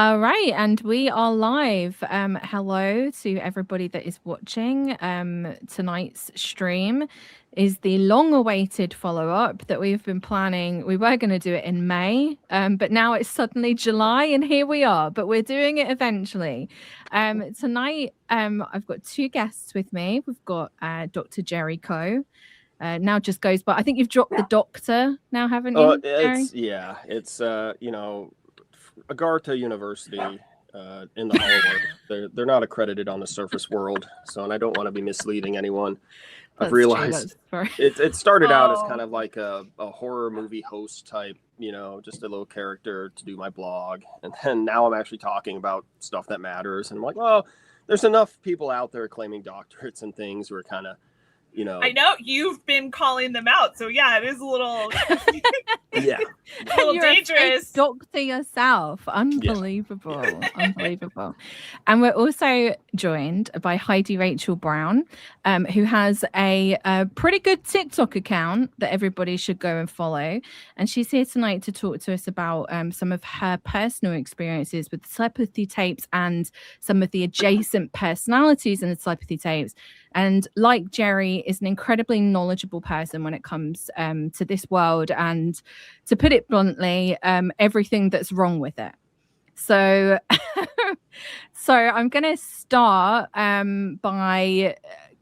All right, and we are live. Hello to everybody that is watching. Tonight's stream is the long-awaited follow-up that we've been planning. We were going to do it in May, but now it's suddenly July, and here we are. But we're doing it eventually. Tonight, I've got two guests with me. We've got Dr. Jerry Coe. Now just goes by. I think you've dropped the doctor now, haven't you, Jerry? It's Agartha University in the Hollywood. They're not accredited on the surface world, and I don't want to be misleading anyone. I've realized it started out as kind of like a horror movie host type, just a little character to do my blog, and then now I'm actually talking about stuff that matters, and I'm like, well, there's enough people out there claiming doctorates and things who are kind of, I know you've been calling them out, so yeah, it is a little yeah, a little dangerous. Doctor yourself, unbelievable, unbelievable. And we're also joined by Heidi Rachel Brown, who has a pretty good TikTok account that everybody should go and follow. And she's here tonight to talk to us about some of her personal experiences with the telepathy tapes and some of the adjacent personalities in the telepathy tapes. And like Jerry, is an incredibly knowledgeable person when it comes to this world and, to put it bluntly, everything that's wrong with it. So, I'm going to start by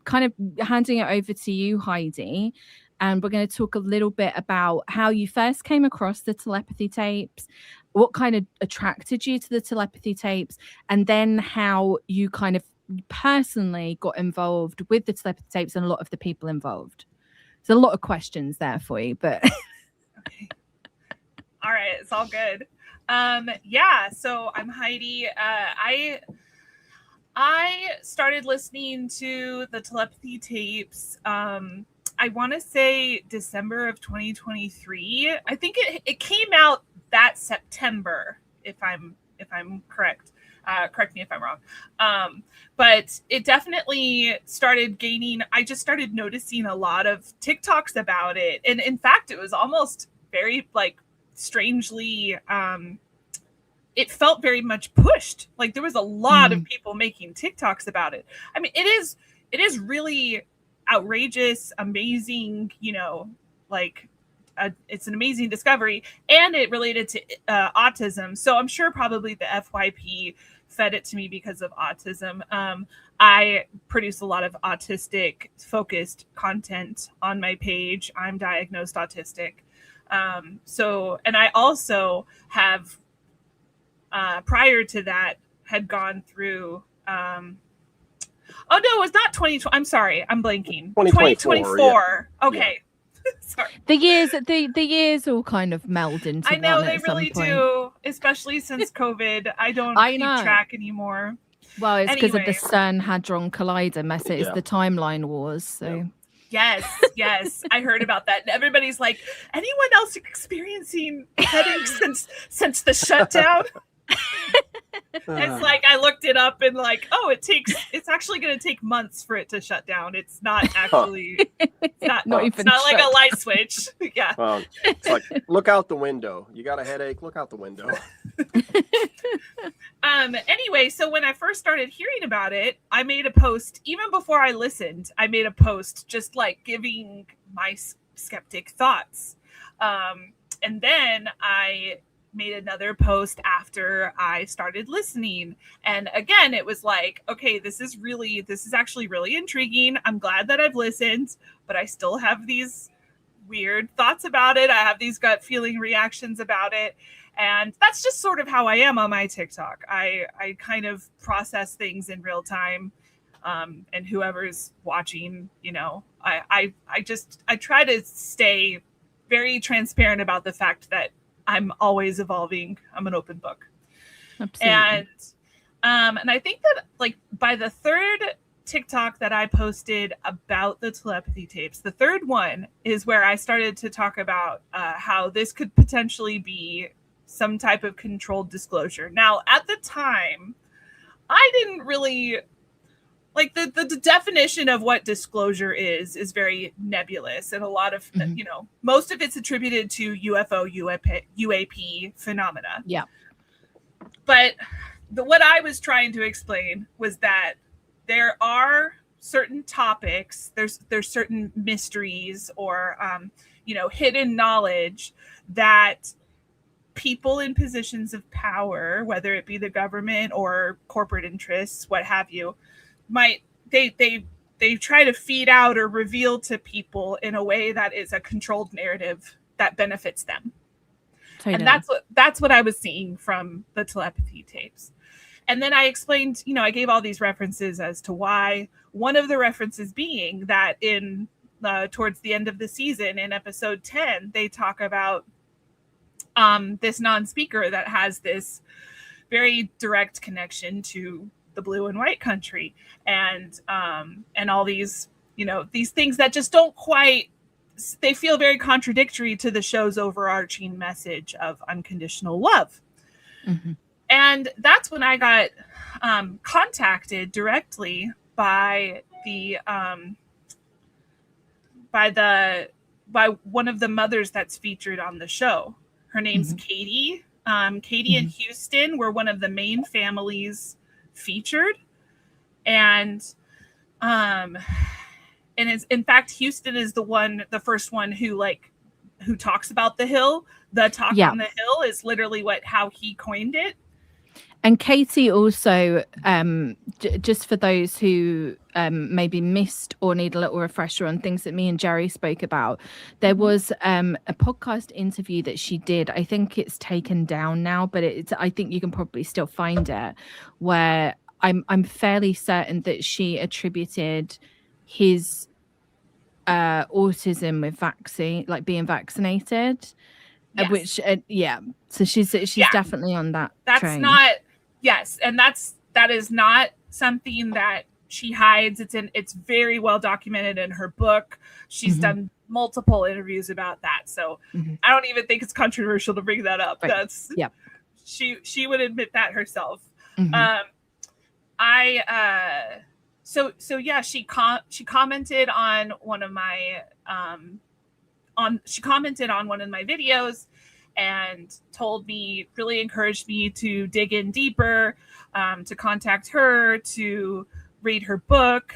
kind of handing it over to you, Heidi. And we're going to talk a little bit about how you first came across the telepathy tapes, what kind of attracted you to the telepathy tapes, and then how you kind of personally got involved with the telepathy tapes and a lot of the people involved. There's a lot of questions there for you, but okay. All right, it's all good. So I'm Heidi. I started listening to the telepathy tapes. I want to say December of 2023. I think it came out that September, if I'm correct. Correct me if I'm wrong. But it definitely started gaining. I just started noticing a lot of TikToks about it. And in fact, it was almost very strangely, it felt very much pushed. Like there was a lot of people making TikToks about it. I mean, it is really outrageous, amazing, it's an amazing discovery, and it related to autism. So I'm sure probably the FYP fed it to me because of autism. I produce a lot of autistic focused content on my page. I'm diagnosed autistic. And I also have, prior to that, had gone through, it was not 2020. I'm sorry. I'm blanking. 2024. Yeah. Okay. Yeah. Sorry. The years all kind of meld into one. I know they really do, especially since COVID. I don't keep track anymore. Well, it's because of the CERN Hadron Collider mess. It is the timeline wars. So yes, I heard about that. And everybody's like, anyone else experiencing headaches since the shutdown? It's like I looked it up and it's actually going to take months for it to shut down. It's not actually it's not like a light switch. Yeah. Well, it's like look out the window. You got a headache? Look out the window. Anyway, so when I first started hearing about it, I made a post even before I listened. I made a post just giving my skeptic thoughts. And then I made another post after I started listening. And again, it was like, okay, this is actually really intriguing. I'm glad that I've listened, but I still have these weird thoughts about it. I have these gut feeling reactions about it. And that's just sort of how I am on my TikTok. I kind of process things in real time. And whoever's watching, I try to stay very transparent about the fact that I'm always evolving. I'm an open book. Absolutely. And I think that by the third TikTok that I posted about the telepathy tapes, the third one is where I started to talk about how this could potentially be some type of controlled disclosure. Now, at the time, I didn't really the definition of what disclosure is very nebulous, and a lot of most of it's attributed to UFO UAP phenomena. Yeah. but what I was trying to explain was that there are certain topics, there's certain mysteries or hidden knowledge that people in positions of power, whether it be the government or corporate interests, what have you, they try to feed out or reveal to people in a way that is a controlled narrative that benefits them. Totally. And that's what I was seeing from the telepathy tapes. And then I explained, I gave all these references as to why. One of the references being that in towards the end of the season in episode 10, they talk about this non-speaker that has this very direct connection to the blue and white country, and all these, these things that just don't quite, they feel very contradictory to the show's overarching message of unconditional love. Mm-hmm. And that's when I got contacted directly by one of the mothers that's featured on the show. Her name's mm-hmm. Katie. Katie mm-hmm. and Houston were one of the main families featured, and it's, in fact, Houston is the first one who talks about the hill. The talk on the hill is literally how he coined it. And Katie also, just for those who maybe missed or need a little refresher on things that me and Jerry spoke about, there was a podcast interview that she did. I think it's taken down now, but I think you can probably still find it, where I'm fairly certain that she attributed his autism with vaccine, like being vaccinated. Yes. Which so she's definitely on that. That's train. And that is not something that she hides. It's very well documented in her book. She's mm-hmm. done multiple interviews about that. So mm-hmm. I don't even think it's controversial to bring that up. Right. That's she would admit that herself. Mm-hmm. She commented on one of my videos and really encouraged me to dig in deeper, to contact her, to read her book.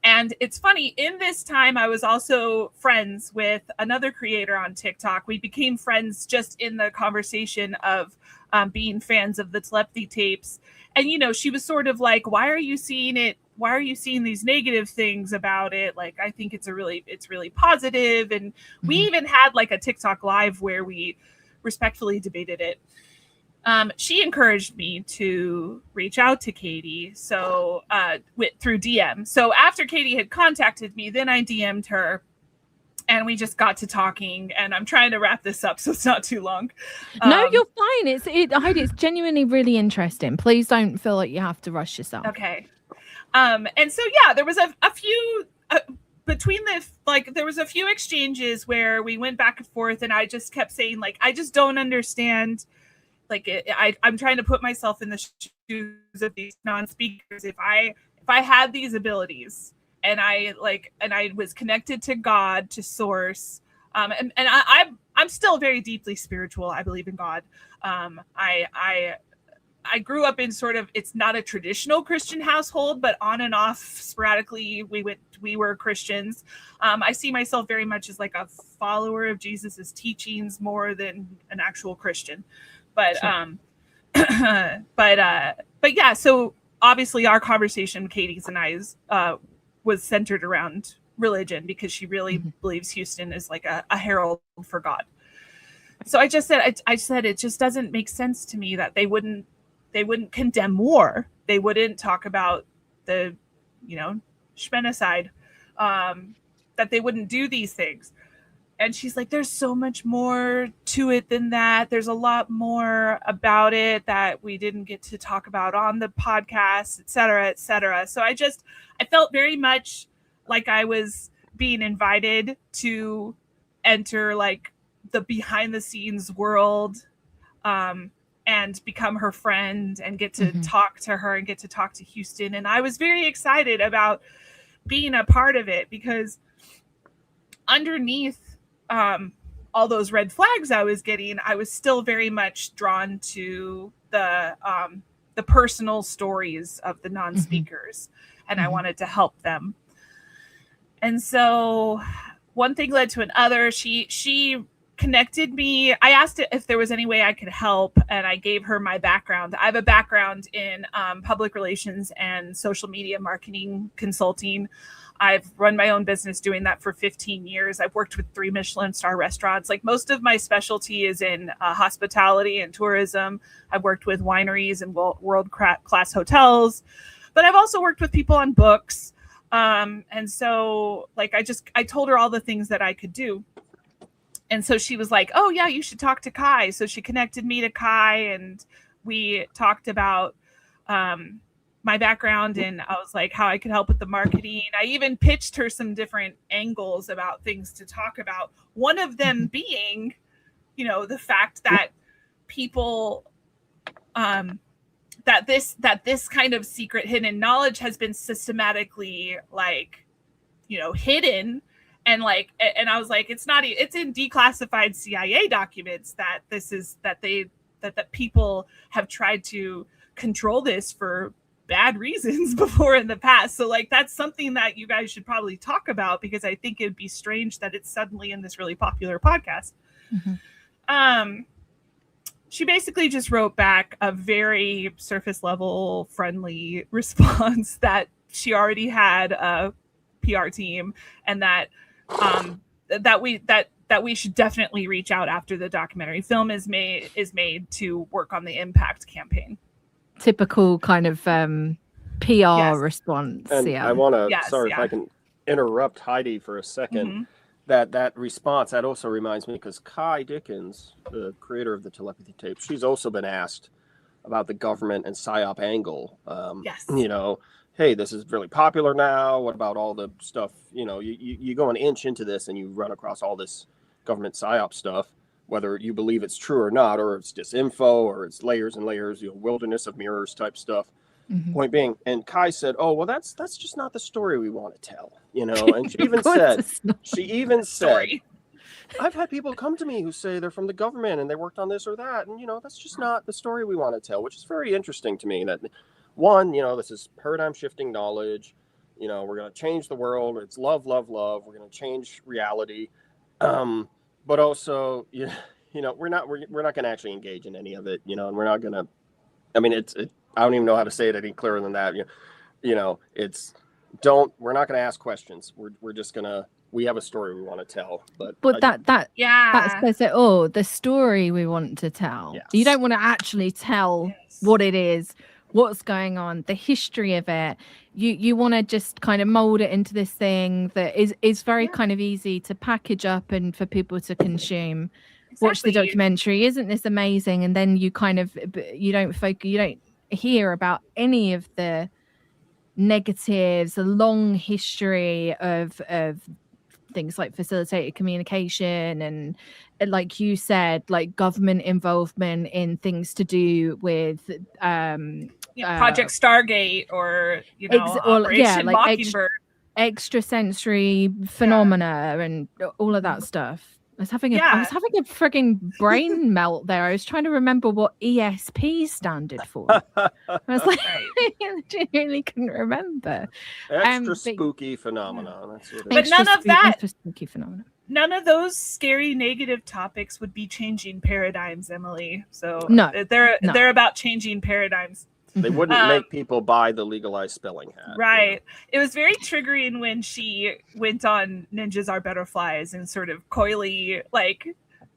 And it's funny, in this time, I was also friends with another creator on TikTok. We became friends just in the conversation of being fans of the Telepathy Tapes. And, she was sort of like, why are you seeing it? Why are you seeing these negative things about it? Like, I think it's really positive. And mm-hmm. we even had a TikTok live where we respectfully debated it. She encouraged me to reach out to Katie. So through DM. So after Katie had contacted me, then I DM'd her and we just got to talking, and I'm trying to wrap this up so it's not too long. No, you're fine. Heidi, it's genuinely really interesting. Please don't feel like you have to rush yourself. Okay. And so, there was a few there was a few exchanges where we went back and forth, and I just kept saying, I just don't understand. I'm trying to put myself in the shoes of these non-speakers. If I had these abilities and I was connected to God, to source, and I'm still very deeply spiritual. I believe in God. I grew up in it's not a traditional Christian household, but on and off sporadically we were Christians. I see myself very much as a follower of Jesus's teachings more than an actual Christian. But sure. But yeah, so obviously our conversation, Katie's and I's, was centered around religion, because she really mm-hmm. believes Houston is a herald for God. So I said it just doesn't make sense to me that they wouldn't condemn war. They wouldn't talk about the, Schmenocide, that they wouldn't do these things. And she's like, there's so much more to it than that. There's a lot more about it that we didn't get to talk about on the podcast, et cetera, et cetera. So I felt very much like I was being invited to enter the behind the scenes world, and become her friend and get to mm-hmm. talk to her and get to talk to Houston. And I was very excited about being a part of it, because underneath all those red flags I was getting, I was still very much drawn to the personal stories of the non-speakers, and I wanted to help them. And so one thing led to another. She connected me. I asked if there was any way I could help, and I gave her my background. I have a background in public relations and social media marketing consulting. I've run my own business doing that for 15 years. I've worked with 3 Michelin star restaurants. Like, most of my specialty is in hospitality and tourism. I've worked with wineries and world-class hotels, but I've also worked with people on books. And so, like, I told her all the things that I could do. And so she was like, oh yeah, you should talk to Kai. So she connected me to Kai, and we talked about my background, and I was like, how I could help with the marketing. I even pitched her some different angles about things to talk about. One of them being, the fact that people, that this kind of secret hidden knowledge has been systematically, like, hidden. And I was like, it's in declassified CIA documents that that people have tried to control this for bad reasons before in the past. So, like, that's something that you guys should probably talk about, because I think it'd be strange that it's suddenly in this really popular podcast. She basically just wrote back a very surface level friendly response that she already had a PR team, and that we should definitely reach out after the documentary film is made to work on the impact campaign. Typical kind of PR response. And I want to, if I can interrupt Heidi for a second, that response, that also reminds me, because Kai Dickens, the creator of the Telepathy Tapes, she's also been asked about the government and PSYOP angle. Hey, this is really popular now. What about all the stuff? You go an inch into this and you run across all this government PSYOP stuff, whether you believe it's true or not, or it's disinfo, or it's layers and layers, wilderness of mirrors type stuff. Point being, and Kai said, "Oh, well, that's just not the story we want to tell," And she even said, "I've had people come to me who say they're from the government and they worked on this or that, and that's just not the story we want to tell," which is very interesting to me. That one, this is paradigm shifting knowledge. We're going to change the world. It's love, love, love. We're going to change reality, but also, we're not going to actually engage in any of it, and we're not going to. I mean, I don't even know how to say it any clearer than that. We're not going to ask questions. We're just going to, we have a story we want to tell, but that says it all. The story we want to tell. Yes. You don't want to actually tell what it is, what's going on, the history of it. You want to just kind of mold it into this thing that is very kind of easy to package up and for people to consume. Exactly. Watch the documentary. Isn't this amazing? And then you kind of, you don't hear about any of the negatives, the long history of things like facilitated communication and, like you said, like government involvement in things to do with Project Stargate or Operation Mockingbird, extrasensory phenomena and all of that stuff. I was having a frigging brain melt there. I was trying to remember what ESP standard for. I was like, I genuinely couldn't remember. Extra spooky phenomena. That's what but none of that. Spooky phenomena. None of those scary negative topics would be changing paradigms, Emily. So they're about changing paradigms. They wouldn't make people buy the legalized spelling hat. Right. It was very triggering when she went on Ninjas Are Butterflies and sort of coyly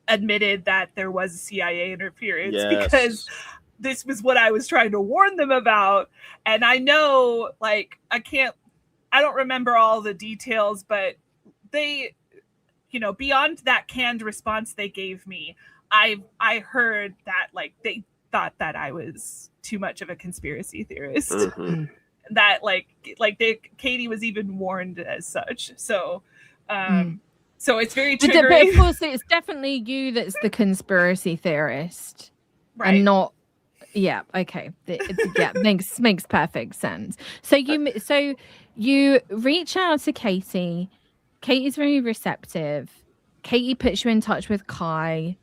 admitted that there was CIA interference because this was what I was trying to warn them about. And I know, I don't remember all the details, but they, beyond that canned response they gave me, I heard that they thought that I was too much of a conspiracy theorist. That Katie was even warned as such. So so it's very triggering. But of course it's definitely you that's the conspiracy theorist, right? And not makes perfect sense. So you reach out to Katie. Katie's very receptive. Katie puts you in touch with Kai.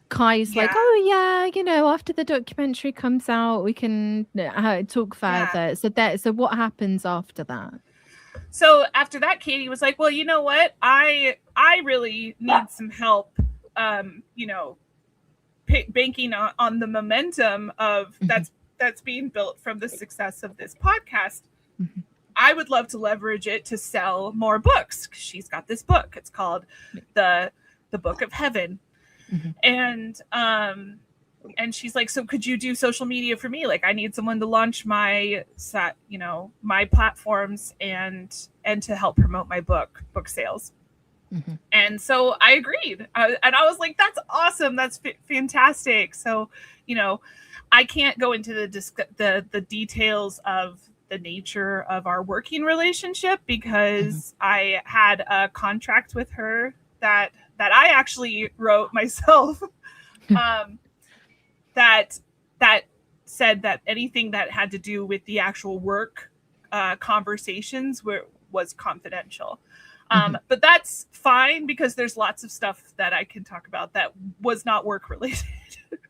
Kai's like, oh yeah, after the documentary comes out, we can talk further. So what happens after that? So after that, Katie was like, well, you know what? I really need some help, banking on the momentum of that's being built from the success of this podcast. Mm-hmm. I would love to leverage it to sell more books. She's got this book. It's called the Book of Heaven. Mm-hmm. And she's like, so could you do social media for me? Like, I need someone to launch my my platforms and to help promote my book sales. Mm-hmm. And so I agreed. And I was like, that's awesome. That's fantastic. So, I can't go into the details of the nature of our working relationship because I had a contract with her that I actually wrote myself. That said that anything that had to do with the actual work conversations was confidential. But that's fine because there's lots of stuff that I can talk about that was not work related.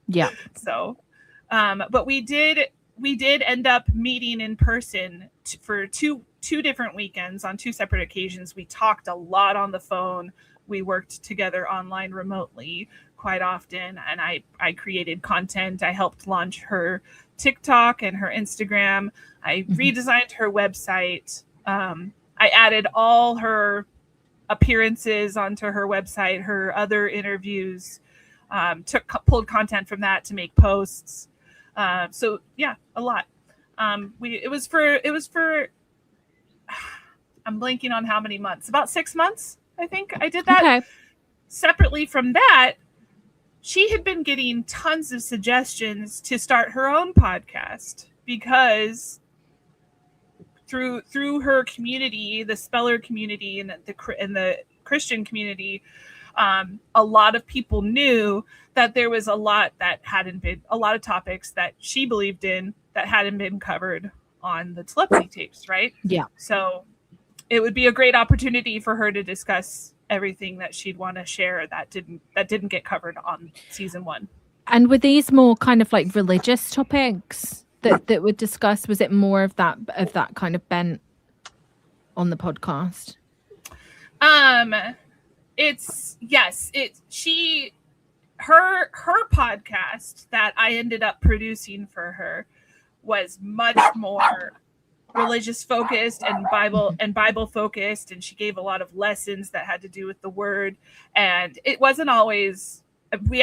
Yeah. So, but we did end up meeting in person for two different weekends on two separate occasions. We talked a lot on the phone. We worked together online remotely quite often, and I created content. I helped launch her TikTok and her Instagram. I redesigned her website. I added all her appearances onto her website, her other interviews, pulled content from that to make posts. So yeah, a lot. It was for I'm blanking on how many months, about 6 months. I think I did that. Okay. Separately from that, she had been getting tons of suggestions to start her own podcast because through her community, the speller community and the Christian community, a lot of people knew that there was a lot of topics that she believed in that hadn't been covered on the Telepathy Tapes, right? Yeah. So it would be a great opportunity for her to discuss everything that she'd want to share that didn't get covered on season 1. And were these more kind of like religious topics that were discussed? Was it more of that kind of bent on the podcast? Her podcast that I ended up producing for her was much more religious focused and Bible focused, and she gave a lot of lessons that had to do with the word, and it wasn't always we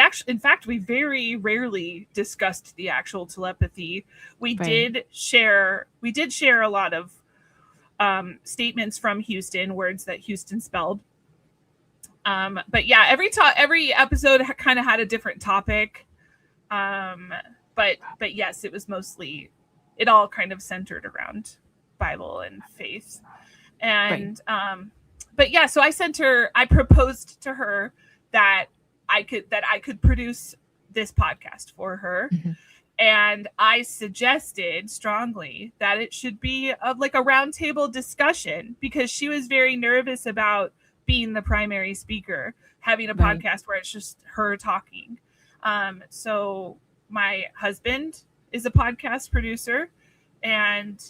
very rarely discussed the actual telepathy. We did share a lot of statements from Houston, words that Houston spelled, but yeah, every episode kind of had a different topic, but yes, it was mostly, it all kind of centered around Bible and faith. And but yeah, so I proposed to her that I could produce this podcast for her. Mm-hmm. And I suggested strongly that it should be a roundtable discussion because she was very nervous about being the primary speaker, having a podcast where it's just her talking. So my husband is a podcast producer, and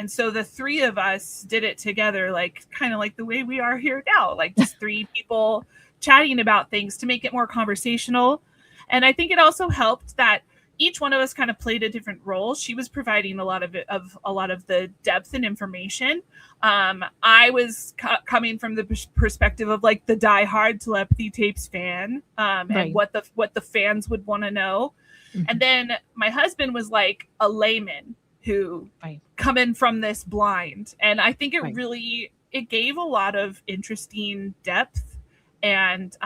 so the three of us did it together, kind of like the way we are here now, just three people chatting about things to make it more conversational. And I think it also helped that each one of us kind of played a different role. She was providing a lot of the depth and information. I was coming from the perspective of the diehard Telepathy Tapes fan, and what the fans would want to know. Mm-hmm. And then my husband was like a layman who coming from this blind. And I think it gave a lot of interesting depth, and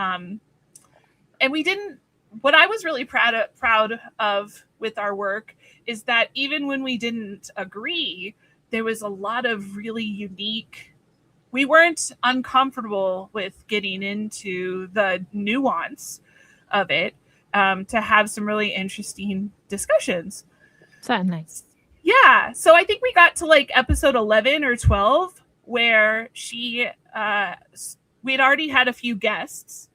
what I was really proud of with our work is that even when we didn't agree, there was a lot of really unique, we weren't uncomfortable with getting into the nuance of it, to have some really interesting discussions. Certainly. Yeah. So I think we got to episode 11 or 12 where she we'd already had a few guests.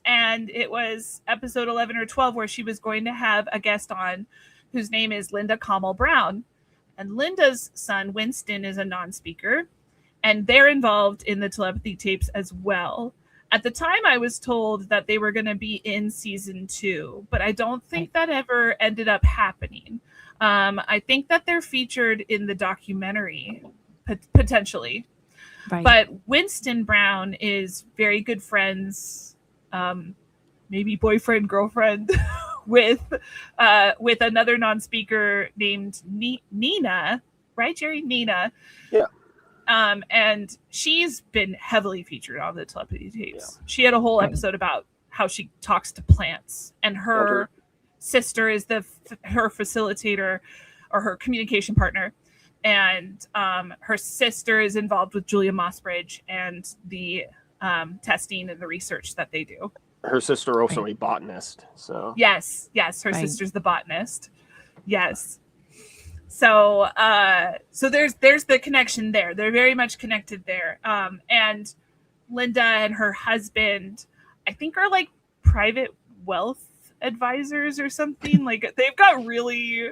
And it was episode 11 or 12 where she was going to have a guest on whose name is Linda Kamal Brown. And Linda's son, Winston, is a non-speaker. And they're involved in the Telepathy Tapes as well. At the time, I was told that they were going to be in season 2, but I don't think that ever ended up happening. I think that they're featured in the documentary, potentially. Right. But Winston Brown is very good friends, maybe boyfriend, girlfriend, with another non-speaker named Nina. Right, Jerry? Nina. Yeah. And she's been heavily featured on the Telepathy Tapes. Yeah. She had a whole episode about how she talks to plants, and her sister is her facilitator or her communication partner. And her sister is involved with Julia Mossbridge and the testing and the research that they do. Her sister also a botanist. So yes, her sister's the botanist. Yes. So there's the connection there. They're very much connected there. And Linda and her husband, I think, are like private wealth advisors or something. Like they've got really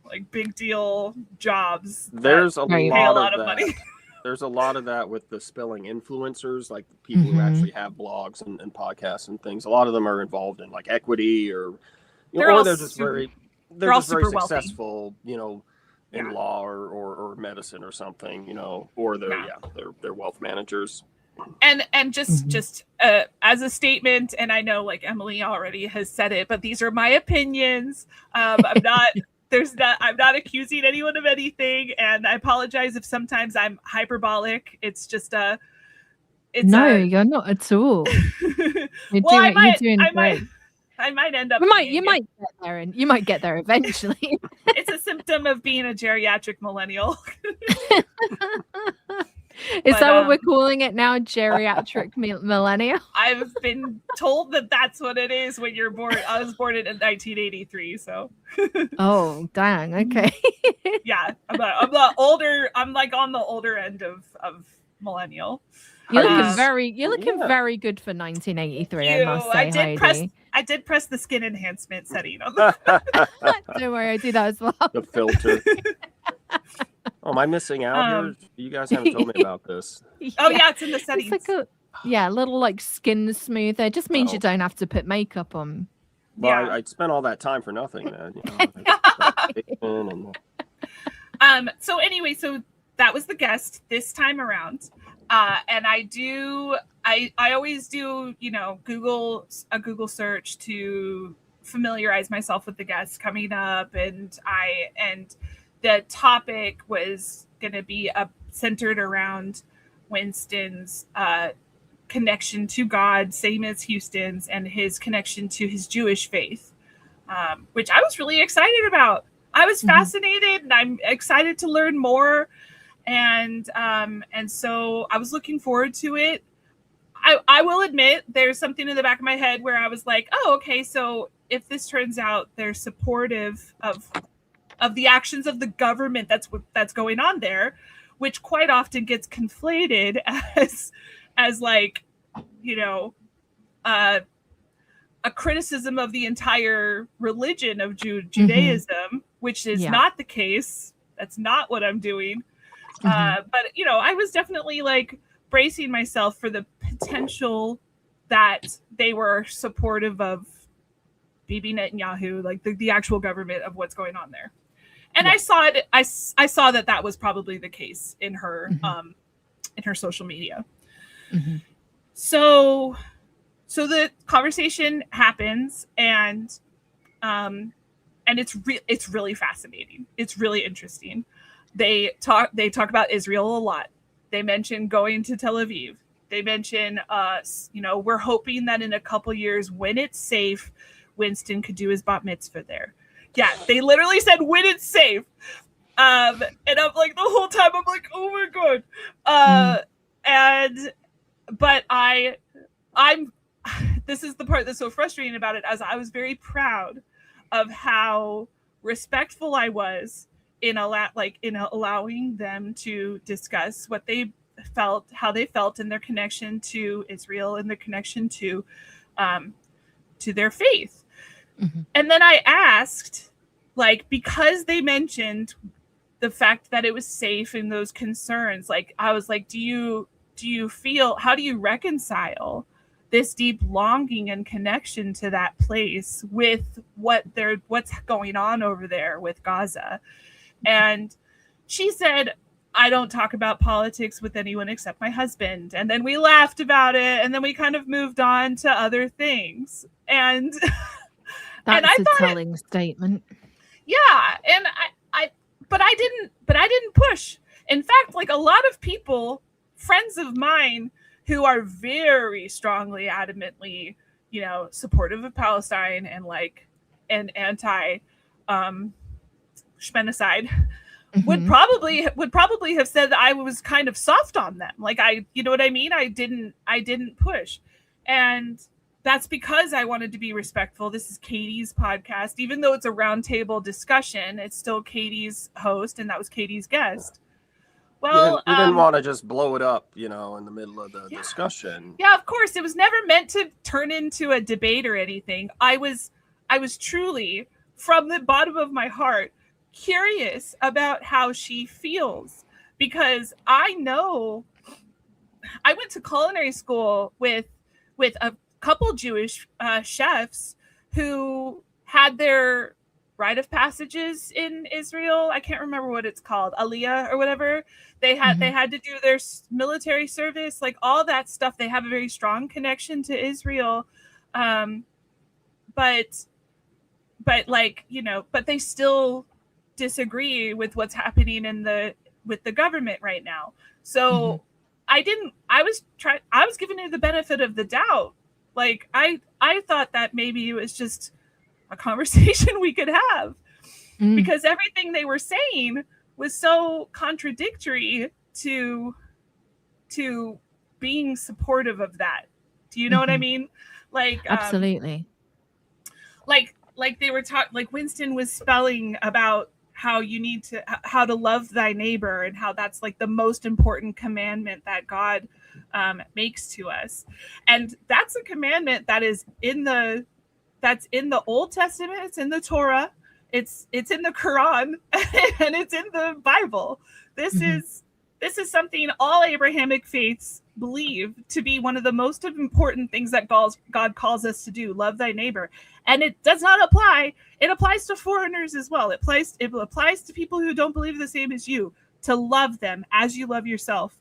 like big deal jobs. There's a lot of money. There's a lot of that with the spilling influencers, like the people who actually have blogs and podcasts and things. A lot of them are involved in like equity or they're just very successful, in law or medicine or something, or they're wealth managers. And just as a statement, and I know like Emily already has said it, but these are my opinions. I'm not accusing anyone of anything, and I apologize if sometimes I'm hyperbolic. It's just you're not at all. I might end up. You might get there, and you might get there eventually. It's a symptom of being a geriatric millennial. Is that what we're calling it now? Geriatric millennial? I've been told that that's what it is when you're born. I was born in 1983, so. Oh, dang. Okay. Yeah, I'm the older. I'm like on the older end of millennial. You're looking very good for 1983. I must say, Heidi. I did press the skin enhancement setting on the. Don't worry, I do that as well. The filter. Oh, am I missing out here? You guys haven't told me about this. Oh yeah, it's in the settings. It's like a little like skin smoother. It just means you don't have to put makeup on. Well, I spent all that time for nothing, man. So anyway, so that was the guest this time around. And I always do, Google search to familiarize myself with the guests coming up. And the topic was going to be centered around Winston's connection to God, same as Houston's, and his connection to his Jewish faith, which I was really excited about. I was fascinated, and I'm excited to learn more. And so I was looking forward to it. I will admit there's something in the back of my head where I was like, oh, okay, so if this turns out they're supportive of the actions of the government that's going on there, which quite often gets conflated as like, a criticism of the entire religion of Judaism, which is not the case. That's not what I'm doing. But I was definitely like bracing myself for the potential that they were supportive of Bibi Netanyahu, like the actual government, of what's going on there. And I saw it. I saw that was probably the case in her social media. So the conversation happens, and it's really fascinating. It's really interesting. They talk about Israel a lot. They mention going to Tel Aviv. They mention we're hoping that in a couple years, when it's safe, Winston could do his bat mitzvah there. Yeah, they literally said when it's safe. And I'm like, the whole time I'm like, oh my God. But I'm this is the part that's so frustrating about it, as I was very proud of how respectful I was in allowing them to discuss what they felt in their connection to Israel and their connection to their faith. Mm-hmm. And then I asked, like, because they mentioned the fact that it was safe and those concerns, like, I was like, do you feel, how do you reconcile this deep longing and connection to that place with what's going on over there with Gaza? And she said, I don't talk about politics with anyone except my husband. And then we laughed about it, and then we kind of moved on to other things. And that's a telling statement. Yeah, and I didn't push. In fact, like, a lot of people, friends of mine who are very strongly, adamantly, you know, supportive of Palestine and like and anti Shmenocide, mm-hmm. would probably have said that I was kind of soft on them. Like, you know what I mean? I didn't push. And that's because I wanted to be respectful. This is Katie's podcast. Even though it's a roundtable discussion, it's still Katie's host, and that was Katie's guest. Well, you didn't want to just blow it up, you know, in the middle of the discussion. Yeah, of course. It was never meant to turn into a debate or anything. I was truly, from the bottom of my heart, curious about how she feels, because I know I went to culinary school with a couple Jewish chefs who had their rite of passages in Israel. I can't remember what it's called, Aliyah or whatever. They had to do their military service, like all that stuff. They have a very strong connection to Israel, but like, you know, but they still disagree with what's happening with the government right now. So I was giving her the benefit of the doubt. Like, I thought that maybe it was just a conversation we could have, because everything they were saying was so contradictory to being supportive of that. Do you know what I mean? Like, absolutely. Like they were like Winston was spelling about how you need how to love thy neighbor, and how that's like the most important commandment that God makes to us. And that's a commandment that is that's in the Old Testament. It's in the Torah. It's in the Quran, and it's in the Bible. This is something all Abrahamic faiths believe to be one of the most important things that God calls us to do. Love thy neighbor. And it does not apply. It applies to foreigners as well. It applies to people who don't believe the same as you, to love them as you love yourself.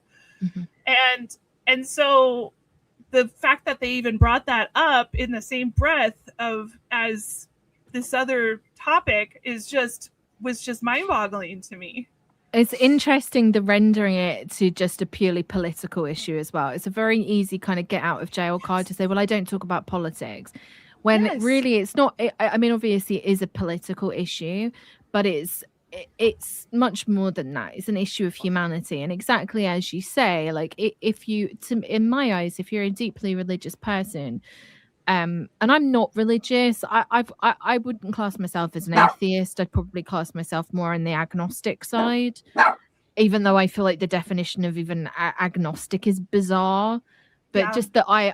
And so the fact that they even brought that up in the same breath as this other topic was just mind-boggling to me. It's interesting, the rendering it to just a purely political issue as well. It's a very easy kind of get out of jail card to say, well, I don't talk about politics, when really it's not. I mean, obviously it is a political issue, but it's much more than that. It's an issue of humanity. And exactly as you say, like, in my eyes, if you're a deeply religious person, and I'm not religious, I wouldn't class myself as an atheist. I'd probably class myself more on the agnostic side, even though I feel like the definition of even agnostic is bizarre. But just that I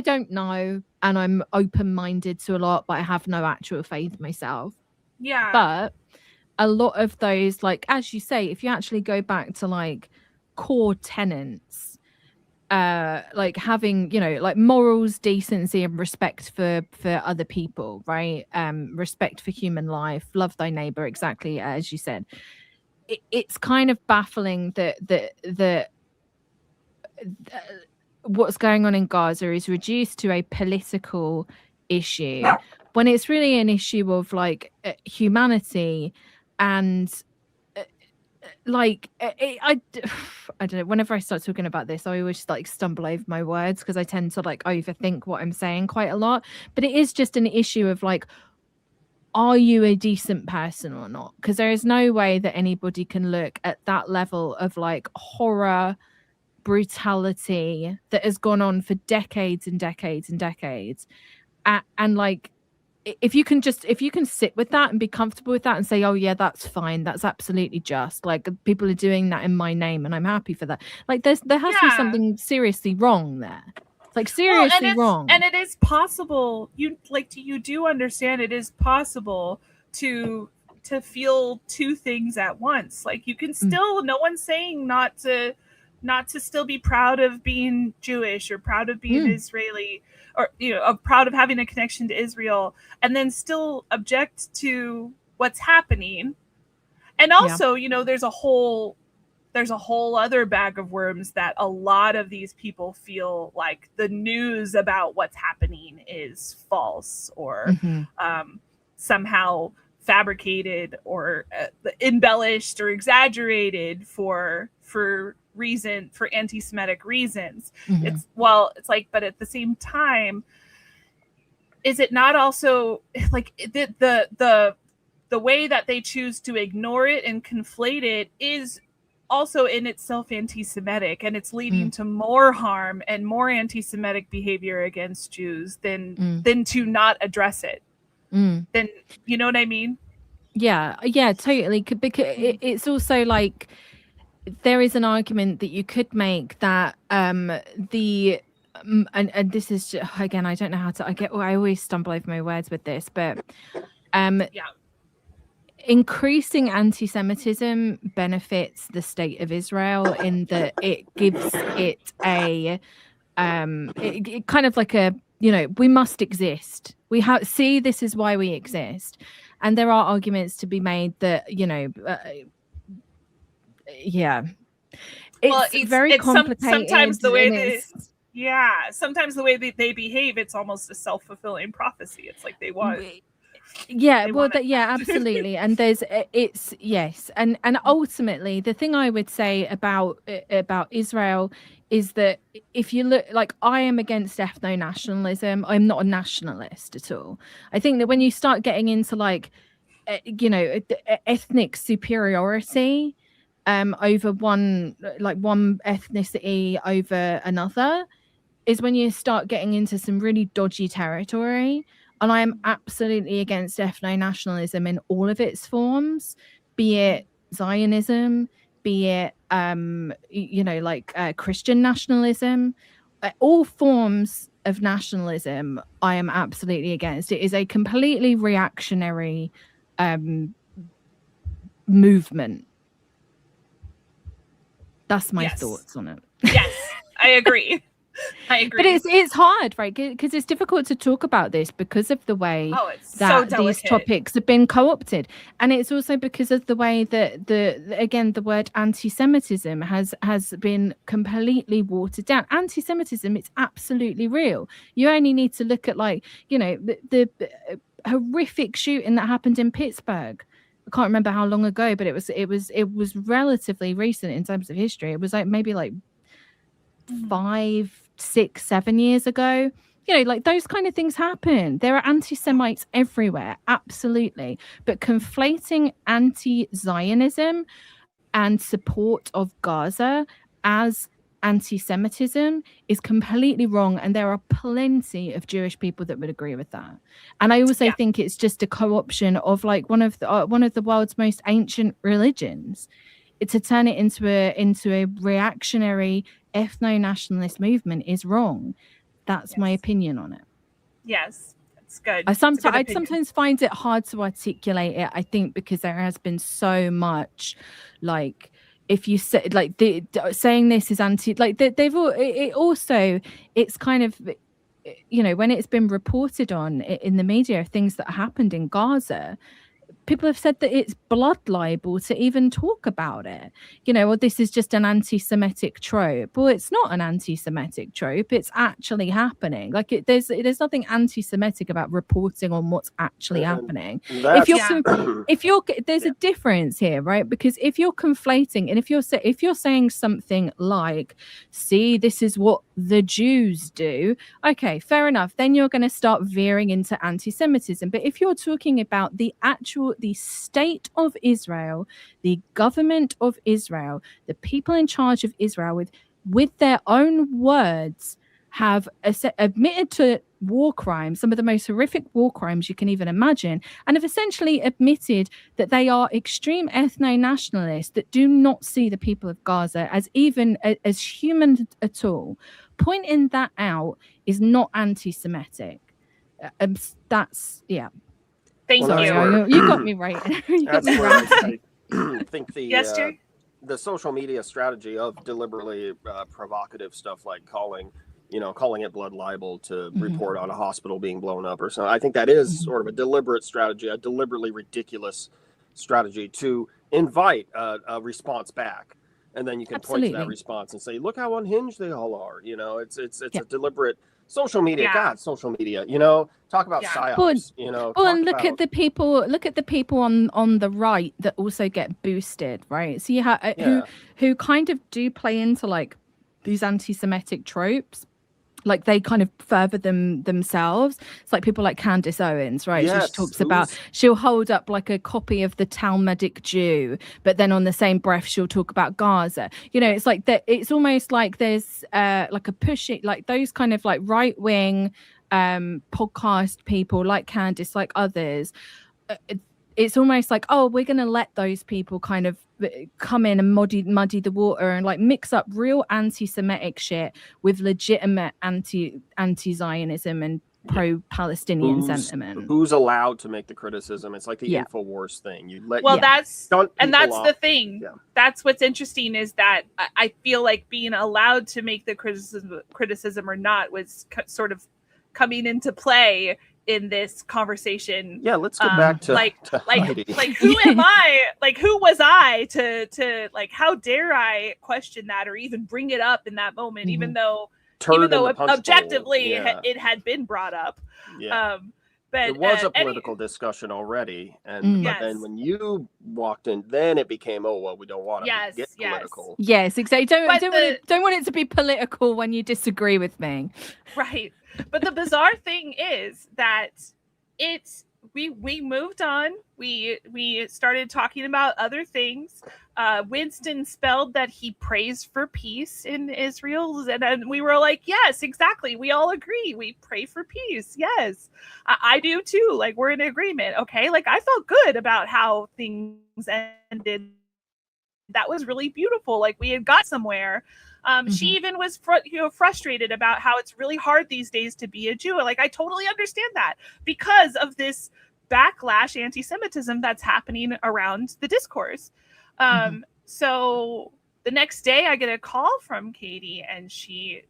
don't know, and I'm open-minded to a lot, but I have no actual faith myself. Yeah. But a lot of those, like, as you say, if you actually go back to like core tenets, like having, you know, like morals, decency, and respect for other people, right? Respect for human life, love thy neighbor, exactly as you said. It's kind of baffling that what's going on in Gaza is reduced to a political issue when it's really an issue of like humanity. And like I don't know, whenever I start talking about this, I always like stumble over my words, because I tend to like overthink what I'm saying quite a lot. But it is just an issue of like, are you a decent person or not? Because there is no way that anybody can look at that level of like horror, brutality that has gone on for decades and decades and decades, and like if you can sit with that and be comfortable with that and say, oh yeah, that's fine, that's absolutely just, like, people are doing that in my name and I'm happy for that. Like there has to be something seriously wrong there. It's like seriously wrong. And it is possible, you do understand it is possible to feel two things at once. Like you can still, no one's saying not to still be proud of being Jewish or proud of being Israeli, or proud of having a connection to Israel, and then still object to what's happening. And also, there's a whole other bag of worms that a lot of these people feel like the news about what's happening is false or somehow fabricated or embellished or exaggerated for anti-Semitic reasons. It's like, but at the same time, is it not also like the way that they choose to ignore it and conflate it is also in itself anti-Semitic, and it's leading to more harm and more anti-Semitic behavior against Jews than to not address it. Then, you know what I mean? Yeah, totally. Because it's also like, there is an argument that you could make that and this is just, again, I don't know how to, I always stumble over my words with this, but increasing anti-Semitism benefits the state of Israel in that it gives it a it kind of like a, we must exist. We have, see, this is why we exist. And there are arguments to be made that, it's very complicated. Sometimes the way they behave, it's almost a self-fulfilling prophecy. It's like they want. Absolutely. And there's and ultimately the thing I would say about Israel is that if you look, like, I am against ethno-nationalism. I'm not a nationalist at all. I think that when you start getting into like ethnic superiority over one ethnicity over another is when you start getting into some really dodgy territory. And I am absolutely against ethno-nationalism in all of its forms, be it Zionism, be it Christian nationalism, all forms of nationalism I am absolutely against. It is a completely reactionary movement. That's my thoughts on it. Yes, I agree. But it's hard, right? Because it's difficult to talk about this because of the way that these topics have been co-opted, and it's also because of the way that the word anti-Semitism has been completely watered down. Anti-Semitism, it's absolutely real. You only need to look at the horrific shooting that happened in Pittsburgh. I can't remember how long ago, but it was relatively recent in terms of history. It was maybe 5, 6, 7 years ago. Those kind of things happen. There are anti-Semites everywhere, absolutely. But conflating anti-Zionism and support of Gaza as anti-Semitism is completely wrong, and there are plenty of Jewish people that would agree with that. And I also think it's just a co-option of one of the world's most ancient religions. To turn it into a reactionary ethno-nationalist movement is wrong. That's my opinion on it. Yes, it's good. I sometimes find it hard to articulate it, I think, because there has been so much, if you say saying this is anti, they've all, it also, it's kind of, when it's been reported on in the media, things that happened in Gaza, people have said that it's blood libel to even talk about it. Well, this is just an anti-Semitic trope. Well, it's not an anti-Semitic trope. It's actually happening. There's nothing anti-Semitic about reporting on what's actually happening. There's a difference here, right? Because if you're conflating, and if you're saying something like, see, this is what the Jews do, okay, fair enough. Then you're going to start veering into anti-Semitism. But if you're talking about the state of Israel, the government of Israel, the people in charge of Israel, with their own words, have admitted to war crimes, some of the most horrific war crimes you can even imagine, and have essentially admitted that they are extreme ethno-nationalists that do not see the people of Gaza as even as human at all. Pointing that out is not anti-Semitic. That's Thank you. You got me right. That's where I think yes, Jerry? The social media strategy of deliberately provocative stuff like calling it blood libel to report on a hospital being blown up or something. I think that is sort of a deliberate strategy, a deliberately ridiculous strategy to invite a response back. And then you can point to that response and say, look how unhinged they all are. It's a deliberate social media. God, social media, talk about psyops, and look at the people on the right that also get boosted, right? So you have who kind of do play into like these anti-Semitic tropes. Like they kind of further themselves. It's like people like Candace Owens, right? Yes, she talks about, she'll hold up like a copy of the Talmudic Jew, but then on the same breath she'll talk about Gaza. It's like that. It's almost like there's like a pushing, like those kind of like right wing podcast people like Candace, like others. It's almost like, oh, we're going to let those people kind of come in and muddy the water and like mix up real anti-Semitic shit with legitimate anti-Zionism and pro-Palestinian sentiment. Who's allowed to make the criticism? It's like the InfoWars thing. That's the thing. Yeah. That's what's interesting is that I feel like being allowed to make the criticism or not was sort of coming into play in this conversation. Yeah, let's get back to Heidi. Like who am I? Like who was I to like how dare I question that or even bring it up in that moment, even though objectively it had been brought up. Yeah. But it was a political discussion already, and but then when you walked in, then it became, we don't want to get political. Yes, exactly. Don't want it to be political when you disagree with me. Right. But the bizarre thing is that we moved on. We started talking about other things. Winston spelled that he prays for peace in Israel, and we were like, yes, exactly. We all agree. We pray for peace. Yes, I do too. Like we're in agreement. Okay, like I felt good about how things ended. That was really beautiful. Like we had got somewhere. She even was frustrated about how it's really hard these days to be a Jew. Like, I totally understand that because of this backlash anti-Semitism that's happening around the discourse. So the next day I get a call from Katie and she,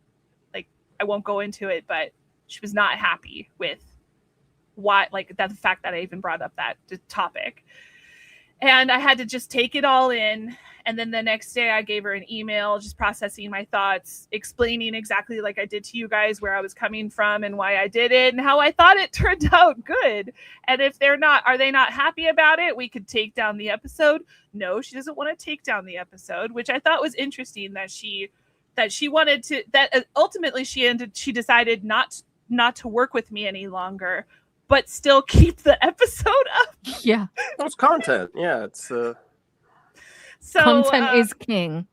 like, I won't go into it, but she was not happy with the fact that I even brought up that topic. And I had to just take it all in. And then the next day I gave her an email, just processing my thoughts, explaining exactly like I did to you guys where I was coming from and why I did it and how I thought it turned out good. And if are they not happy about it? We could take down the episode. No, she doesn't want to take down the episode, which I thought was interesting that she wanted to, that ultimately she decided not to work with me any longer, but still keep the episode up. Yeah. It's content. Yeah. It's so content is king.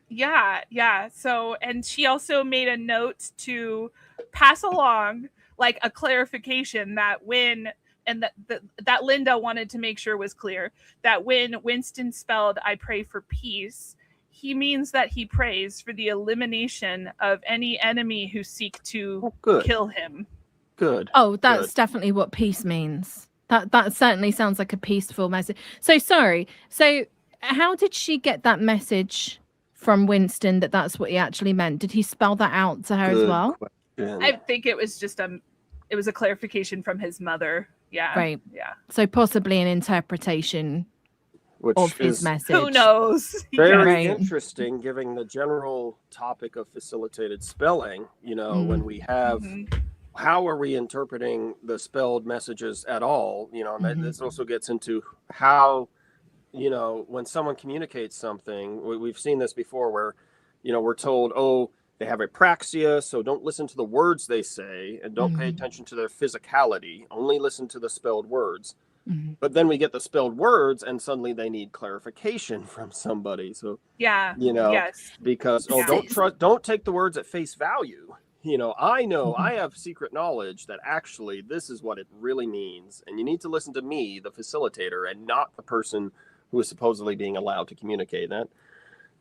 Yeah. So, and she also made a note to pass along like a clarification that that Linda wanted to make sure was clear that when Winston spelled "I pray for peace," he means that he prays for the elimination of any enemy who seek to kill him. Good. Oh, that's definitely what peace means. That certainly sounds like a peaceful message. So sorry. So how did she get that message from Winston that's what he actually meant? Did he spell that out to her as well? Question. I think it was just it was a clarification from his mother. Yeah. Right. Yeah. So possibly an interpretation of his message. Who knows? Very interesting, given the general topic of facilitated spelling. When we have how are we interpreting the spelled messages at all? And this also gets into how, when someone communicates something, we've seen this before where, we're told, they have apraxia, so don't listen to the words they say and don't pay attention to their physicality. Only listen to the spelled words. But then we get the spelled words and suddenly they need clarification from somebody. So, yes. because, don't take the words at face value. I have secret knowledge that actually this is what it really means. And you need to listen to me, the facilitator, and not the person who is supposedly being allowed to communicate.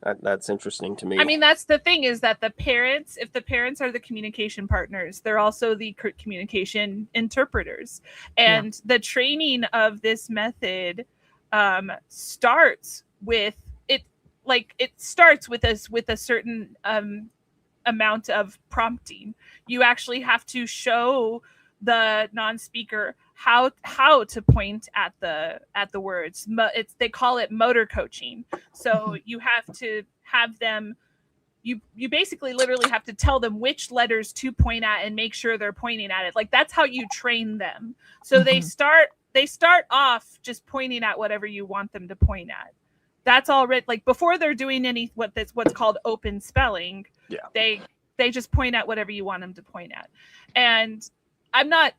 That's interesting to me. I mean, that's the thing, is that if the parents are the communication partners, they're also the communication interpreters. And the training of this method starts with it. Like, it starts with a certain amount of prompting. You actually have to show the non-speaker how to point at the words. They call it motor coaching. So you have to have them, you basically literally have to tell them which letters to point at and make sure they're pointing at it. Like, that's how you train them. So they start off just pointing at whatever you want them to point at. That's already, like, before they're doing what's called open spelling. They just point at whatever you want them to point at. And I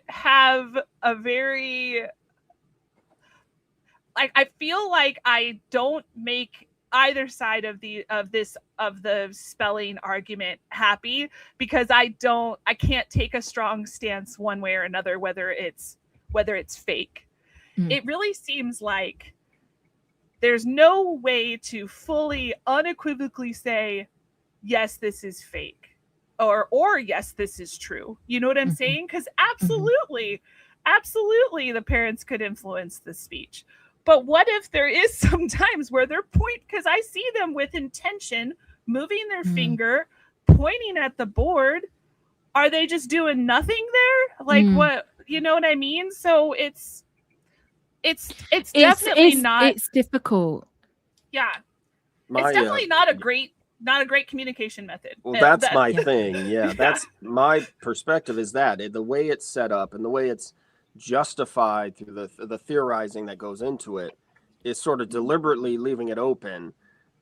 have a very, like, I feel like I don't make either side of the spelling argument happy, because I can't take a strong stance one way or another, whether it's fake. It really seems like there's no way to fully unequivocally say, yes, this is fake, or yes, this is true. You know what I'm saying? Because absolutely, the parents could influence the speech. But what if there is some times where they're because I see them with intention, moving their finger, pointing at the board. Are they just doing nothing there? Like, what, you know what I mean? So it's definitely not. It's difficult. Yeah, it's definitely not a great communication method. Well, that's my thing. Yeah, that's my perspective. Is that the way it's set up and the way it's justified through the theorizing that goes into it is sort of deliberately leaving it open.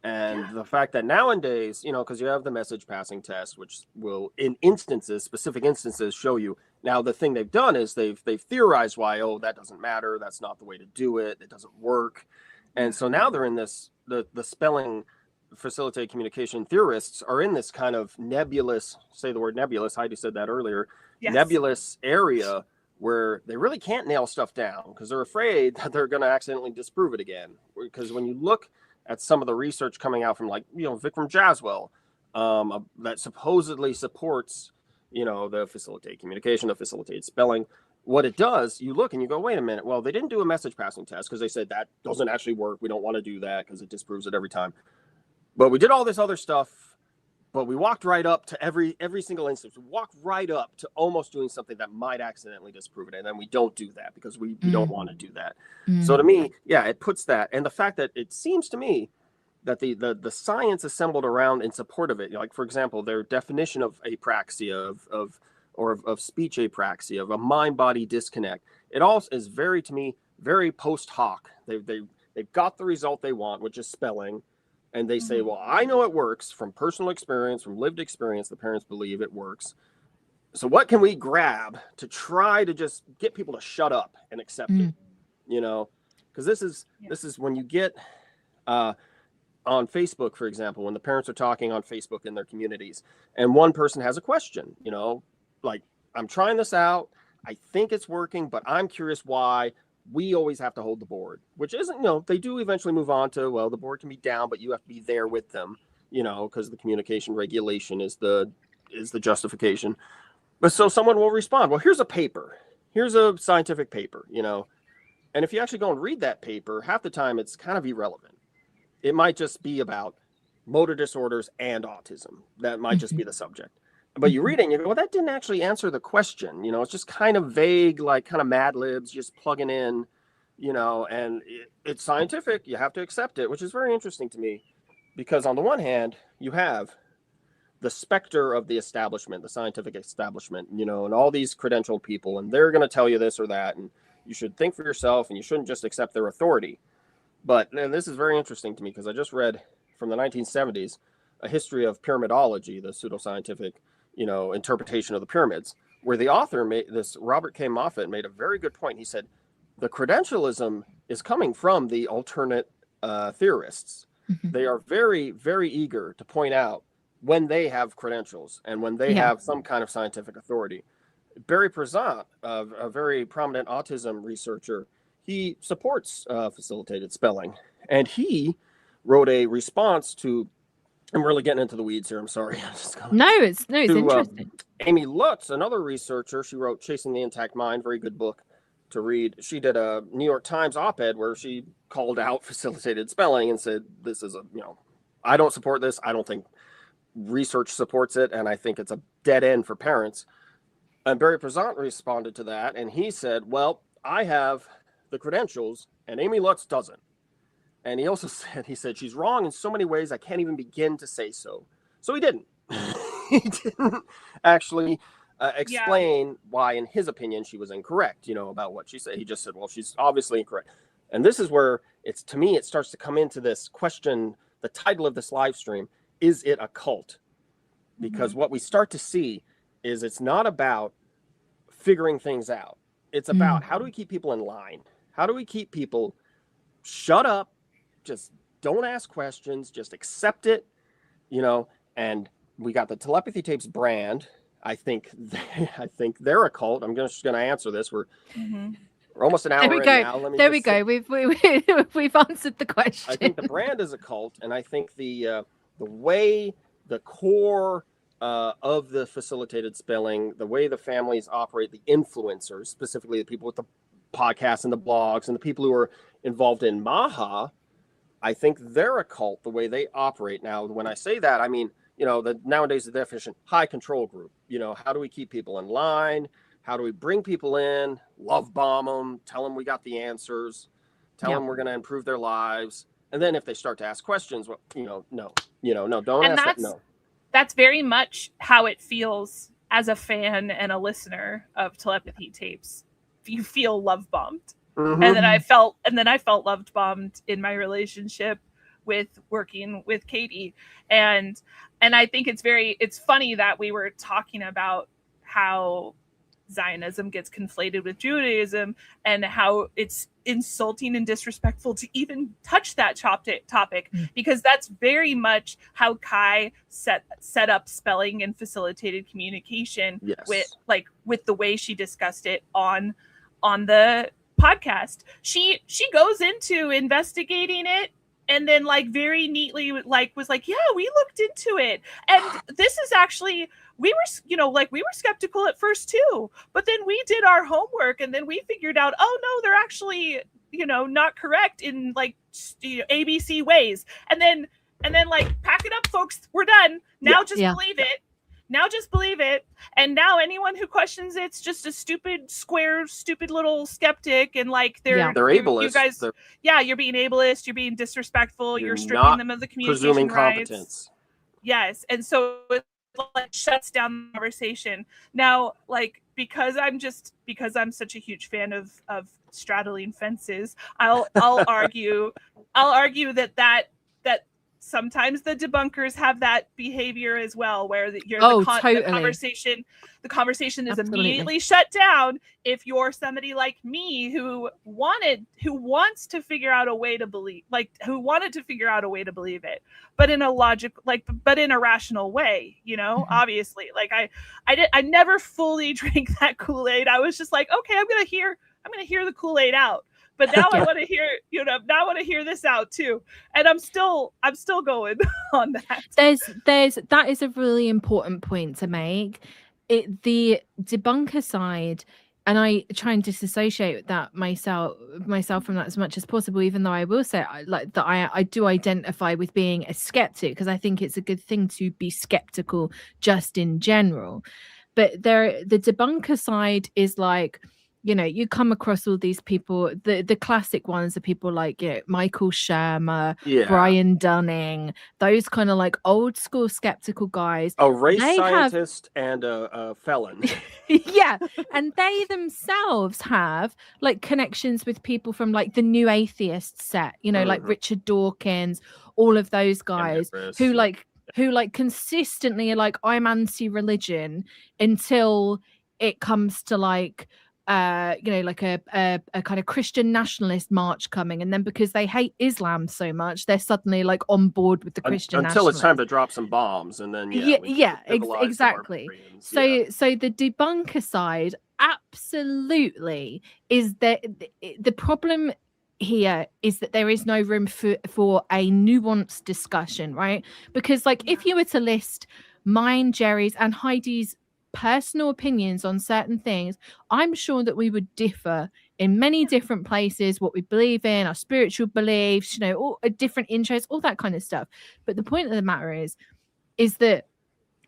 And the fact that nowadays, because you have the message passing test, which will, in specific instances, show you. Now, the thing they've done is they've theorized why, that doesn't matter. That's not the way to do it. It doesn't work. And so now they're in this, the spelling facilitated communication theorists are in this kind of nebulous, say the word nebulous, Heidi said that earlier, nebulous area where they really can't nail stuff down because they're afraid that they're going to accidentally disprove it again. Because when you look at some of the research coming out from, like, Vikram Jaswal, that supposedly supports, the facilitated communication, the facilitated spelling. What it does, you look and you go, wait a minute. Well, they didn't do a message passing test because they said that doesn't actually work. We don't want to do that because it disproves it every time. But we did all this other stuff, but we walked right up to every single instance. We walked right up to almost doing something that might accidentally disprove it. And then we don't do that because we don't want to do that. So to me, it puts that. And the fact that it seems to me that the science assembled around in support of it, like, for example, their definition of apraxia, of speech apraxia, of a mind-body disconnect, it all is very, to me, very post hoc. They've got the result they want, which is spelling. And they say, well, I know it works from personal experience, from lived experience. The parents believe it works. So what can we grab to try to just get people to shut up and accept it? Because this is when you get on Facebook, for example, when the parents are talking on Facebook in their communities, and one person has a question, like, I'm trying this out. I think it's working, but I'm curious why. We always have to hold the board, which isn't, they do eventually move on to, well, the board can be down, but you have to be there with them, because the communication regulation is the justification. But so someone will respond, well, here's a paper. Here's a scientific paper, and if you actually go and read that paper, half the time it's kind of irrelevant. It might just be about motor disorders and autism. That might just be the subject. But you read it and you go, well, that didn't actually answer the question. It's just kind of vague, like kind of Mad Libs, just plugging in, and it's scientific. You have to accept it, which is very interesting to me, because on the one hand, you have the specter of the establishment, the scientific establishment, and all these credentialed people, and they're going to tell you this or that, and you should think for yourself, and you shouldn't just accept their authority. But and this is very interesting to me, because I just read from the 1970s a history of pyramidology, the pseudoscientific interpretation of the pyramids, where the author Robert K. Moffat made a very good point. He said, the credentialism is coming from the alternate theorists. They are very, very eager to point out when they have credentials and when they have some kind of scientific authority. Barry Prezant, a very prominent autism researcher, he supports facilitated spelling, and he wrote a response to. I'm really getting into the weeds here. I'm sorry. It's interesting. Amy Lutz, another researcher, she wrote "Chasing the Intact Mind," very good book to read. She did a New York Times op-ed where she called out facilitated spelling and said, "This is I don't support this. I don't think research supports it, and I think it's a dead end for parents." And Barry Prezant responded to that, and he said, "Well, I have the credentials, and Amy Lutz doesn't." And he also said, "She's wrong in so many ways, I can't even begin to say so." So he didn't. He didn't actually explain why, in his opinion, she was incorrect, about what she said. He just said, well, she's obviously incorrect. And this is where to me, it starts to come into this question, the title of this live stream, is it a cult? Because what we start to see is it's not about figuring things out. It's about how do we keep people in line? How do we keep people shut up? Just don't ask questions, just accept it, and we got the Telepathy Tapes brand. I think they're a cult. I'm just going to answer this. We're almost an hour in now. There we go. We've answered the question. I think the brand is a cult, and I think the way the core of the facilitated spelling, the way the families operate, the influencers, specifically the people with the podcasts and the blogs and the people who are involved in Maha, I think they're a cult the way they operate. Now, when I say that, I mean, nowadays the definition, high control group. How do we keep people in line? How do we bring people in, love bomb them, tell them we got the answers, tell them we're going to improve their lives. And then if they start to ask questions, well, no, don't ask that. No. That's very much how it feels as a fan and a listener of Telepathy Tapes. You feel love bombed. And then I felt love bombed in my relationship with working with Katie. And I think it's funny that we were talking about how Zionism gets conflated with Judaism and how it's insulting and disrespectful to even touch that topic, because that's very much how Kai set up spelling and facilitated communication with the way she discussed it on the podcast. She goes into investigating it and then very neatly was like, yeah, we looked into it, and this is actually, we were skeptical at first too, but then we did our homework and then we figured out, oh no, they're actually not correct in ABC ways, and then pack it up, folks, we're done now. Believe it. Now just believe it. And now anyone who questions it's just a stupid little skeptic, and they're ableist. You guys, you're being ableist, you're being disrespectful, you're stripping them of the communication presuming rights. Competence. Yes. And so it shuts down the conversation. Now, because I'm such a huge fan of straddling fences, I'll argue that sometimes the debunkers have that behavior as well, where the conversation is immediately shut down if you're somebody like me who wants to figure out a way to believe, who wanted to figure out a way to believe it, but in a rational way, obviously. I never fully drank that Kool-Aid. I was just like, okay, I'm gonna hear the Kool-Aid out. But now I want to hear, now I want to hear this out too. And I'm still going on that. That is a really important point to make. The debunker side, and I try and disassociate that myself from that as much as possible, even though I will say I do identify with being a skeptic, because I think it's a good thing to be skeptical just in general. But the debunker side is you come across all these people, the classic ones are people like Michael Shermer, Brian Dunning, those kind of old school skeptical guys. A race scientist and a felon. Yeah. And they themselves have connections with people from the New Atheist set, like Richard Dawkins, all of those guys who consistently are I'm anti-religion until it comes to like a kind of Christian nationalist march coming, and then because they hate Islam so much, they're suddenly like on board with the Christian until it's time to drop some bombs, and then exactly. So the debunker side absolutely is that the problem here is that there is no room for a nuanced discussion, right? Because like if you were to list mine, Jerry's, and Heidi's personal opinions on certain things, I'm sure that we would differ in many different places, what we believe in, our spiritual beliefs, all different interests, all that kind of stuff. But the point of the matter is that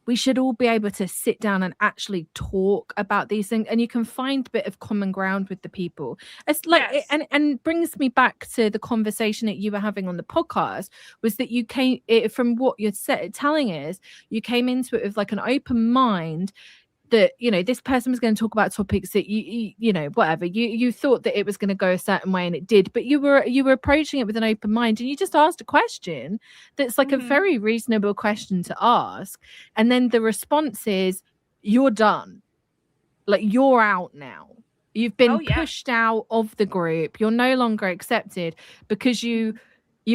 we should all be able to sit down and actually talk about these things, and you can find a bit of common ground with the people. It's like, and brings me back to the conversation that you were having on the podcast, was that you came from what you're telling us, you came into it with like an open mind, that this person was going to talk about topics that you thought that it was going to go a certain way, and it did, but you were approaching it with an open mind, and you just asked a question that's like a very reasonable question to ask, and then the response is, you're done, like you're out now, you've been pushed out of the group, you're no longer accepted, because you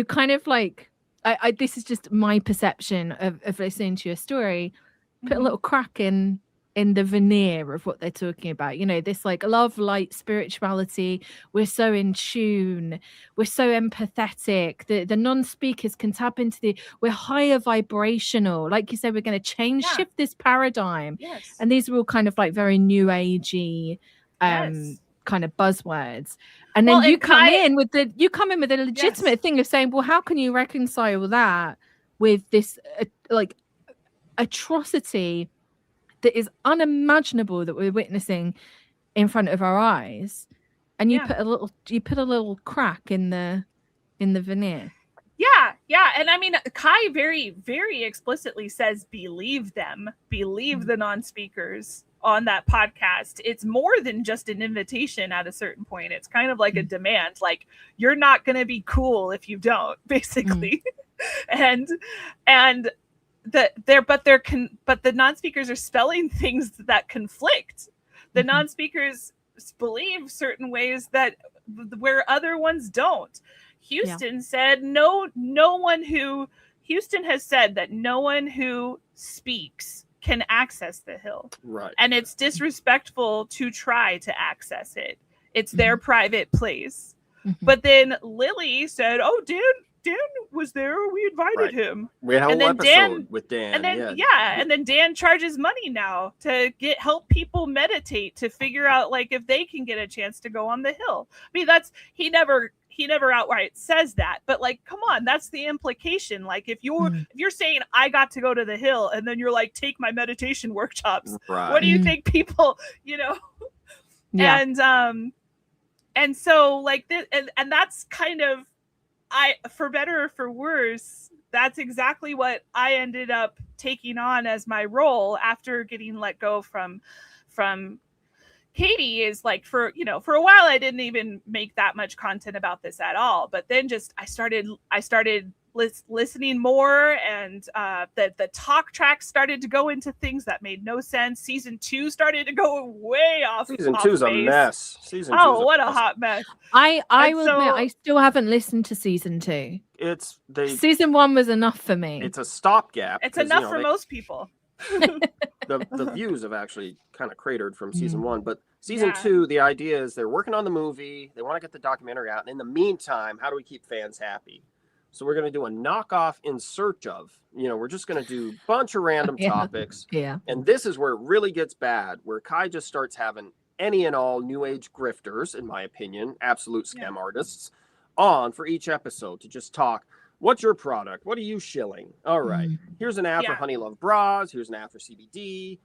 kind of like, I this is just my perception of listening to your story, put a little crack in the veneer of what they're talking about, this like love, light, spirituality. We're so in tune, we're so empathetic, the non-speakers can tap into we're higher vibrational, like you said, we're going to shift this paradigm. And these are all kind of like very new agey kind of buzzwords, and then you come in with a legitimate thing of saying, well, how can you reconcile that with this like atrocity that is unimaginable that we're witnessing in front of our eyes? And you put a little crack in the veneer. And I mean, Kai very, very explicitly says, believe them, believe the non-speakers on that podcast. It's more than just an invitation at a certain point. It's kind of like a demand, like, you're not going to be cool if you don't, basically. and but the non-speakers are spelling things that conflict. The non-speakers believe certain ways that where other ones don't. Houston has said that no one who speaks can access the Hill. Right. And it's disrespectful to try to access it. It's their private place. But then Lily said, oh, Dan was there. We invited him. We had a whole episode with Dan. And then and then Dan charges money now to help people meditate, to figure out like if they can get a chance to go on the Hill. I mean, he never outright says that, but like, come on, that's the implication. Like if you're saying I got to go to the Hill, and then you're like, take my meditation workshops. Right. What do you think people, and so like this, and that's kind of, for better or for worse, that's exactly what I ended up taking on as my role after getting let go from Katie. Is like, for a while I didn't even make that much content about this at all, but then just I started listening more, and the talk tracks started to go into things that made no sense. Season 2 started to go way off. Season 2's a mess. What a hot mess. I will admit, I still haven't listened to season 2. Season 1 was enough for me. It's a stopgap. It's enough for most people. the views have actually kind of cratered from season 1, but season 2, the idea is they're working on the movie. They want to get the documentary out, and in the meantime, how do we keep fans happy? So we're going to do a knockoff In Search Of. We're just going to do a bunch of random topics. Yeah. And this is where it really gets bad, where Kai just starts having any and all new age grifters, in my opinion, absolute scam artists, on for each episode to just talk. What's your product? What are you shilling? All right. Here's an ad for Honey Love Bras. Here's an ad for CBD.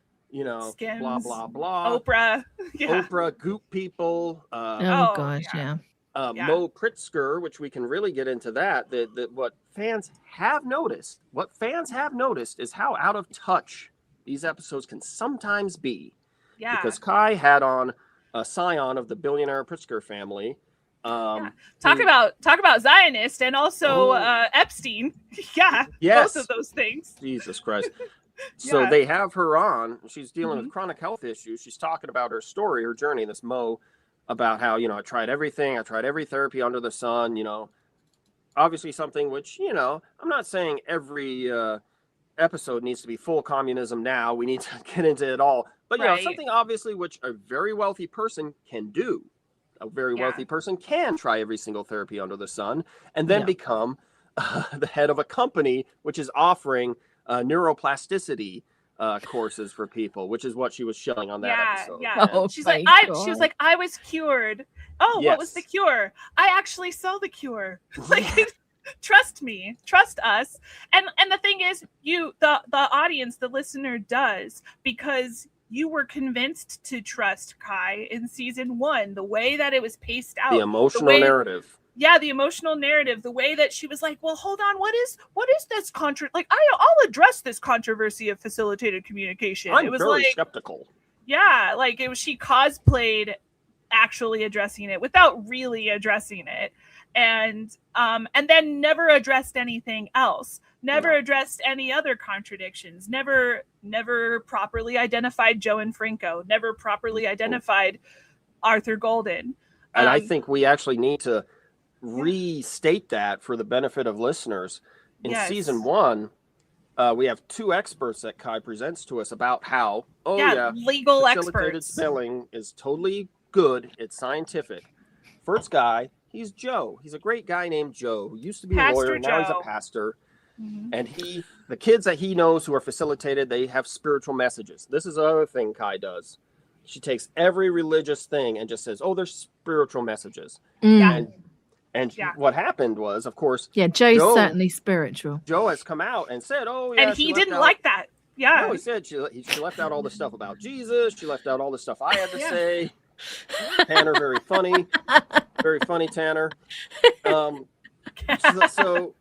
Skims, blah, blah, blah. Oprah. Oprah, Goop People. Mo Pritzker, which we can really get into that what fans have noticed is how out of touch these episodes can sometimes be. Yeah. Because Kai had on a scion of the billionaire Pritzker family. Talk about Zionist, and also Epstein. Both of those things. Jesus Christ. So they have her on. She's dealing with chronic health issues. She's talking about her story, her journey, this Mo, about how, I tried everything. I tried every therapy under the sun, obviously something which, I'm not saying every episode needs to be full communism now. We need to get into it all. But, something obviously which a very wealthy person can do. A very wealthy person can try every single therapy under the sun and then become the head of a company which is offering neuroplasticity courses for people, which is what she was showing on that episode. Yeah. Oh, she was like, I was cured. Oh, what was the cure? I actually sell the cure. Like, trust me, trust us. And the thing is, the audience, the listener does, because you were convinced to trust Kai in season 1, the way that it was paced out, the emotional narrative. Yeah, the emotional narrative, the way that she was like, well, hold on, what is this I'll address this controversy of facilitated communication. I'm it was very skeptical. Yeah, like it was, she cosplayed actually addressing it without really addressing it. And then never addressed anything else. Never addressed any other contradictions. Never properly identified Joe and Franco. Never properly identified Arthur Golden. And I think we actually need to restate that for the benefit of listeners. In season 1, we have 2 experts that Kai presents to us about how legal facilitated experts. spelling is totally good. It's scientific. First guy, he's Joe. He's a great guy named Joe who used to be a lawyer. Now he's a pastor. Mm-hmm. And the kids that he knows who are facilitated, they have spiritual messages. This is another thing Kai does. She takes every religious thing and just says, "Oh, there's spiritual messages." And what happened was, of course, Joe's certainly spiritual. Joe has come out and said, "Oh, yeah," and he didn't like that. Yeah, no, he said she left out all the stuff about Jesus. She left out all the stuff I had to say. Tanner, very funny, Tanner. So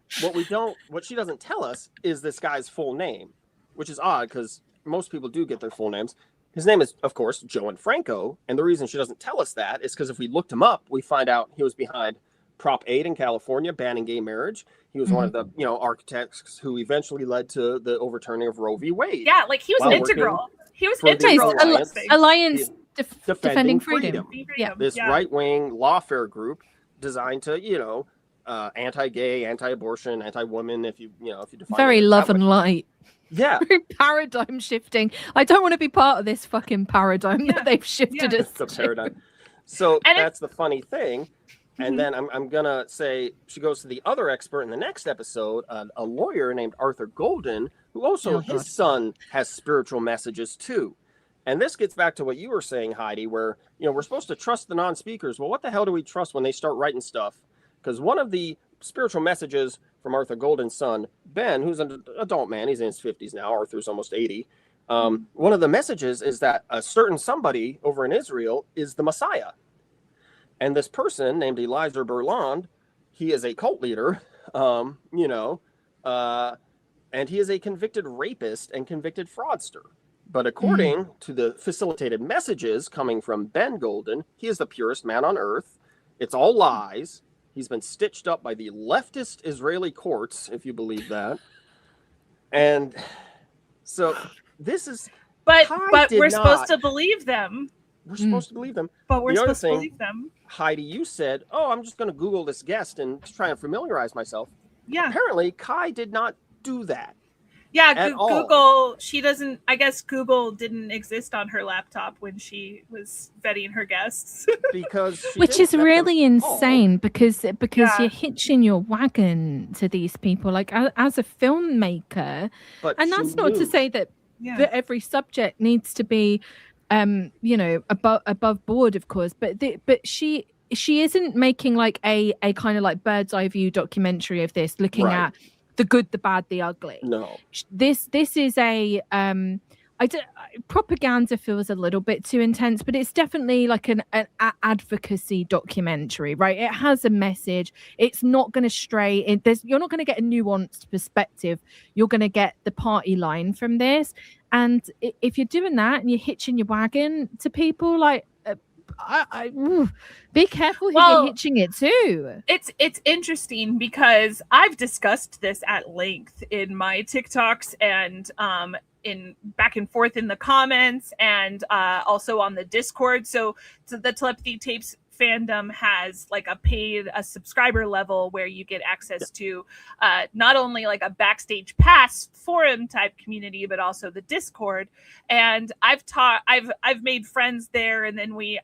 what she doesn't tell us is this guy's full name, which is odd because most people do get their full names. His name is, of course, Joe and Franco, and the reason she doesn't tell us that is because if we looked him up, we find out he was behind Prop 8 in California, banning gay marriage. He was one of the architects who eventually led to the overturning of Roe v. Wade. Yeah, like he was integral. He was integral. Alliance defending freedom. Yeah. This right-wing lawfare group designed to, anti-gay, anti-abortion, anti-woman. If you define very love and light. Yeah. Very paradigm shifting. I don't want to be part of this fucking paradigm that they've shifted us the paradigm. So that's the funny thing. And then I'm going to say she goes to the other expert in the next episode, a lawyer named Arthur Golden, who also, his son has spiritual messages too. And this gets back to what you were saying, Heidi, where, we're supposed to trust the non-speakers. Well, what the hell do we trust when they start writing stuff? Because one of the spiritual messages from Arthur Golden's son, Ben, who's an adult man, he's in his 50s now, Arthur's almost 80. One of the messages is that a certain somebody over in Israel is the Messiah. And this person named Eliezer Berland, he is a cult leader, and he is a convicted rapist and convicted fraudster. But according to the facilitated messages coming from Ben Golden, he is the purest man on earth. It's all lies. He's been stitched up by the leftist Israeli courts, if you believe that. And so this is... But we're supposed to believe them. We're supposed to believe them. But we're supposed to believe them. Heidi, you said, I'm just going to Google this guest and try and familiarize myself. Yeah. Apparently, Kai did not do that. Yeah, Google, she doesn't, I guess Google didn't exist on her laptop when she was vetting her guests. Which is really insane because you're hitching your wagon to these people, like as a filmmaker. And that's not to say that every subject needs to be, above board, of course, but she isn't making like a kind of like bird's eye view documentary of this, looking at the good, the bad, the ugly. No, this is a propaganda feels a little bit too intense, but it's definitely like an advocacy documentary, right? It has a message. It's not going to stray. You're not going to get a nuanced perspective. You're going to get the party line from this. And if you're doing that and you're hitching your wagon to people, like Be careful who you're hitching it to. It's interesting because I've discussed this at length in my TikToks and in back and forth in the comments and also on the Discord. So the Telepathy Tapes fandom has like a subscriber level where you get access to not only like a backstage pass forum type community, but also the Discord. And I've made friends there, and then we've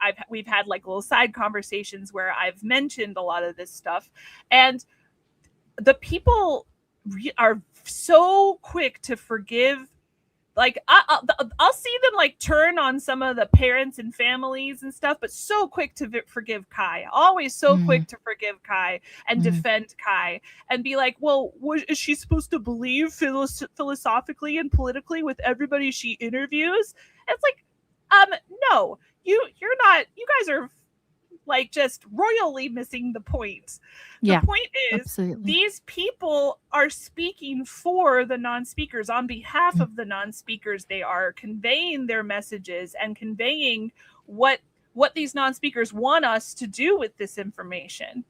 had like little side conversations where I've mentioned a lot of this stuff, and the people are so quick to forgive. Like I'll see them like turn on some of the parents and families and stuff, but so quick to forgive Kai. Always so quick to forgive Kai and defend Kai and be like, well, is she supposed to believe philosophically and politically with everybody she interviews? And it's like, no, you're not. You guys are like just royally missing the point. The point is these people are speaking for the non-speakers on behalf of the non-speakers. They are conveying their messages and conveying what these non-speakers want us to do with this information.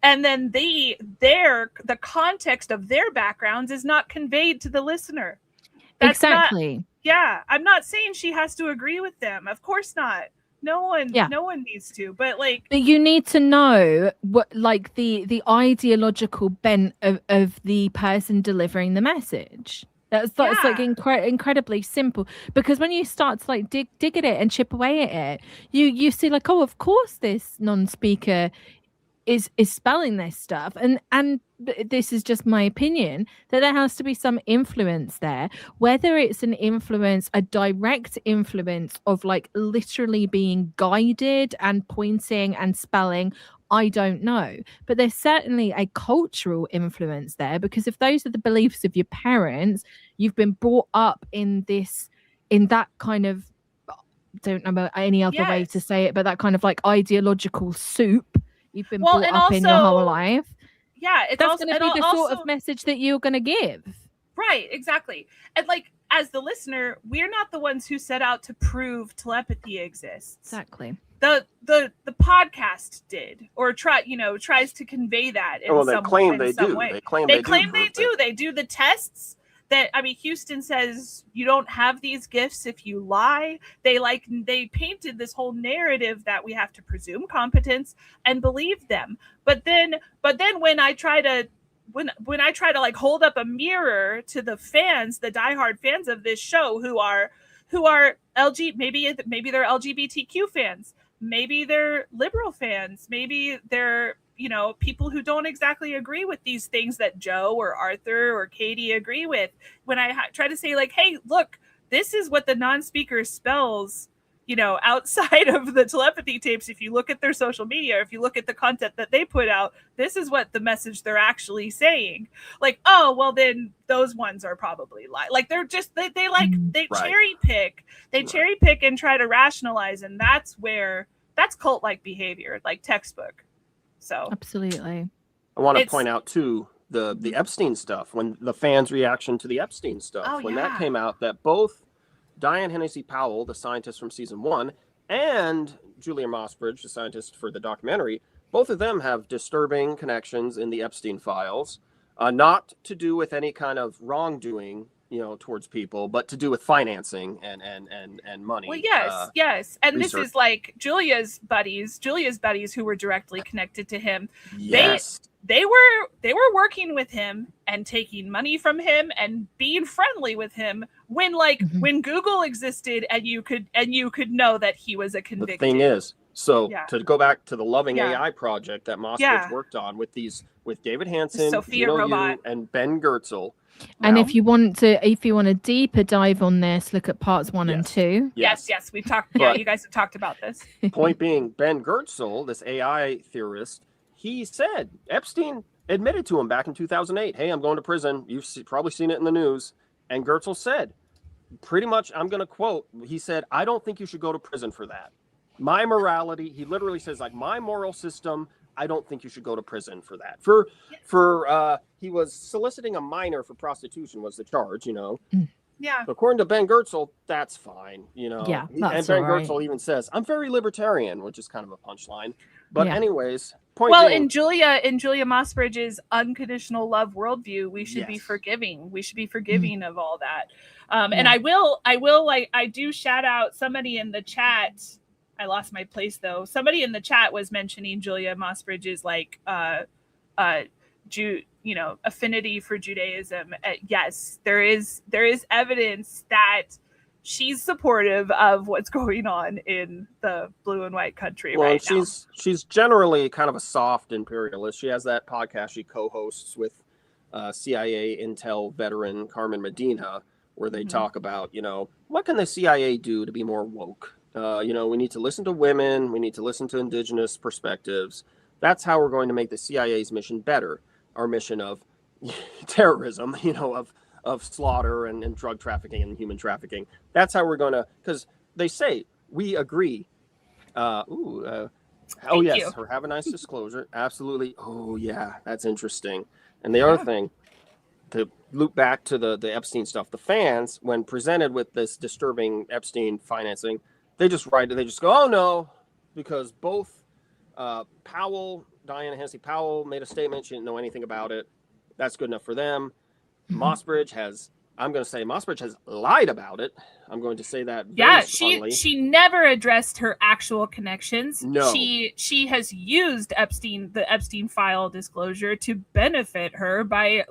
And then the context of their backgrounds is not conveyed to the listener. That's exactly. I'm not saying she has to agree with them. Of course not. No one needs to, but you need to know what like the ideological bent of the person delivering the message. It's like incredibly simple, because when you start to like dig at it and chip away at it, you see like, oh, of course this non-speaker is spelling this stuff, and this is just my opinion, that there has to be some influence there, whether it's an influence, a direct influence of like literally being guided and pointing and spelling, I don't know, but there's certainly a cultural influence there, because if those are the beliefs of your parents, you've been brought up in that kind of, don't know any other way to say it, but that kind of like ideological soup. You've been brought up in your whole life. Yeah, that's going to be the sort of message that you're going to give. Right, exactly. And like, as the listener, we're not the ones who set out to prove telepathy exists. Exactly. The podcast did, or tries to convey that in some way. They claim they do. They do the tests. Houston says you don't have these gifts if you lie. They painted this whole narrative that we have to presume competence and believe them. But then when I try to like hold up a mirror to the fans, the diehard fans of this show who are maybe they're LGBTQ fans, maybe they're liberal fans, maybe they're people who don't exactly agree with these things that Joe or Arthur or Katie agree with. When I try to say like, hey, look, this is what the non-speaker spells, outside of the telepathy tapes. If you look at their social media, if you look at the content that they put out, this is what the message they're actually saying. Like, oh, well, then those ones are probably like they're just they cherry pick, cherry pick and try to rationalize, and that's cult-like behavior, like textbook. So absolutely. I want to point out too the Epstein stuff, when the fans' reaction to the Epstein stuff, that came out, that both Diane Hennessy Powell, the scientist from season 1, and Julia Mossbridge, the scientist for the documentary, both of them have disturbing connections in the Epstein files, not to do with any kind of wrongdoing, towards people, but to do with financing and money. Well, yes. And research. This is like Julia's buddies who were directly connected to him. Yes. They were working with him and taking money from him and being friendly with him when when Google existed and you could know that he was a convicted. The thing is, to go back to the Loving AI project that Mossbridge worked on with David Hansen, Sophia Robot, and Ben Goertzel. And if you want a deeper dive on this, look at parts 1 and 2. Yes, we've talked. Yeah, you guys have talked about this. Point being, Ben Goertzel, this AI theorist, he said Epstein admitted to him back in 2008, "Hey, I'm going to prison." You've probably seen it in the news. And Goertzel said, pretty much, I'm going to quote, he said, "I don't think you should go to prison for that. My morality," he literally says, like, "my moral system, I don't think you should go to prison for that." For he was soliciting a minor for prostitution was the charge, Yeah. So according to Ben Goertzel, that's fine. Yeah, and Ben Goertzel even says, I'm very libertarian, which is kind of a punchline. But anyways, point being, in Julia Mossbridge's unconditional love worldview, we should be forgiving. We should be forgiving of all that. And I do shout out somebody in the chat. I lost my place though. Somebody in the chat was mentioning Julia Mossbridge's affinity for Judaism. Yes, there is evidence that she's supportive of what's going on in the blue and white country right now. She's generally kind of a soft imperialist. She has that podcast she co-hosts with CIA intel veteran Carmen Medina, where they talk about, what can the CIA do to be more woke? We need to listen to women. We need to listen to indigenous perspectives. That's how we're going to make the CIA's mission better. Our mission of terrorism, of slaughter and drug trafficking and human trafficking. That's how we're going to, because they say, we agree. Thank yes, you. her have a nice disclosure. Absolutely. Oh, yeah, that's interesting. And the other thing, to loop back to the Epstein stuff, the fans, when presented with this disturbing Epstein financing, they just go, oh, no, because both Diana Hennessy Powell made a statement. She didn't know anything about it. That's good enough for them. Mossbridge has lied about it. I'm going to say that very strongly. she never addressed her actual connections. No. She has used the Epstein file disclosure to benefit her by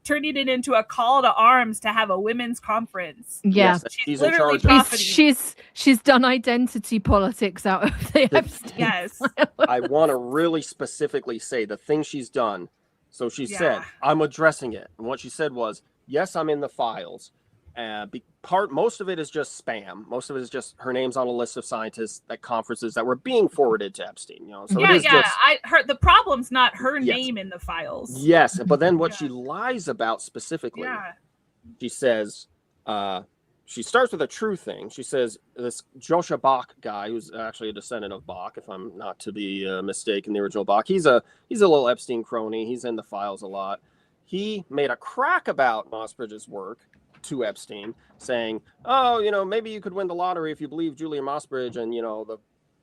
turning it into a call to arms to have a women's conference. Yeah. Yes, she's literally profiting. She's done identity politics out of the Epstein. Yes. I want to really specifically say the thing she's done. So she said, I'm addressing it. And what she said was, yes, I'm in the files. Most of it is just spam. Most of it is just her name's on a list of scientists at conferences that were being forwarded to Epstein. So the problem's not her name in the files. Yes, but then what she lies about specifically, she says, she starts with a true thing. She says this Joshua Bach guy, who's actually a descendant of Bach, if I'm not to be mistaken, the original Bach. He's a little Epstein crony. He's in the files a lot. He made a crack about Mossbridge's work to Epstein, saying, oh, maybe you could win the lottery if you believe Julia Mossbridge and, the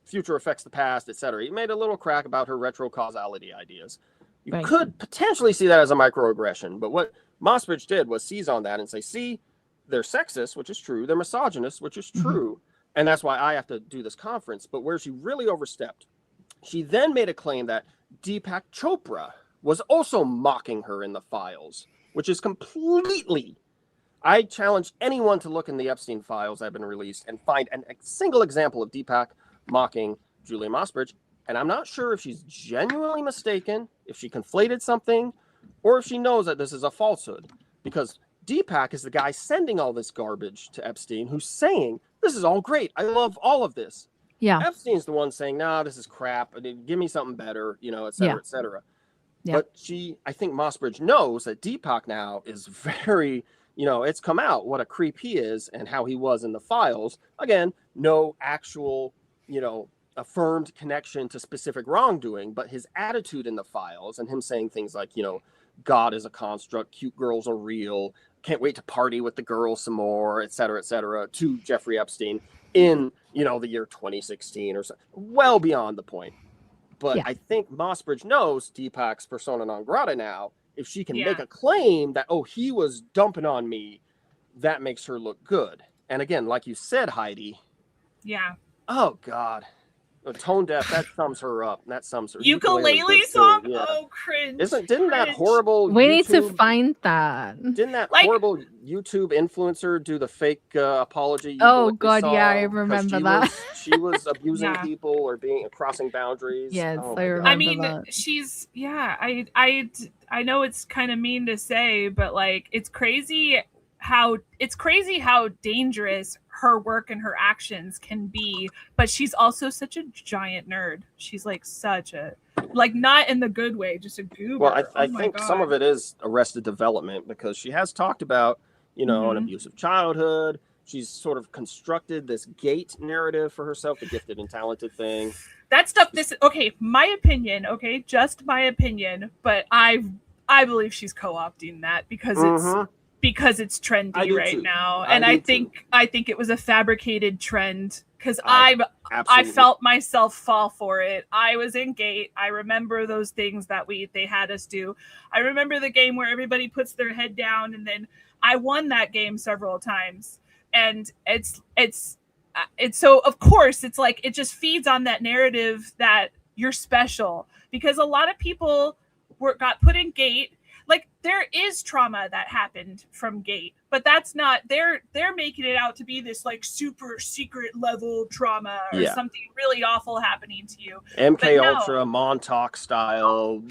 future affects the past, etc. He made a little crack about her retrocausality ideas. You could potentially see that as a microaggression, but what Mossbridge did was seize on that and say, see, they're sexist, which is true. They're misogynist, which is true. And that's why I have to do this conference. But where she really overstepped, she then made a claim that Deepak Chopra was also mocking her in the files, which is completely... I challenge anyone to look in the Epstein files that have been released and find a single example of Deepak mocking Julia Mossbridge. And I'm not sure if she's genuinely mistaken, if she conflated something, or if she knows that this is a falsehood. Because Deepak is the guy sending all this garbage to Epstein, who's saying, this is all great. I love all of this. Yeah. Epstein's the one saying, nah, this is crap. Give me something better, et cetera, et cetera. Yeah. But I think Mossbridge knows that Deepak now is very, it's come out what a creep he is and how he was in the files. Again, no actual, affirmed connection to specific wrongdoing, but his attitude in the files and him saying things like, God is a construct, cute girls are real, can't wait to party with the girls some more, et cetera, to Jeffrey Epstein in, the year 2016 or so, well beyond the point. But I think Mossbridge knows Deepak's persona non grata now. If she can make a claim that, he was dumping on me, that makes her look good. And again, like you said, Heidi. Yeah. Oh, God. Tone deaf, that sums her up. That sums her. Ukulele song? Yeah. Oh, cringe. Didn't that horrible We need to find that. Didn't that horrible YouTube influencer do the fake apology? Oh, God, I remember that. She was abusing people or crossing boundaries. Yes, I remember that. She's, I know it's kind of mean to say, but it's crazy how dangerous her work and her actions can be, but she's also such a giant nerd. She's such a not in the good way, just a goober. Well, I think some of it is Arrested Development, because she has talked about an abusive childhood. She's sort of constructed this gate narrative for herself, the gifted and talented thing. That stuff. My opinion. Just my opinion, but I believe she's co-opting that because because it's trendy right now. And I think it was a fabricated trend because I felt myself fall for it. I was in Gate. I remember those things that they had us do. I remember the game where everybody puts their head down, and then I won that game several times. And it's so of course it's like it just feeds on that narrative that you're special, because a lot of people got put in Gate. Like, there is trauma that happened from Gate, but that's not, they're making it out to be this like super secret level trauma or something really awful happening to you. MK Ultra, Montauk style,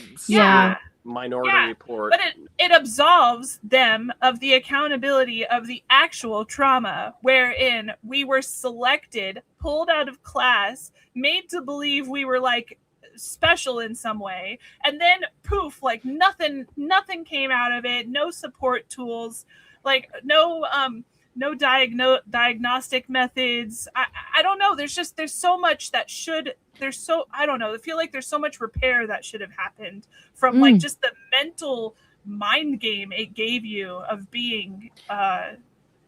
Minority Report. But it absolves them of the accountability of the actual trauma, wherein we were selected, pulled out of class, made to believe we were like special in some way, and then poof, like nothing came out of it. No support tools, like no diagnostic methods. I don't know, there's so much that I don't know, I feel like there's so much repair that should have happened from like just the mental mind game it gave you of being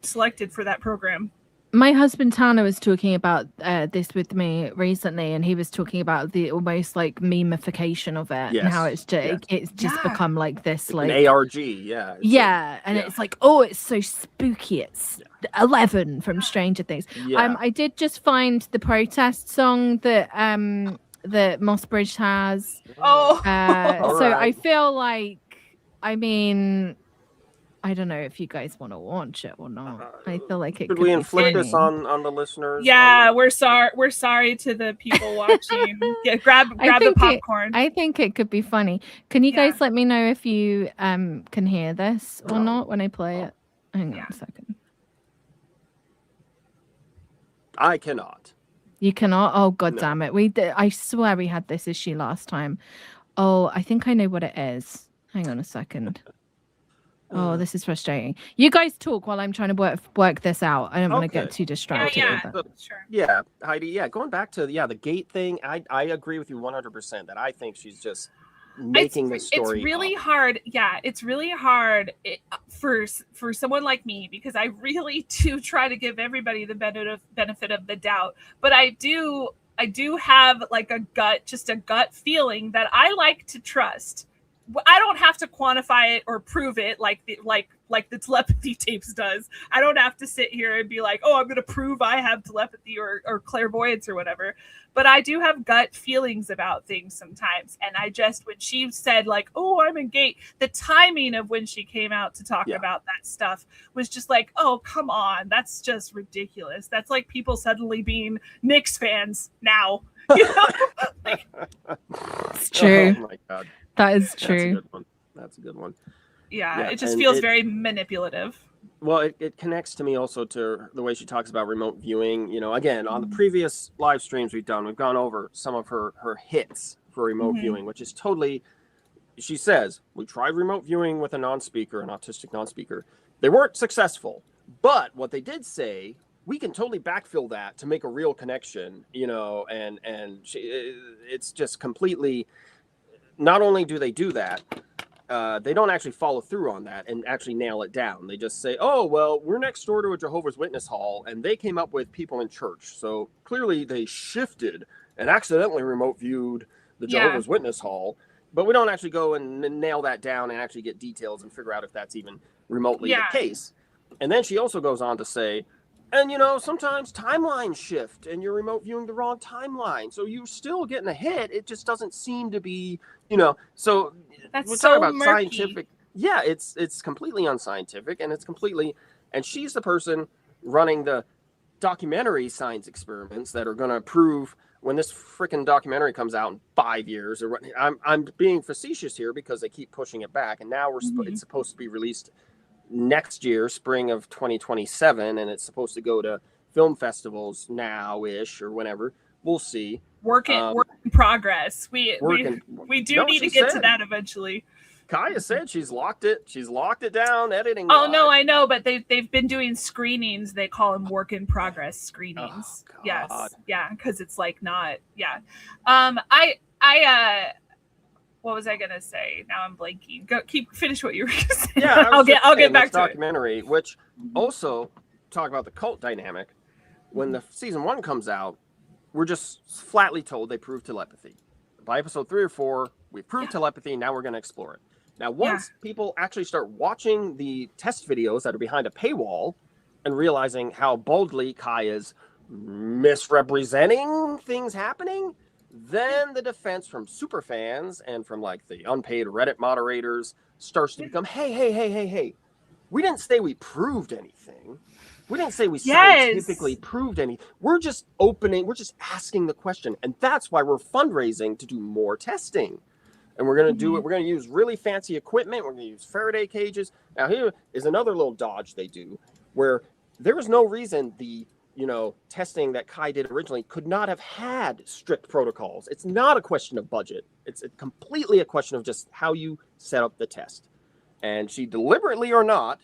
selected for that program. My husband Tanner was talking about this with me recently, and he was talking about the almost like memification of it, and how it's just become like this, like an ARG, it's like, oh, it's so spooky. It's 11 from Stranger Things. I did just find the protest song that Mossbridge has. So I feel like, I mean, I don't know if you guys want to watch it or not. I feel like it could we inflict funny. this on the listeners? Yeah, we're sorry to the people watching. Grab the popcorn. I think it could be funny. Can you guys let me know if you can hear this or not when I play it? Hang on a second. I cannot. You cannot? Oh, god damn it. I swear we had this issue last time. Oh, I think I know what it is. Hang on a second. Oh, this is frustrating. You guys talk while I'm trying to work this out. I don't want to get too distracted. Sure. Yeah, Heidi. Going back to the Gate thing. I agree with you 100% that I think she's just making this story. It's really hard. Yeah, it's really hard for someone like me, because I really do try to give everybody the benefit of the doubt. But I do have like a gut feeling that I like to trust. I don't have to quantify it or prove it like the Telepathy Tapes does. I don't have to sit here and be like, oh, I'm going to prove I have telepathy or clairvoyance or whatever. But I do have gut feelings about things sometimes. And when she said like, oh, I'm in Gate, the timing of when she came out to talk about that stuff was just like, oh, come on. That's just ridiculous. That's like people suddenly being Knicks fans now. You know? Like, it's true. Oh my God. That is true. That's a good one. Yeah, it just feels very manipulative. Well, it connects to me also to the way she talks about remote viewing. You know, again, on the previous live streams we've gone over some of her hits for remote viewing, which is totally, she says, we tried remote viewing with an autistic non-speaker. They weren't successful. But what they did say, we can totally backfill that to make a real connection, you know, and it's just completely... Not only do they do that, they don't actually follow through on that and actually nail it down. They just say, oh, well, we're next door to a Jehovah's Witness hall, and they came up with people in church. So clearly they shifted and accidentally remote viewed the Jehovah's Witness hall. But we don't actually go and nail that down and actually get details and figure out if that's even remotely the case. And then she also goes on to say, and, you know, sometimes timelines shift and you're remote viewing the wrong timeline. So you're still getting a hit. It just doesn't seem to be, you know, so that's we're so talking about murky. Scientific. Yeah, it's completely unscientific, and and she's the person running the documentary science experiments that are going to prove when this freaking documentary comes out in 5 years or what. I'm being facetious here because they keep pushing it back. And now it's supposed to be released next year, spring of 2027, and it's supposed to go to film festivals now-ish or whenever. We'll see. Work in progress. We do need to get to that eventually. Kaya said she's locked it down, editing. Oh no, I know, but they've been doing screenings. They call them work in progress screenings. Oh, yes, yeah, because it's like not. Yeah, what was I gonna say? Now I'm blanking. Finish what you were gonna say. Yeah, I'll get back to documentary, which also talk about the cult dynamic. When the season 1 comes out, we're just flatly told they proved telepathy. By episode 3 or 4, we proved telepathy. Now we're going to explore it. Now, once people actually start watching the test videos that are behind a paywall and realizing how boldly Kai is misrepresenting things happening, then the defense from super fans and from like the unpaid Reddit moderators starts to become, hey, we didn't say we proved anything. We didn't say we scientifically proved any. We're just asking the question. And that's why we're fundraising to do more testing. And we're going to do it. We're going to use really fancy equipment. We're going to use Faraday cages. Now, here is another little dodge they do where there was no reason the testing that Kai did originally could not have had strict protocols. It's not a question of budget. It's completely a question of just how you set up the test. And she deliberately or not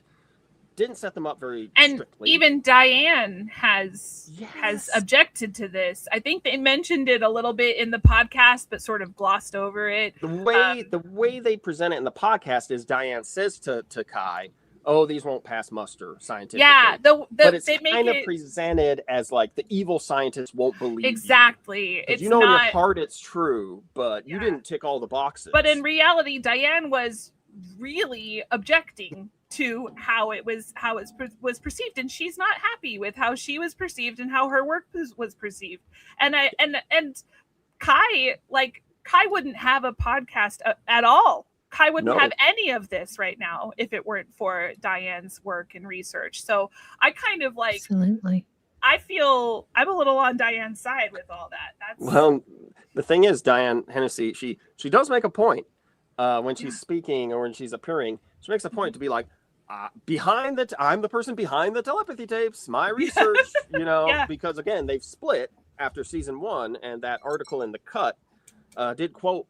didn't set them up very strictly. And even Diane has objected to this. I think they mentioned it a little bit in the podcast, but sort of glossed over it. The way they present it in the podcast is Diane says to Kai, "Oh, these won't pass muster scientifically." Yeah, but it's kind of presented as like the evil scientists won't believe exactly. It's in your heart it's true, but you didn't tick all the boxes. But in reality, Diane was really objecting to how it was perceived, and she's not happy with how she was perceived and how her work was perceived. And Kai wouldn't have a podcast at all. Kai wouldn't have any of this right now if it weren't for Diane's work and research. So I kind of like, absolutely, I feel I'm a little on Diane's side with all that. Well, the thing is, Diane Hennessy, she does make a point when she's speaking or when she's appearing. She makes a point to be like, I'm the person behind the telepathy tapes, my research, because again, they've split after season 1, and that article in The Cut did quote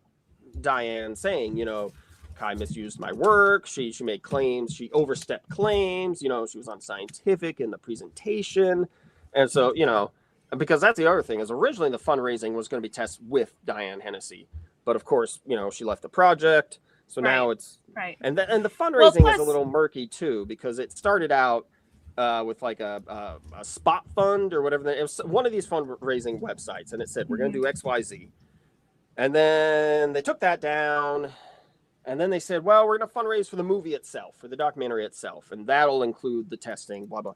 Diane saying, Kai misused my work. She made claims. She overstepped claims. She was unscientific in the presentation. And so, because that's the other thing is originally the fundraising was going to be tested with Diane Hennessy. But of course, she left the project. So now it's and the fundraising is a little murky too, because it started out with like a spot fund or whatever. It was one of these fundraising websites, and it said we're going to do XYZ, and then they took that down, and then they said, well, we're going to fundraise for the movie itself, for the documentary itself, and that'll include the testing, blah blah.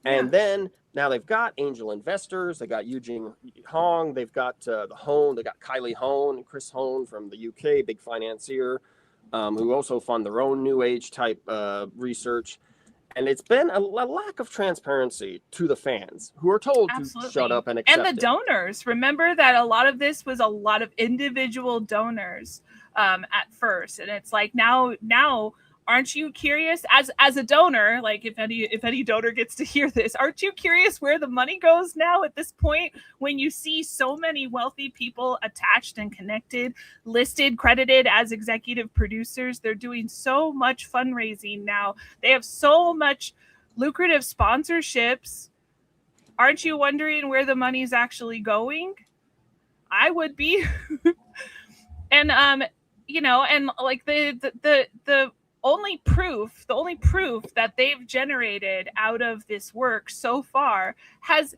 And then now they've got angel investors. They got Eugene Hong. They've got the Hone. They got Kylie Hone and Chris Hone from the UK, big financier. Who also fund their own new age type research. And it's been a lack of transparency to the fans who are told to shut up and accept it. And the donors. Remember that a lot of this was a lot of individual donors at first. And it's like now aren't you curious as a donor, like if any donor gets to hear this, aren't you curious where the money goes now at this point when you see so many wealthy people attached and connected, listed, credited as executive producers? They're doing so much fundraising now. They have so much lucrative sponsorships. Aren't you wondering where the money's actually going? I would be. And and like the only proof that they've generated out of this work so far has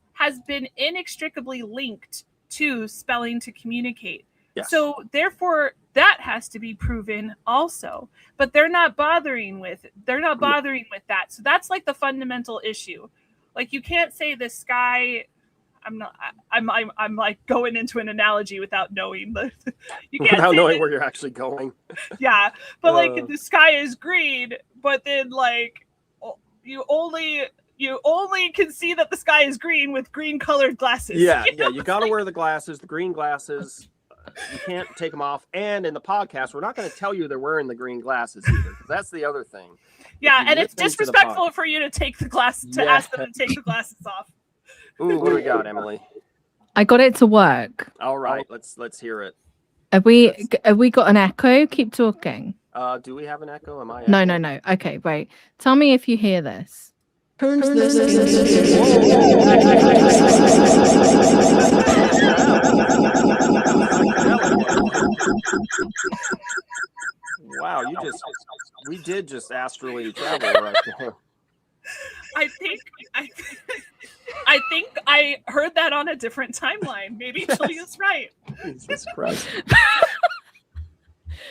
been inextricably linked to spelling to communicate. Yes. So therefore that has to be proven also, but they're not bothering with that. So that's like the fundamental issue. Like you can't say the sky. I'm like going into an analogy without knowing knowing where you're actually going. Yeah, but like the sky is green, but then like you only can see that the sky is green with green colored glasses. Yeah, you got to wear the glasses, the green glasses. You can't take them off. And in the podcast, we're not going to tell you they're wearing the green glasses either. That's the other thing. Yeah, and it's disrespectful for you to take the glasses ask them to take the glasses off. Ooh, what do we got, Emily? I got it to work. All right, let's hear it. Have we got an echo? Keep talking. Do we have an echo? Am I? No. Okay, wait. Tell me if you hear this. Wow, we did just astrally travel right there. I think I heard that on a different timeline. Maybe Julia's right. Jesus Christ.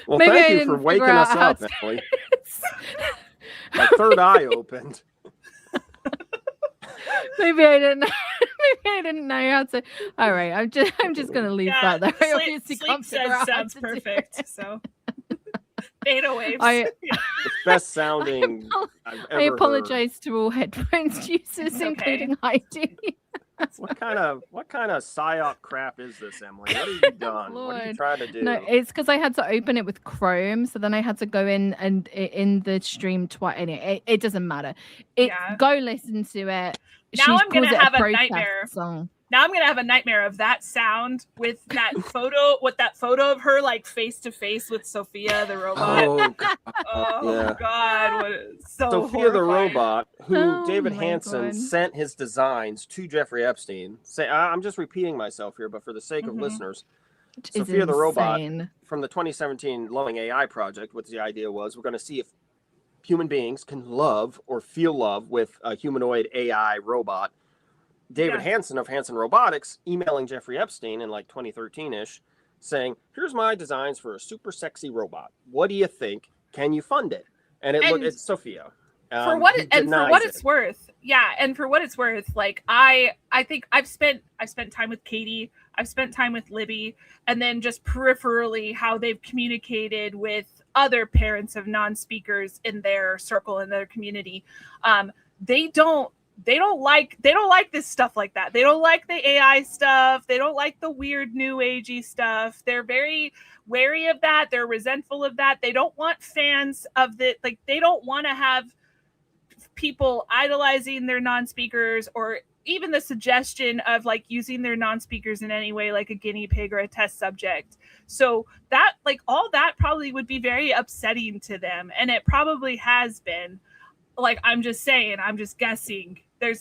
Well, maybe thank you for waking us up, Emily. My third eye opened. Maybe I didn't know how to. All right, I'm just gonna leave that there. I obviously sleep sounds perfect. So theta waves. The best sounding. I apologize to all headphones users, including Heidi. What kind of psyop crap is this, Emily? What have you done? Lord. What are you trying to do? No, it's because I had to open it with Chrome, so then I had to go in and in the stream twice. Anyway, it doesn't matter. Go listen to it. Now I'm gonna have a nightmare. Now I'm gonna have a nightmare of that sound with that photo, of her like face to face with Sophia the robot. God, so Sophia horrifying. the robot, who David Hansen sent his designs to Jeffrey Epstein. I'm just repeating myself here, but for the sake of listeners, Sophia the robot from the 2017 Loving AI project, what the idea was, we're going to see if human beings can love or feel love with a humanoid AI robot. David Hansen of Hansen Robotics emailing Jeffrey Epstein in like 2013-ish saying, here's my designs for a super sexy robot. What do you think? Can you fund it? And it's Sophia. For what it's worth. Yeah. And for what it's worth, like I think I've spent time with Katie. I've spent time with Libby, and then just peripherally how they've communicated with other parents of non-speakers in their circle, in their community. They don't like this stuff like that. They don't like the AI stuff. They don't like the weird new agey stuff. They're very wary of that. They're resentful of that. They don't want fans of the, like, they don't want to have people idolizing their non-speakers, or even the suggestion of like using their non-speakers in any way, like a guinea pig or a test subject. So that, like, all that probably would be very upsetting to them. And it probably has been. Like, I'm just guessing. There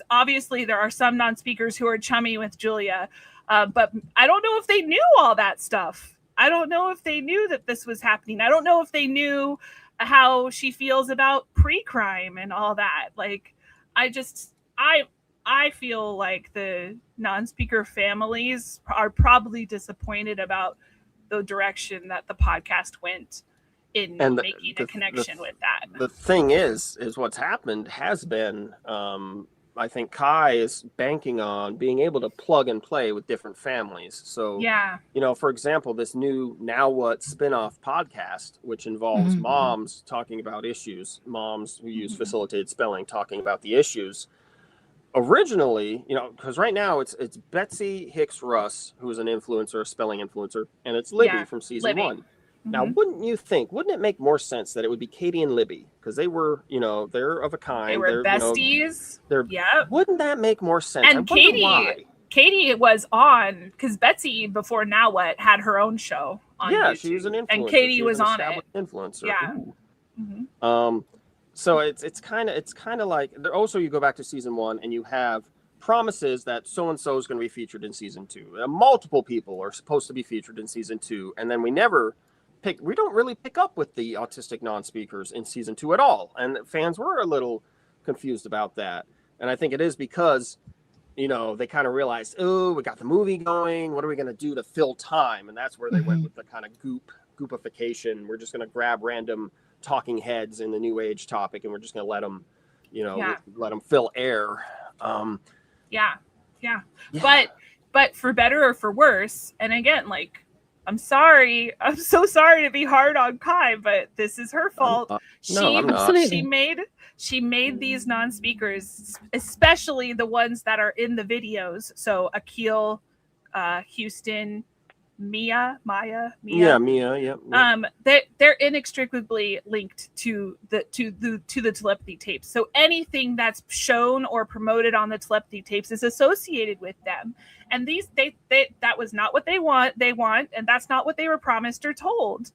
are some non-speakers who are chummy with Julia, but I don't know if they knew all that stuff. I don't know if they knew that this was happening. I don't know if they knew how she feels about pre-crime and all that. Like, I feel like the non-speaker families are probably disappointed about the direction that the podcast went in making a connection with that. The thing is what's happened has been, I think Kai is banking on being able to plug and play with different families. So, for example, this new Now What spinoff podcast, which involves moms talking about issues, moms who use facilitated spelling, talking about the issues. Originally, because right now it's Betsy Hicks Russ, who is an influencer, a spelling influencer, and it's Libby from season 1. Now, wouldn't it make more sense that it would be Katie and Libby? Because they were, they're of a kind. They were besties. Wouldn't that make more sense? And Katie was on, because Betsy, before Now What, had her own show on YouTube. She was an influencer. And Katie was on it. Influencer. Yeah. So it's kind of like, also you go back to season 1 and you have promises that so-and-so is going to be featured in season 2. Multiple people are supposed to be featured in season 2. And then we don't really pick up with the autistic non-speakers in season 2 at all. And fans were a little confused about that. And I think it is because, they kind of realized, we got the movie going. What are we going to do to fill time? And that's where they went with the kind of goopification. We're just going to grab random talking heads in the new age topic, and we're just going to let them, let them fill air. But for better or for worse, and again, like, I'm so sorry to be hard on Kai, but this is her fault. She made these non-speakers, especially the ones that are in the videos. So Akil, Houston, Mia. They're inextricably linked to the telepathy tapes. So anything that's shown or promoted on the telepathy tapes is associated with them. And that was not what they want, and that's not what they were promised or told.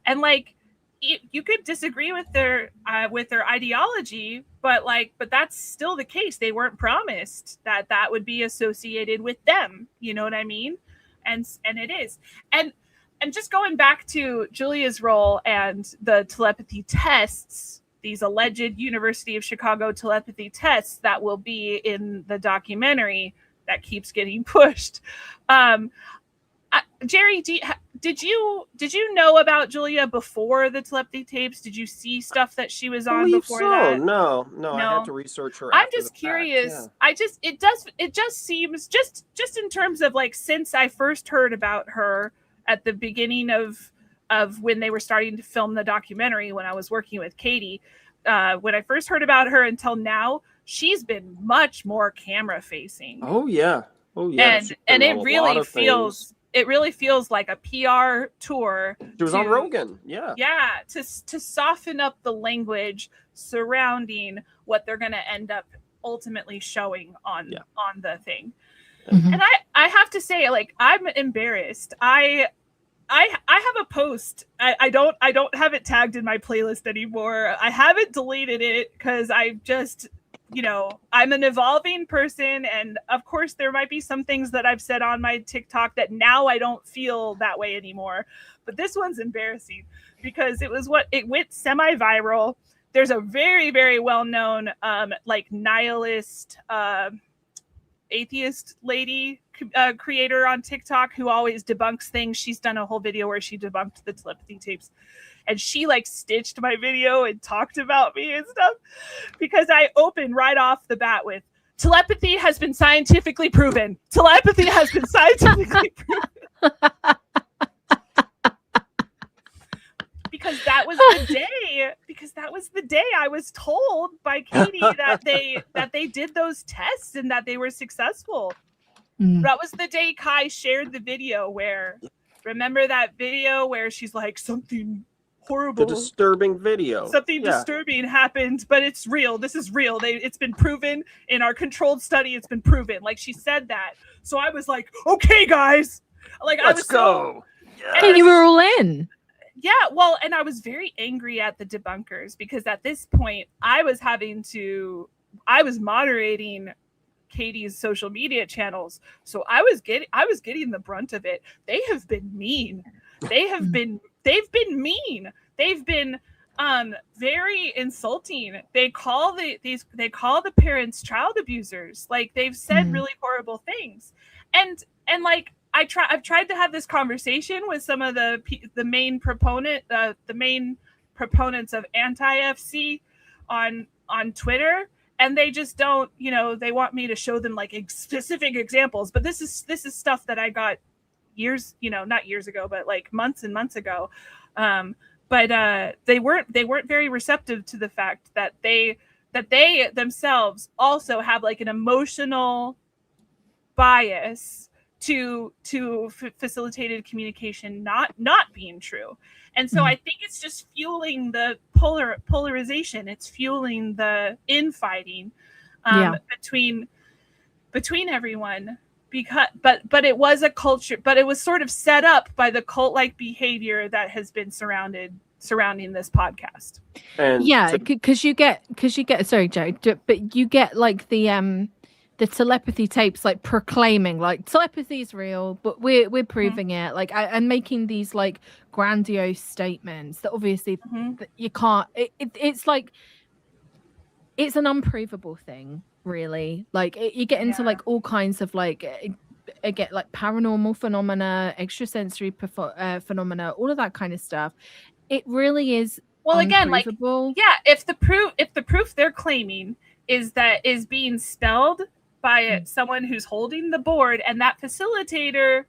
And like, you could disagree with their ideology, but that's still the case. They weren't promised that would be associated with them. You know what I mean? And it is. And just going back to Julia's role and the telepathy tests, these alleged University of Chicago telepathy tests that will be in the documentary that keeps getting pushed. Jerry, did you know about Julia before the telepathy tapes? Did you see stuff that she was on before that? No, I had to research her. I'm just curious. Yeah. It just seems just in terms of like, since I first heard about her at the beginning of when they were starting to film the documentary, when I was working with Katie, when I first heard about her until now, she's been much more camera facing. Oh yeah. And it really feels like a PR tour. She was on Rogan. Yeah. Yeah, to soften up the language surrounding what they're going to end up ultimately showing on the thing. Mm-hmm. And I have to say, like, I'm embarrassed. I have a post. I don't have it tagged in my playlist anymore. I haven't deleted it because I just, I'm an evolving person, and of course there might be some things that I've said on my TikTok that now I don't feel that way anymore. But this one's embarrassing because it went semi-viral. There's a very, very well-known like nihilist atheist lady creator on TikTok who always debunks things. She's done a whole video where she debunked the telepathy tapes, and she like stitched my video and talked about me and stuff because I opened right off the bat with telepathy has been scientifically proven. Telepathy has been scientifically proven. Because that was the day I was told by Katie that they did those tests and that they were successful. That was the day Kai shared the video where, remember that video where she's like, something horrible, the disturbing video, disturbing happened, but it's real. This is real. It's been proven in our controlled study. It's been proven. Like, she said that. So I was like, okay, guys, like, let's go. And you were all in. Yeah, well, and I was very angry at the debunkers because at this point I was moderating Katie's social media channels, so I was getting the brunt of it. They have been mean. They've been mean. They've been very insulting. They call the parents child abusers. Like, they've said really horrible things, and like, I've tried to have this conversation with some of the main proponents of anti-FC on Twitter, and they just don't, they want me to show them like specific examples. But this is stuff that I got not years ago, but like months and months ago. But they weren't very receptive to the fact that they themselves also have like an emotional bias to facilitated communication not being true. And so I think it's just fueling the polarization. It's fueling the infighting between everyone, because but it was a culture, but it was sort of set up by the cult-like behavior that has been surrounding this podcast. And because you get sorry, Joe, but you get like the telepathy tapes like proclaiming like telepathy is real, but we're proving it, like, and making these like grandiose statements that obviously that you can't. It's like it's an unprovable thing, really. Like you get into like all kinds of like again like paranormal phenomena, extrasensory phenomena, all of that kind of stuff. It really is. Well, again, like, if the proof they're claiming is being spelled by someone who's holding the board, and that facilitator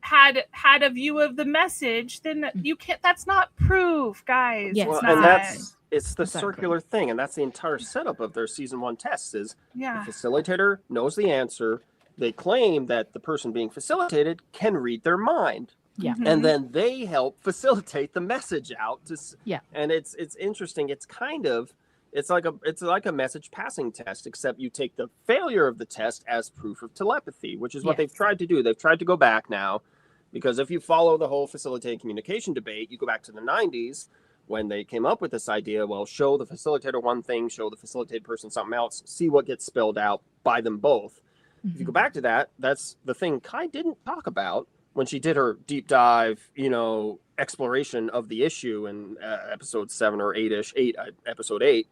had a view of the message, then you can't. That's not proof, guys. Yes, well, and it's the circular thing, and that's the entire setup of their season 1 tests. Is the facilitator knows the answer. They claim that the person being facilitated can read their mind. Yeah, and then they help facilitate the message out. And it's interesting. It's kind of. It's like a message passing test, except you take the failure of the test as proof of telepathy, which is what they've tried to do. They've tried to go back now, because if you follow the whole facilitated communication debate, you go back to the 90s when they came up with this idea, well, show the facilitator one thing, show the facilitated person something else, see what gets spelled out by them both. If you go back to that, that's the thing Kai didn't talk about, when she did her deep dive, exploration of the issue in episode 7 or 8-ish, episode 8,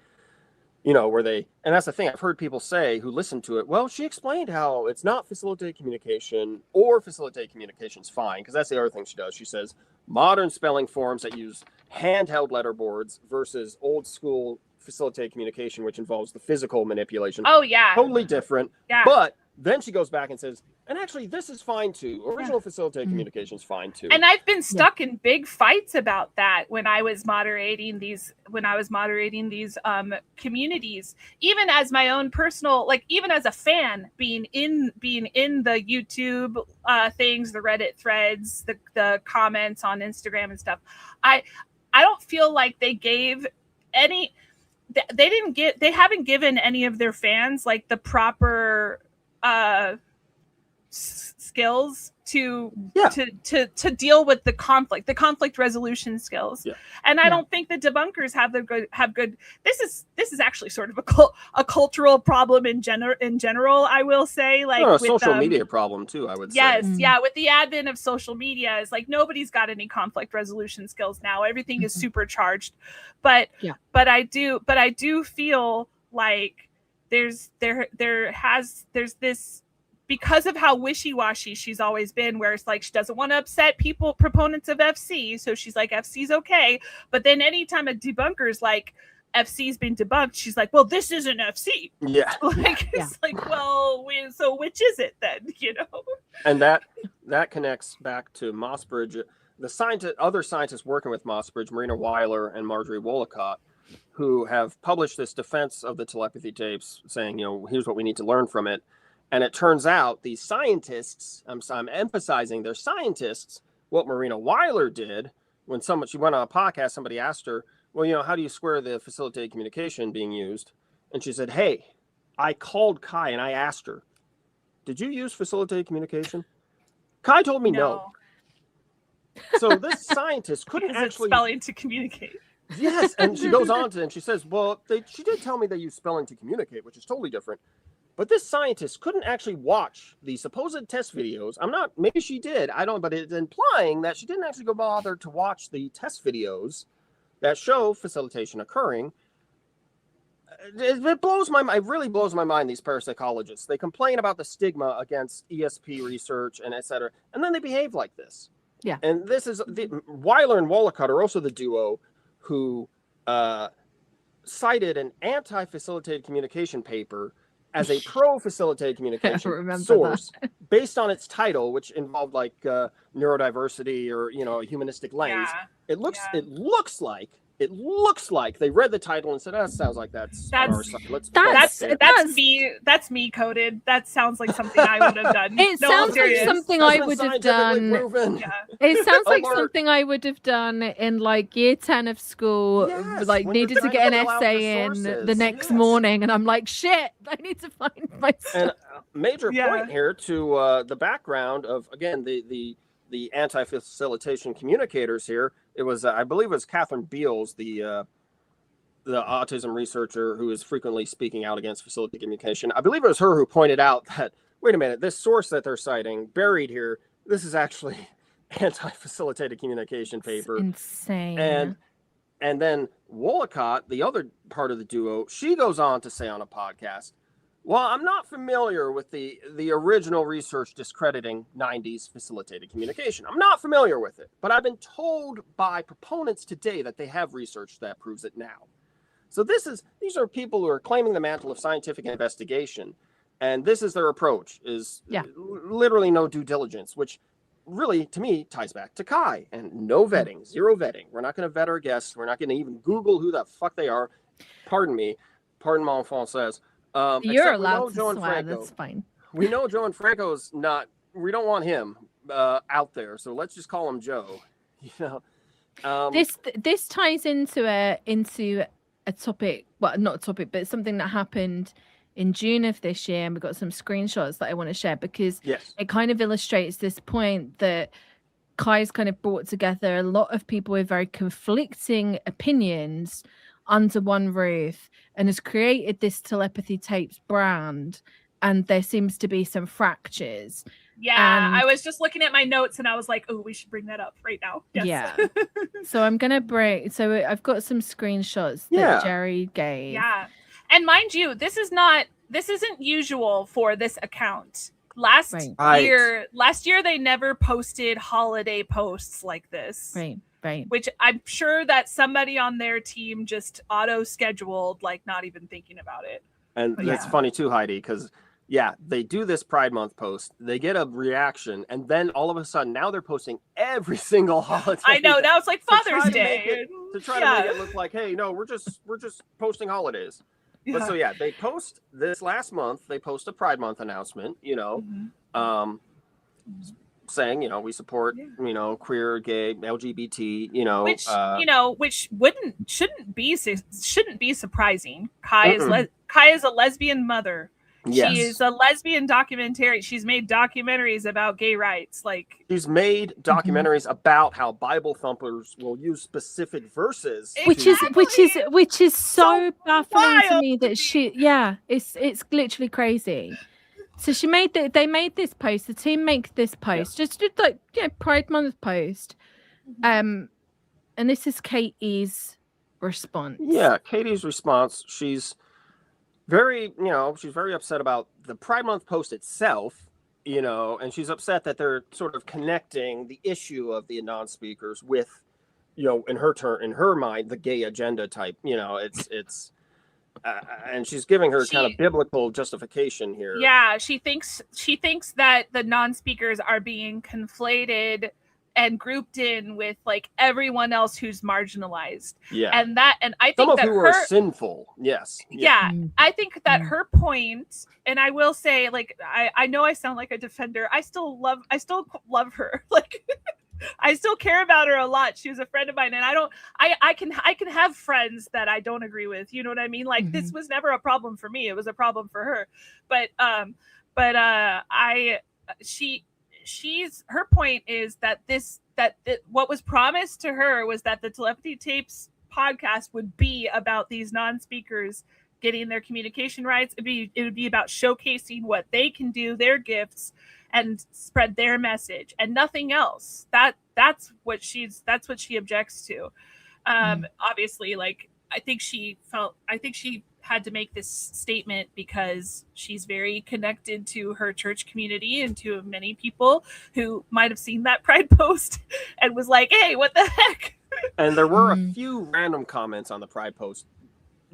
and that's the thing I've heard people say who listen to it. Well, she explained how it's not facilitated communication, or facilitated communication's fine, because that's the other thing she does. She says modern spelling forms that use handheld letterboards versus old school facilitated communication, which involves the physical manipulation. Oh yeah, totally different. Yeah. But then she goes back and says, and actually this is fine too. Original facilitated communication is fine too. And I've been stuck in big fights about that when I was moderating these communities, even as my own personal, like even as a fan, being in the YouTube things, the Reddit threads, the comments on Instagram and stuff. I don't feel like they gave any. They haven't given any of their fans like the proper skills to deal with the conflict resolution skills. And I don't think the debunkers have good. This is actually sort of a cultural problem in general, I will say, like a social media problem too, I would say. Yes, with the advent of social media, is like nobody's got any conflict resolution skills now. Everything is supercharged. But I do feel like there's this, because of how wishy-washy she's always been, where it's like she doesn't want to upset proponents of FC, so she's like, FC's okay. But then anytime a debunker's like, FC's been debunked, she's like, well, this isn't FC. Yeah. It's like, well, so which is it then? And that connects back to Mossbridge. The other scientists working with Mossbridge, Marina Weiler and Marjorie Wollicott, who have published this defense of the telepathy tapes, saying, here's what we need to learn from it. And it turns out these scientists, I'm emphasizing they're scientists, what Marina Weiler did when she went on a podcast, somebody asked her, well, how do you square the facilitated communication being used? And she said, hey, I called Kai and I asked her, did you use facilitated communication? Kai told me no. So this scientist couldn't actually... spelling to communicate. Yes, and she goes on and she says, well, she did tell me they use spelling to communicate, which is totally different. But this scientist couldn't actually watch the supposed test videos. Maybe she did, but it's implying that she didn't actually go bother to watch the test videos that show facilitation occurring. It blows my mind. It really blows my mind, these parapsychologists. They complain about the stigma against ESP research and et cetera, and then they behave like this. Yeah. And this is, Weiler and Wollicott are also the duo who cited an anti-facilitated communication paper as a pro-facilitated communication source based on its title, which involved like neurodiversity or a humanistic lens. It looks like they read the title and said, "Oh, that sounds like that's our side. That's me coded. That sounds like something I would have done. It sounds like something I would have done. It sounds like something I would have done in like year 10 of school. Like needed to get an essay in the next morning, and I'm like, shit, I need to find my stuff. And major point here to the background of, again, the anti-facilitation communicators here. It was, I believe it was Catherine Beals, the autism researcher who is frequently speaking out against facilitated communication. I believe it was her who pointed out that, wait a minute, this source that they're citing, buried here, this is actually anti-facilitated communication paper. It's insane. And then Wollicott, the other part of the duo, she goes on to say on a podcast, well, I'm not familiar with the original research discrediting 90s facilitated communication. I'm not familiar with it, but I've been told by proponents today that they have research that proves it now. So these are people who are claiming the mantle of scientific investigation, and this is their approach, is literally no due diligence, which really, to me, ties back to Kai, and no vetting, zero vetting. We're not going to vet our guests. We're not going to even Google who the fuck they are. Pardon me. Pardon mon français. You're allowed to swear, that's fine. We know Joe and Franco's not, we don't want him out there, so let's just call him Joe. This ties into a topic, well, not a topic, but something that happened in June of this year, and we've got some screenshots that I want to share because it kind of illustrates this point that Kai's kind of brought together a lot of people with very conflicting opinions under one roof and has created this Telepathy Tapes brand, and there seems to be some fractures. Yeah, I was just looking at my notes and I was like, oh, we should bring that up right now. Yes. Yeah. So I'm going to break. So I've got some screenshots that Jerry gave. Yeah. And mind you, this isn't usual for this account. Last year they never posted holiday posts like this. Right. Which I'm sure that somebody on their team just auto scheduled, like not even thinking about it. And that's funny too, Heidi, because they do this Pride Month post, they get a reaction, and then all of a sudden now they're posting every single holiday. I know, now it's like Father's Day. To try to make it look like, hey, no, we're just posting holidays. Yeah. But so they post this last month, they post a Pride Month announcement, saying, we support, queer, gay, LGBT, which shouldn't be surprising. Kai is a lesbian mother. Yes. She is a lesbian documentary. She's made documentaries about gay rights. Like she's made documentaries about how Bible thumpers will use specific verses, which is so baffling to me that it's literally crazy. So they made this post. The team make this post, just like Pride Month post, and this is Katie's response. Yeah, Katie's response. She's very upset about the Pride Month post itself, and she's upset that they're sort of connecting the issue of the non-speakers with, in her mind, the gay agenda type. It's. And she's giving her kind of biblical justification here. Yeah, she thinks that the non-speakers are being conflated and grouped in with like everyone else who's marginalized. Yeah, and I think some of that who are sinful. Yes. Yeah, I think that her point, and I will say, like, I know I sound like a defender. I still love her. Like. I still care about her a lot. She was a friend of mine, and I can have friends that I don't agree with. You know what I mean? Like this was never a problem for me. It was a problem for her. But her point is that what was promised to her was that the Telepathy Tapes podcast would be about these non-speakers getting their communication rights. It would be about showcasing what they can do, their gifts, and spread their message and nothing else. That's what she objects to. Obviously, like I think she had to make this statement because she's very connected to her church community and to many people who might have seen that Pride post and was like, hey, what the heck? And there were a few random comments on the Pride post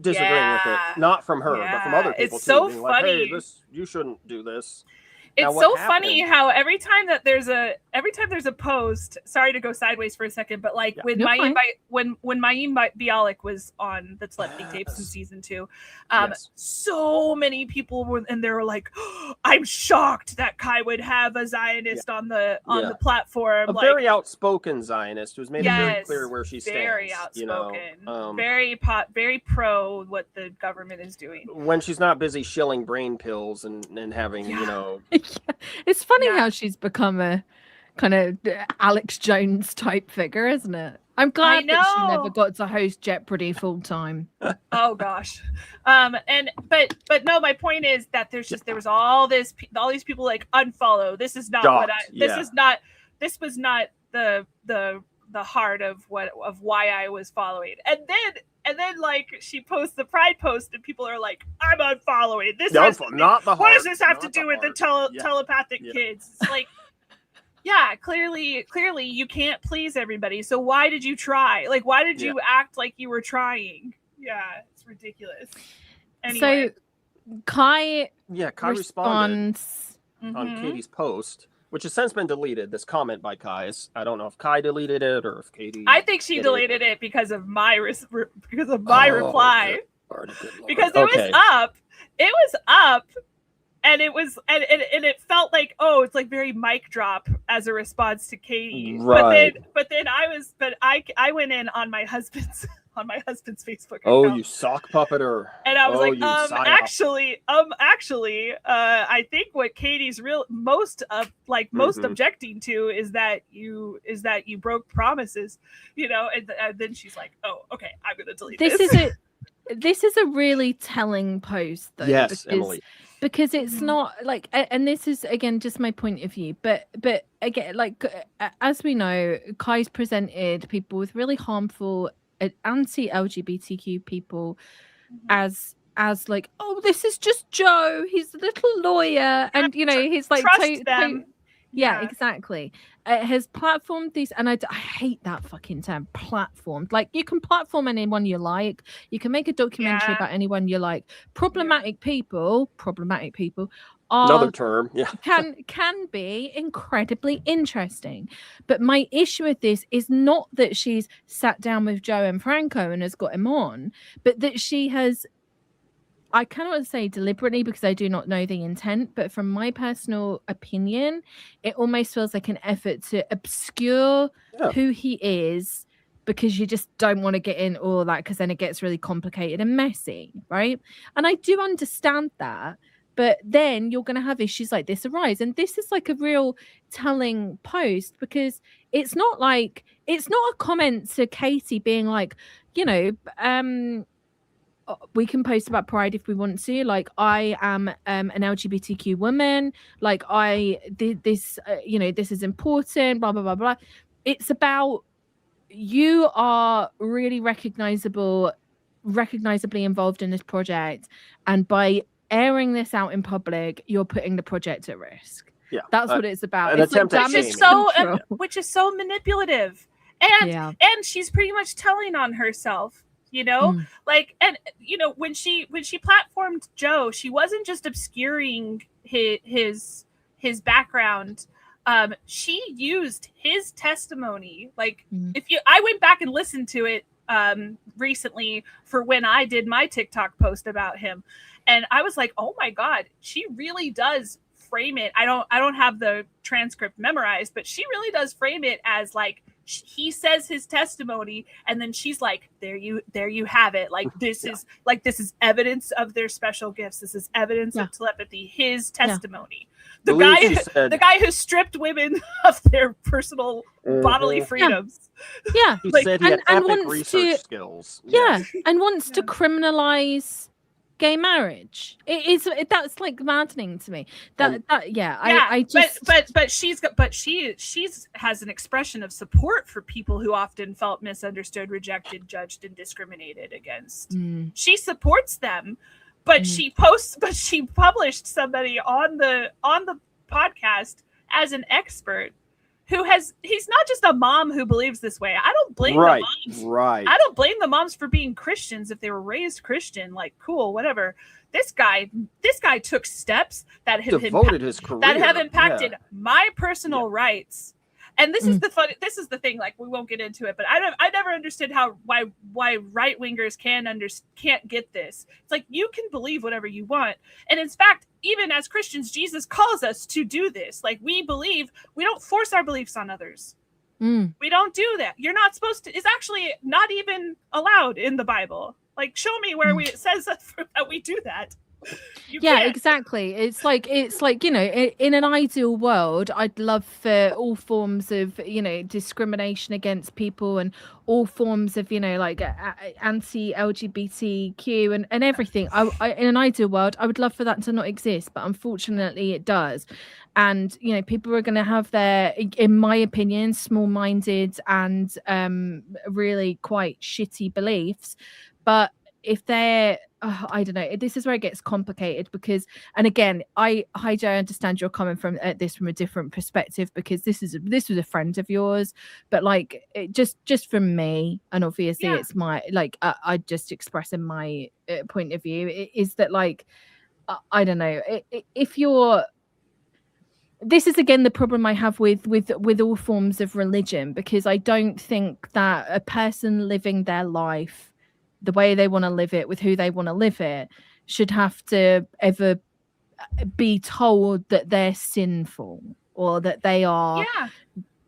disagreeing with it, not from her, but from other people. It's so being funny. Like, hey, you shouldn't do this. It's so funny how every time there's a post, sorry to go sideways for a second, but like when Mayim Bialik was on the Telepathy Tapes in season 2, so many people were, and they were like, oh, I'm shocked that Kai would have a Zionist on the platform. A very outspoken Zionist who's made it very clear where she stands. Very outspoken. Very pro what the government is doing. When she's not busy shilling brain pills and having, It's funny how she's become a kind of Alex Jones type figure, isn't it? I'm glad that she never got to host Jeopardy full time. Oh gosh, but no, my point is that there was all these people like unfollow. This is not This was not the heart of why I was following, and then like she posts the Pride post and people are like, I'm unfollowing this. What does this have to do with the telepathic kids? It's like, clearly you can't please everybody. So why did you try? Like, why did you act like you were trying? Yeah, it's ridiculous. Anyway. So Kai responds on Katie's post, which has since been deleted. This comment by Kai, I don't know if Kai deleted it or if Katie. I think she deleted it because of my reply. Because it was up. It was up, and it was and it felt like it's like very mic drop as a response to Katie. Right. But then I went in on my husband's Facebook account. Oh, you sock puppeter. And I was actually, I think what Katie's most objecting to is that you broke promises, and then she's like, oh, okay, I'm going to delete this. This is a really telling post, though. Yes, Emily. because it's not like, and this is again just my point of view, but again, like as we know, Kai's presented people with really harmful anti-LGBTQ people as like, oh, this is just Joe, he's a little lawyer, and you know, he's like trust them. Yeah, exactly. Has platformed these, and I hate that fucking term, platformed. Like, you can platform anyone you like. You can make a documentary about anyone you like. Problematic people are another term. Yeah, can be incredibly interesting. But my issue with this is not that she's sat down with Joe and Franco and has got him on, but that she has. I cannot say deliberately because I do not know the intent, but from my personal opinion, it almost feels like an effort to obscure who he is, because you just don't want to get in all that, because then it gets really complicated and messy, right? And I do understand that, but then you're going to have issues like this arise. And this is like a real telling post, because it's not a comment to Katie being like, you know, we can post about pride if we want to. Like, I am an LGBTQ woman. Like, I did this, you know, this is important, blah, blah, blah, blah. It's about, you are really recognizably involved in this project. And by airing this out in public, you're putting the project at risk. Yeah. That's what it's about. It's like which is so manipulative. And she's pretty much telling on herself. You know, like, and you know, when she platformed Joe, she wasn't just obscuring his background. She used his testimony. Like, I went back and listened to it recently for when I did my TikTok post about him, and I was like, oh my God, she really does frame it. I don't have the transcript memorized, but she really does frame it as like, he says his testimony, and then she's like, there you have it. Like, this is evidence of their special gifts. This is evidence of telepathy. His testimony. The guy who stripped women of their personal bodily freedoms. Yeah. He said he had epic research skills. Yeah. And wants to criminalize gay marriage. That's like maddening to me. I just but she has an expression of support for people who often felt misunderstood, rejected, judged, and discriminated against. She supports them, but she published somebody on the podcast as an expert he's not just a mom who believes this way. I don't blame the moms. Right. I don't blame the moms for being Christians if they were raised Christian. Like, cool, whatever. This guy took steps that have devoted his career, that have impacted my personal rights. And this is the thing. Like, we won't get into it, but I never understood why right wingers can't get this. It's like, you can believe whatever you want, and in fact, even as Christians, Jesus calls us to do this. Like, we don't force our beliefs on others. We don't do that. You're not supposed to. It's actually not even allowed in the Bible. Like, show me where it says that we do that. Exactly. It's like, you know, in an ideal world, I'd love for all forms of, you know, discrimination against people and all forms of, you know, like anti-LGBTQ and everything. I in an ideal world, I would love for that to not exist, but unfortunately it does. And, you know, people are going to have their, in my opinion, small-minded and really quite shitty beliefs. But if they're, I don't know, this is where it gets complicated, because, and again, Heidi, I understand you're coming from this from a different perspective, because this was a friend of yours, but like, just from me, and obviously it's my, like, I just expressing my point of view, is that, like, I don't know, if you're, this is again the problem I have with all forms of religion, because I don't think that a person living their life the way they want to live it, with who they want to live it, should have to ever be told that they're sinful or that they are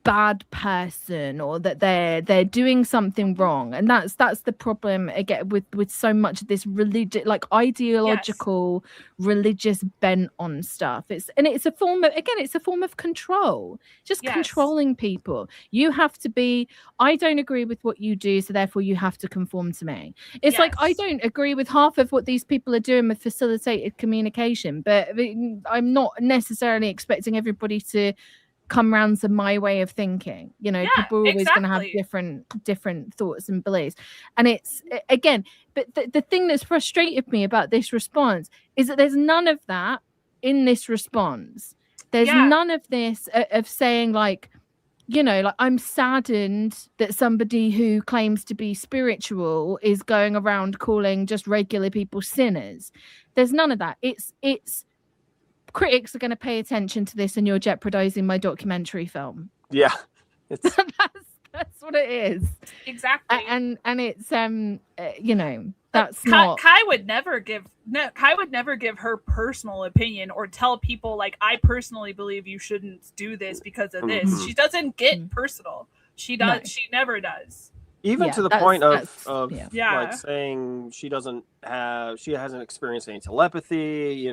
bad person or that they're doing something wrong. And that's the problem again with so much of this religious, like ideological religious bent on stuff. It's a form of control, just controlling people. You have to be, I don't agree with what you do, so therefore you have to conform to me. It's like, I don't agree with half of what these people are doing with facilitated communication, but I'm not necessarily expecting everybody to come around to my way of thinking. People are always going to have different thoughts and beliefs. And it's again, but the thing that's frustrated me about this response is that there's none of that in this response. There's none of this of saying like, like, I'm saddened that somebody who claims to be spiritual is going around calling just regular people sinners. There's none of that. It's critics are going to pay attention to this and you're jeopardizing my documentary film. Yeah. That's what it is. Exactly. And it's that's not Kai would never give her personal opinion or tell people like, I personally believe you shouldn't do this because of this. Mm-hmm. She doesn't get personal. She does. No. She never does. Even to the point of like saying she hasn't experienced any telepathy,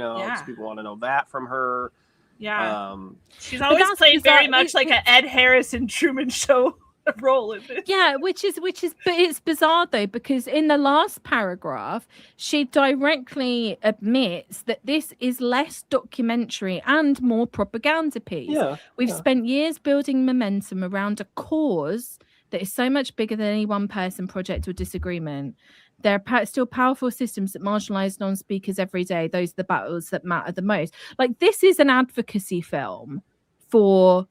people want to know that from her. Yeah. She's always played very much like an Ed Harris and Truman Show role in this. Yeah, which is but it's bizarre though, because in the last paragraph, she directly admits that this is less documentary and more propaganda piece. Yeah. We've spent years building momentum around a cause that is so much bigger than any one person, project, or disagreement. There are still powerful systems that marginalize non-speakers every day. Those are the battles that matter the most. Like, this is an advocacy film for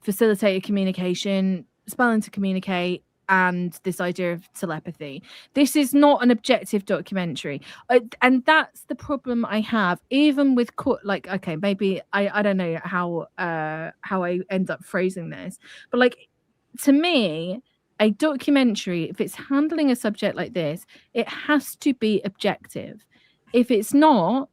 facilitated communication, spelling to communicate, and this idea of telepathy. This is not an objective documentary. And that's the problem I have, even with, like, okay, maybe, I don't know how I end up phrasing this, but like, to me, a documentary, if it's handling a subject like this, it has to be objective. If it's not,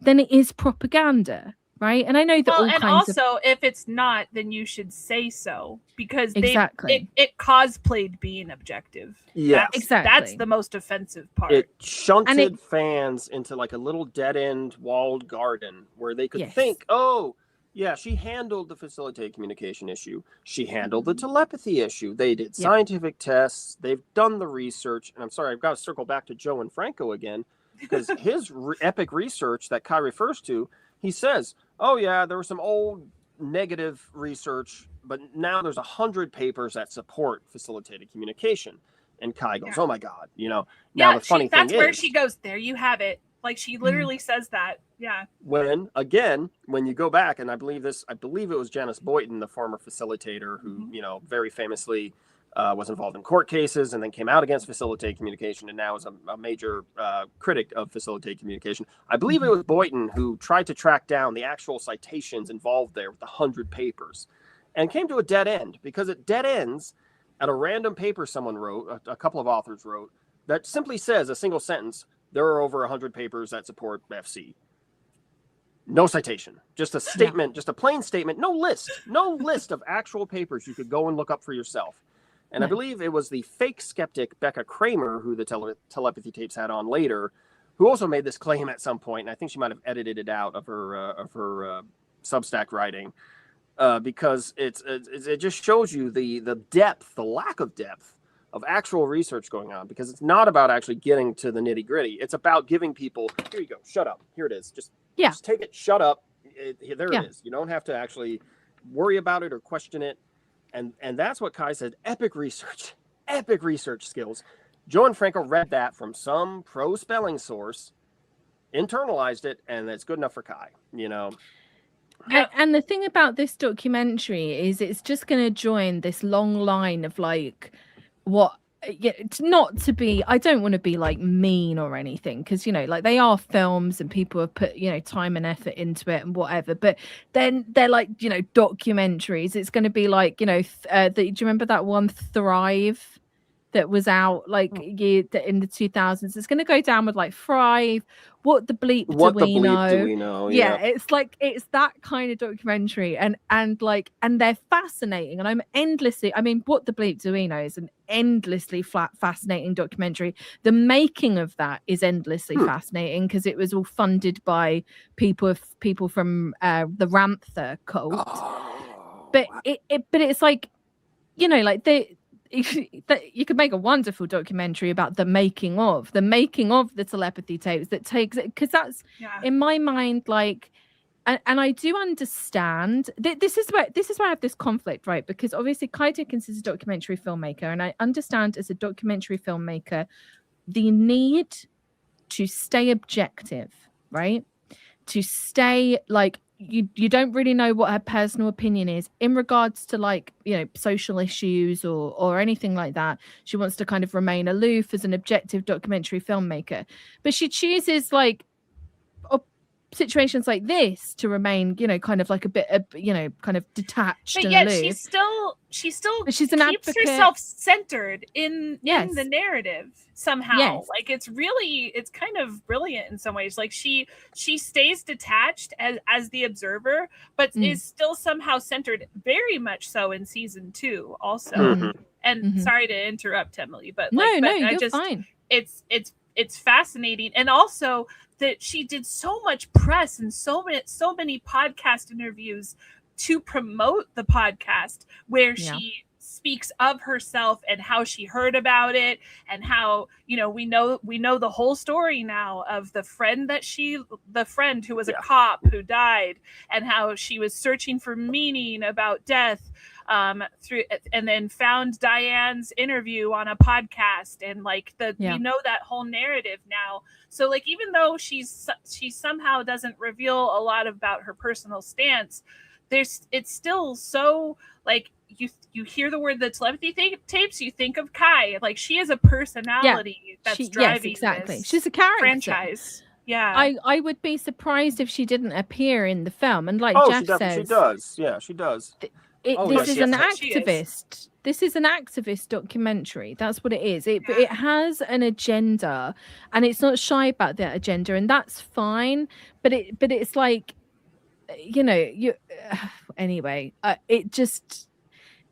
then it is propaganda, right? And I know that if it's not, then you should say so, because it cosplayed being objective. Yeah, exactly. That's the most offensive part. It shunted fans into like a little dead-end walled garden where they could think, oh, yeah, she handled the facilitated communication issue. She handled the telepathy issue. They did scientific tests. They've done the research. And I'm sorry, I've got to circle back to Joe and Franco again, because his epic research that Kai refers to, he says, oh, yeah, there was some old negative research, but now there's 100 papers that support facilitated communication. And Kai goes, oh, my God. Now the funny thing that's where she goes, there you have it. Like, she literally says that. Yeah. When you go back, and I believe it was Janice Boyton, the former facilitator, who, very famously was involved in court cases and then came out against facilitated communication and now is a major critic of facilitated communication. I believe it was Boyton who tried to track down the actual citations involved there with the 100 papers and came to a dead end, because it dead ends at a random paper someone wrote, a couple of authors wrote, that simply says a single sentence: there are over 100 papers that support FC. No citation, just a statement, just a plain statement, no list of actual papers you could go and look up for yourself. And I believe it was the fake skeptic Becca Kramer, who the Telepathy Tapes had on later, who also made this claim at some point. And I think she might have edited it out of her Substack writing, because it just shows you the depth, the lack of depth of actual research going on, because it's not about actually getting to the nitty gritty. It's about giving people, here you go, shut up. Here it is. Just take it, shut up. There it is. You don't have to actually worry about it or question it. And that's what Kai said. Epic research skills. Joe and Franco read that from some pro spelling source, internalized it, and it's good enough for Kai, And the thing about this documentary is it's just going to join this long line of like, not to be, I don't want to be like mean or anything, because like they are films and people have put time and effort into it and whatever, but then they're like documentaries. It's going to be like do you remember that one Thrive that was out like in the 2000s. It's going to go down with like Thrive. What the bleep do we know? Yeah, it's like it's that kind of documentary, and they're fascinating. And What the Bleep Do We Know is an endlessly fascinating documentary. The making of that is endlessly fascinating because it was all funded by people from the Ramtha cult. But it's like, you know, like you could make a wonderful documentary about the making of the Telepathy Tapes that takes it, because that's in my mind like, and I do understand this is where I have this conflict, right? Because obviously Kai Dickens is a documentary filmmaker, and I understand as a documentary filmmaker the need to stay objective, right? To stay like you don't really know what her personal opinion is in regards to like, you know, social issues or anything like that. She wants to kind of remain aloof as an objective documentary filmmaker, but she chooses like situations like this to remain, you know, kind of like a bit of, you know, kind of detached. But yet aloof. She's still she's an keeps advocate. herself centered in the narrative somehow. Like it's kind of brilliant in some ways. Like she stays detached as the observer, but is still somehow centered, very much so in season 2 also. And sorry to interrupt, Emily, but you're fine. It's fascinating, and also that she did so much press and so many podcast interviews to promote the podcast, where she speaks of herself and how she heard about it, and how, you know, we know the whole story now of the friend who was a cop who died, and how she was searching for meaning about death through, and then found Diane's interview on a podcast, and like we know that whole narrative now. So like, even though she somehow doesn't reveal a lot about her personal stance, it's still so like, you hear the word the Telepathy Tapes, you think of Kai. Like, she is a personality that's driving this she's a character franchise. I would be surprised if she didn't appear in the film, and like Jeff says, she does. Yeah, she does. This is an activist. This is an activist documentary. That's what it is. It has an agenda, and it's not shy about that agenda, and that's fine. But it's like, you know, anyway.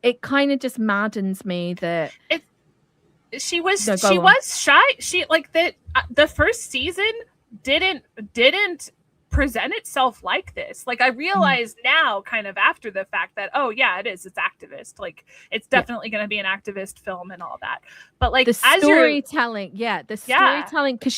It kind of just maddens me that she was shy. She like that. The first season didn't present itself like this. Like, I realize now, kind of after the fact, that it's activist. Like, it's definitely going to be an activist film and all that. But like, the storytelling, storytelling, because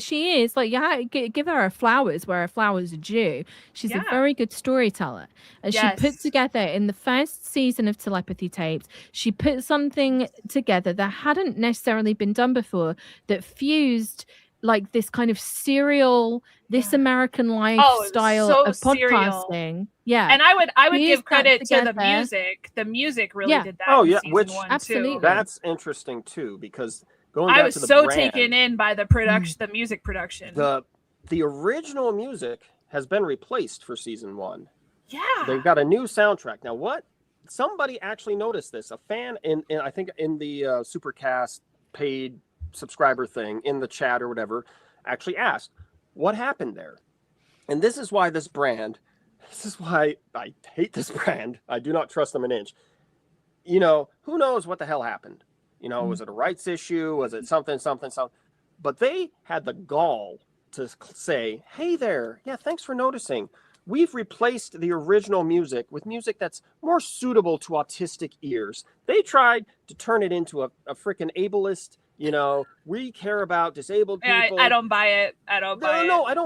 she is like, give her flowers where her flowers are due. She's a very good storyteller, and she put together in the first season of Telepathy Tapes, she put something together that hadn't necessarily been done before, that fused like this kind of serial, this American lifestyle of podcasting. And I would give credit to the music. The music really did that. Oh yeah, which absolutely, that's interesting too, because I was so taken in by the production, the music production. The original music has been replaced for season 1. Yeah, they've got a new soundtrack now. What? Somebody actually noticed this. A fan in I think in the Supercast paid subscriber thing in the chat or whatever actually asked what happened there. And this is why I hate this brand. I do not trust them an inch. You know, who knows what the hell happened? You know, was it a rights issue? Was it something? But they had the gall to say, hey there, thanks for noticing. We've replaced the original music with music that's more suitable to autistic ears. They tried to turn it into a freaking ableist. You know, we care about disabled people. I don't buy it. I don't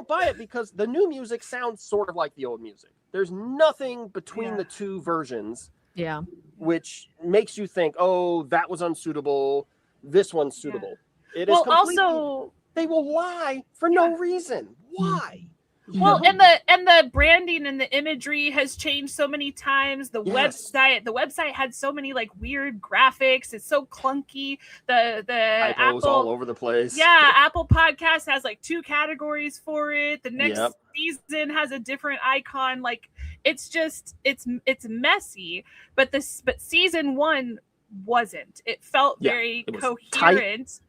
buy it, because the new music sounds sort of like the old music. There's nothing between the two versions. Yeah. Which makes you think, oh, that was unsuitable. This one's suitable. It is completely, also, they will lie for no reason. Why? Well, and the branding and the imagery has changed so many times. The website had so many like weird graphics. It's so clunky. The Apple all over the place. Yeah, Apple Podcast has like 2 categories for it. The next season has a different icon. Like, it's just it's messy. But season 1 wasn't. It felt very coherent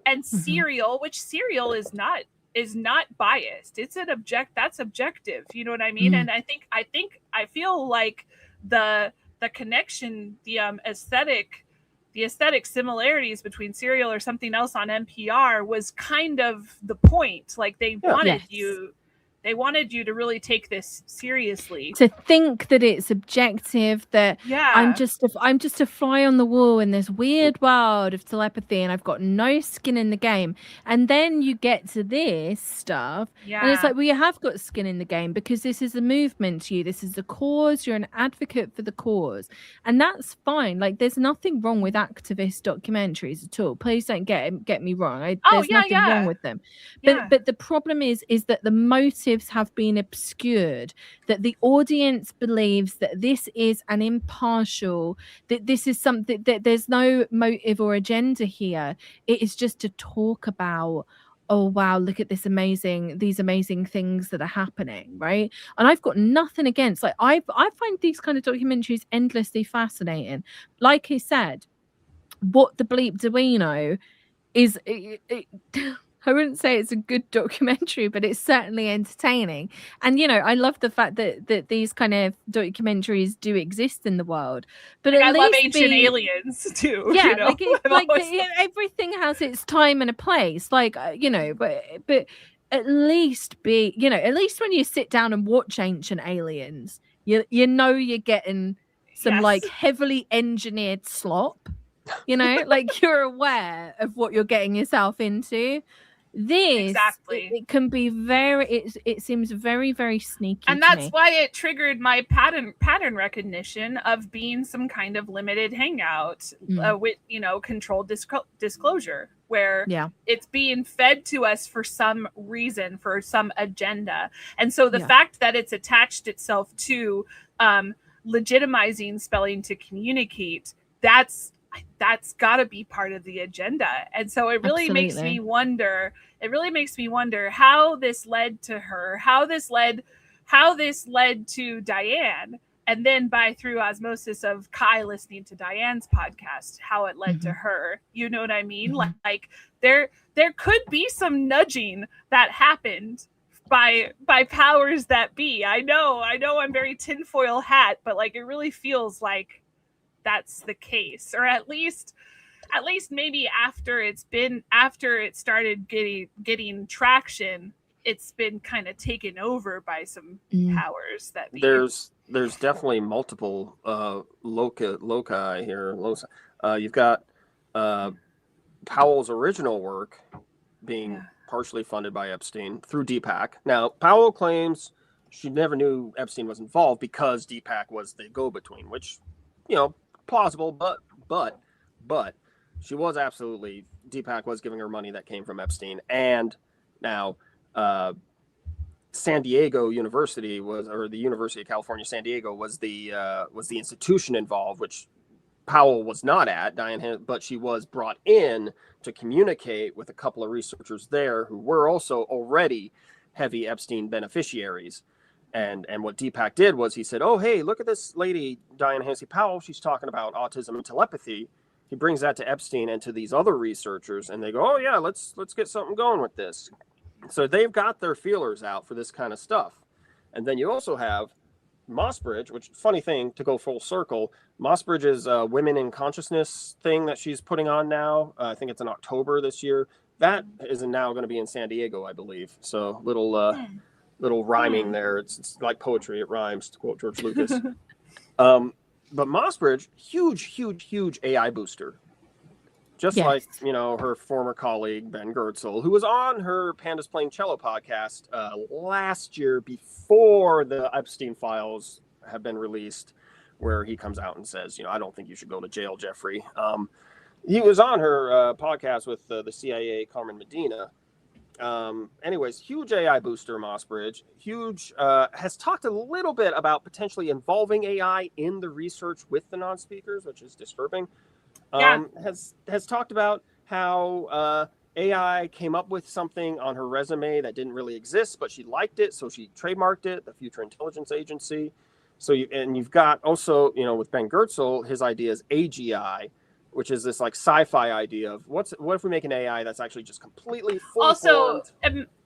and serial, which serial is not biased. It's that's objective. You know what I mean? And I feel like the connection, the aesthetic similarities between Serial or something else on NPR was kind of the point. Like they wanted you to really take this seriously, to think that it's objective, that I'm just a fly on the wall in this weird world of telepathy and I've got no skin in the game. And then you get to this stuff and it's like, well, you have got skin in the game because this is a movement to you, this is a cause, you're an advocate for the cause, and that's fine. Like there's nothing wrong with activist documentaries at all, please don't get me wrong. There's nothing wrong with them, but the problem is that the motives have been obscured, that the audience believes that this is an impartial, that this is something, that there's no motive or agenda here. It is just to talk about, oh wow, look at these amazing things that are happening, right? And I've got nothing against, like I find these kind of documentaries endlessly fascinating. Like I said, what the bleep do we know is I wouldn't say it's a good documentary, but it's certainly entertaining. And, I love the fact that these kind of documentaries do exist in the world. But I love Ancient Aliens too. Yeah, everything has its time and a place. Like, but at least at least when you sit down and watch Ancient Aliens, you're getting some like heavily engineered slop. Like you're aware of what you're getting yourself into. This it can be it seems very, very sneaky, and that's why it triggered my pattern recognition of being some kind of limited hangout with controlled disclosure, where it's being fed to us for some reason, for some agenda. And so the fact that it's attached itself to legitimizing spelling to communicate, that's got to be part of the agenda. And so it really makes me wonder how this led to her, how this led to Diane, and then through osmosis of Kai listening to Diane's podcast, how it led to her. You know what I mean? Like there could be some nudging that happened by powers that be. I know I'm very tinfoil hat, but like it really feels like that's the case, or at least maybe after it started getting traction, it's been kind of taken over by some powers that be. There's definitely multiple loci here. You've got Powell's original work being partially funded by Epstein through Deepak. Now, Powell claims she never knew Epstein was involved because Deepak was the go-between, which, plausible, but she was absolutely, Deepak was giving her money that came from Epstein. And now San Diego University the University of California, San Diego was the institution involved, which Powell was not at, but she was brought in to communicate with a couple of researchers there who were also already heavy Epstein beneficiaries. And what Deepak did was he said, oh, hey, look at this lady, Diane Hansey Powell. She's talking about autism and telepathy. He brings that to Epstein and to these other researchers, and they go, oh, yeah, let's get something going with this. So they've got their feelers out for this kind of stuff. And then you also have Mossbridge, which, funny thing, to go full circle, Mossbridge's Women in Consciousness thing that she's putting on now. I think it's in October this year. That is now going to be in San Diego, I believe. So little rhyming there. It's like poetry. It rhymes, to quote George Lucas. But Mossbridge, huge AI booster. Just like, her former colleague, Ben Gertzel, who was on her Pandas Playing Cello podcast last year before the Epstein files have been released, where he comes out and says, I don't think you should go to jail, Jeffrey. He was on her podcast with the CIA, Carmen Medina. Anyways, huge AI booster, Mossbridge. Has talked a little bit about potentially involving AI in the research with the non-speakers, which is disturbing. Has talked about how AI came up with something on her resume that didn't really exist, but she liked it, so she trademarked it, the Future Intelligence Agency. So you've got also, with Ben Gertzel, his idea is AGI, which is this like sci-fi idea of what if we make an AI that's actually just completely full also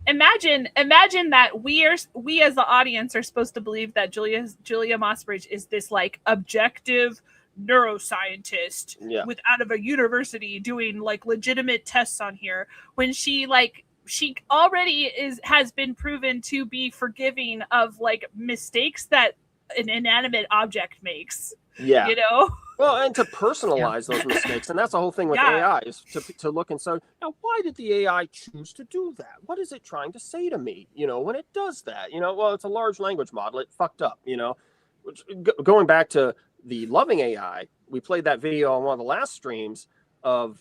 imagine that we as the audience are supposed to believe that Julia Mossbridge is this like objective neuroscientist out of a university doing like legitimate tests on here, when she already has been proven to be forgiving of like mistakes that an inanimate object makes. Yeah. You know? Well, and to personalize those mistakes. And that's the whole thing with AI, is to look and say, now, why did the AI choose to do that? What is it trying to say to me, when it does that? Well, it's a large language model. It fucked up, Which, going back to the loving AI, we played that video on one of the last streams of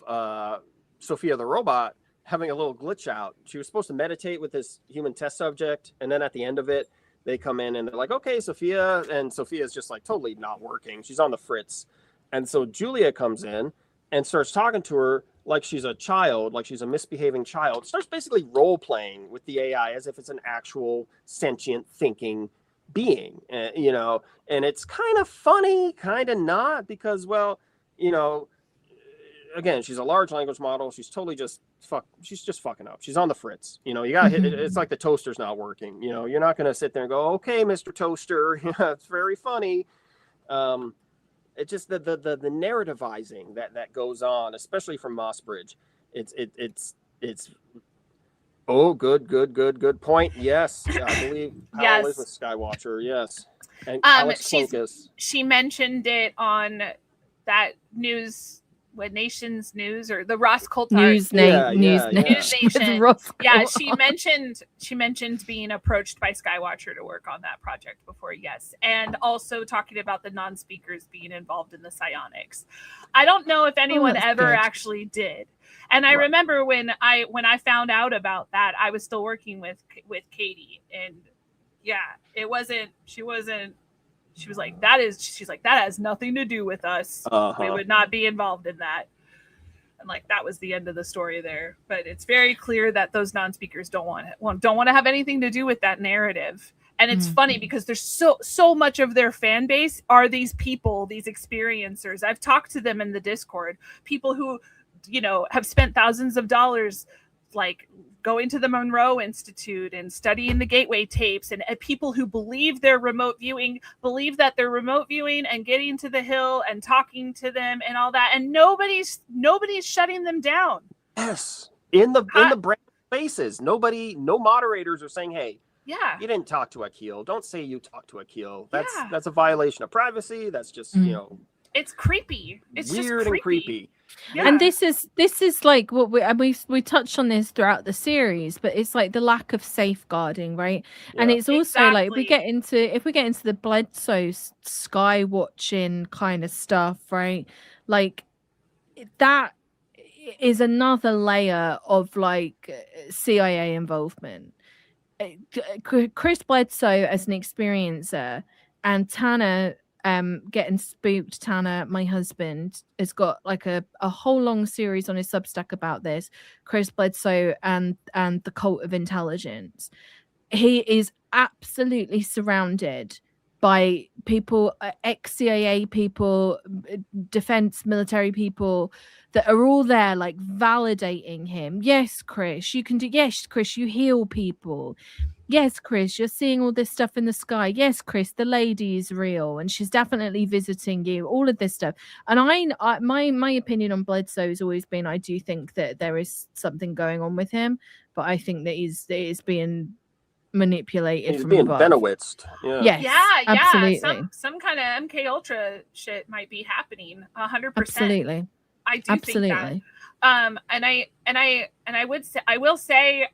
Sophia the robot having a little glitch out. She was supposed to meditate with this human test subject, and then at the end of it, they come in and they're like, okay, Sophia, and Sophia's just like totally not working. She's on the fritz. And so Julia comes in and starts talking to her like she's a child, like she's a misbehaving child, starts basically role-playing with the AI as if it's an actual sentient thinking being, and it's kind of funny, kind of not, because, well, again, she's a large language model. She's totally she's just fucking up. She's on the fritz. You got to hit it. It's like the toaster's not working. You're not going to sit there and go, okay, Mr. Toaster, it's very funny. It's just the narrativizing that goes on, especially from Mossbridge. It's oh, good point. Yes, I believe Powell is with Skywatcher. Yes, and Alex Focus. She mentioned it on that news. What Nation's News or the Ross Coulthard News Nation. Yeah, she mentioned being approached by Skywatcher to work on that project before, and also talking about the non-speakers being involved in the psionics. I don't know if anyone ever actually did. And I remember when I found out about that, I was still working with Katie, and it wasn't. She was like, that has nothing to do with us. We would not be involved in that. And like, that was the end of the story there. But it's very clear that those non-speakers don't want to have anything to do with that narrative. And it's funny because there's so much of their fan base are these people, these experiencers. I've talked to them in the Discord, people who, have spent thousands of dollars, like going to the Monroe Institute and studying the Gateway tapes, and people who believe that they're remote viewing and getting to the Hill and talking to them and all that. And nobody's shutting them down. Yes. In the brand spaces, no moderators are saying, hey, you didn't talk to Akil. Don't say you talked to Akil. That's a violation of privacy. That's just, it's creepy. It's weird just and creepy. Yeah. And this is like what we touched on this throughout the series, but it's like the lack of safeguarding, right? Yeah. And it's also like if we get into the Bledsoe sky watching kind of stuff, right? Like that is another layer of like CIA involvement. Chris Bledsoe as an experiencer, and Tanner getting spooked. Tanner, my husband, has got like a whole long series on his Substack about this. Chris Bledsoe and the cult of intelligence. He is absolutely surrounded by people, ex-CIA people, defense military people that are all there like validating him. Yes, Chris, you can do. Yes, Chris, you heal people. Yes, Chris, you're seeing all this stuff in the sky. Yes, Chris, the lady is real and she's definitely visiting you. All of this stuff. And my opinion on Bledsoe has always been, I do think that there is something going on with him, but I think that he's being manipulated. He's being Benowitzed. Yeah. Yes, absolutely. Some kind of MK Ultra shit might be happening. 100%. Absolutely. I do think that. I will say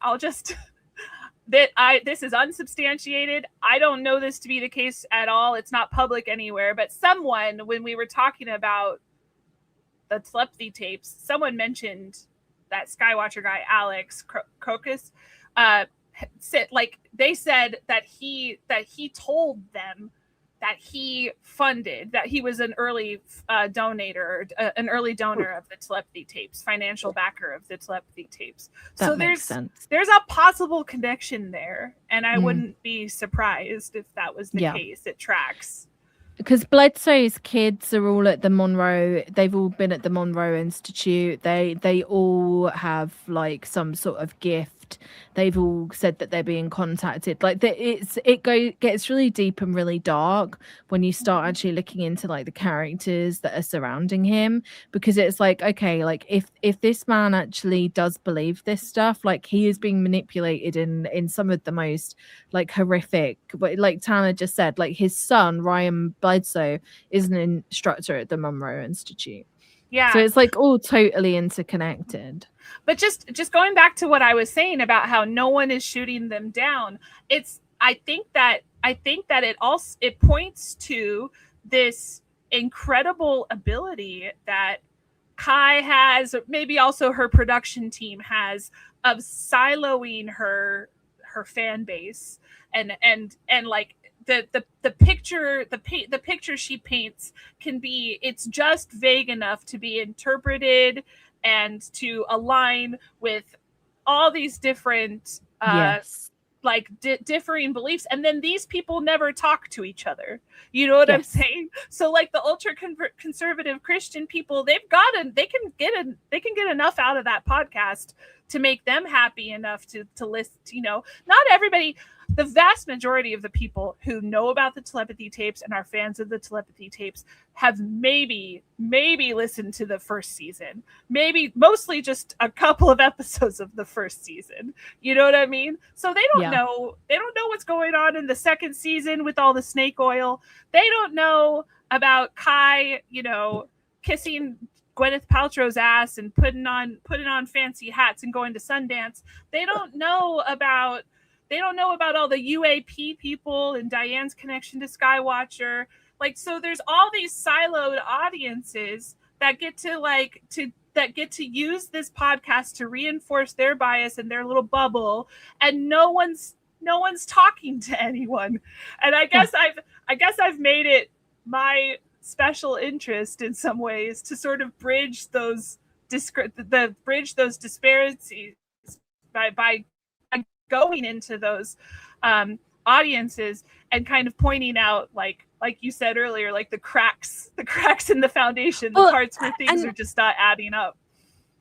that this is unsubstantiated. I don't know this to be the case at all. It's not public anywhere, but someone, when we were talking about the telepathy tapes, someone mentioned that Skywatcher guy, Alex Crocus, they said that he told them that he funded, that he was an early donor of the telepathy tapes, financial backer of the telepathy tapes. That makes sense. There's a possible connection there, and I wouldn't be surprised if that was the case. It tracks. because Bledsoe's kids are all at the Monroe. They've all been at the Monroe Institute. They all have like some sort of gift. They've all said that they're being contacted. Like gets really deep and really dark when you start actually looking into like the characters that are surrounding him, because it's like, okay, like if this man actually does believe this stuff, like he is being manipulated in some of the most like horrific, but like Tanner just said, like his son Ryan Bledsoe is an instructor at the Monroe Institute. Yeah. So it's like all totally interconnected. But just going back to what I was saying about how no one is shooting them down, I think that it points to this incredible ability that Kai has, maybe also her production team has, of siloing her fan base and like the picture she paints can be, it's just vague enough to be interpreted and to align with all these different differing beliefs, and then these people never talk to each other. You know what I'm saying? So like the ultra conservative Christian people, they can get enough out of that podcast to make them happy enough to list. You know, not everybody. The vast majority of the people who know about the Telepathy Tapes and are fans of the Telepathy Tapes have maybe listened to the first season, mostly just a couple of episodes of the first season. You know what I mean? So they don't know what's going on in the second season with all the snake oil. They don't know about Kai, you know, kissing Gwyneth Paltrow's ass and putting on fancy hats and going to Sundance. They don't know about all the UAP people and Diane's connection to Skywatcher. Like, so there's all these siloed audiences that get to use this podcast to reinforce their bias in their little bubble, and no one's talking to anyone. And I guess I've made it my special interest in some ways to sort of bridge those disparities by going into those audiences and kind of pointing out, like you said earlier, like the cracks in the foundation, the parts where things are just not adding up.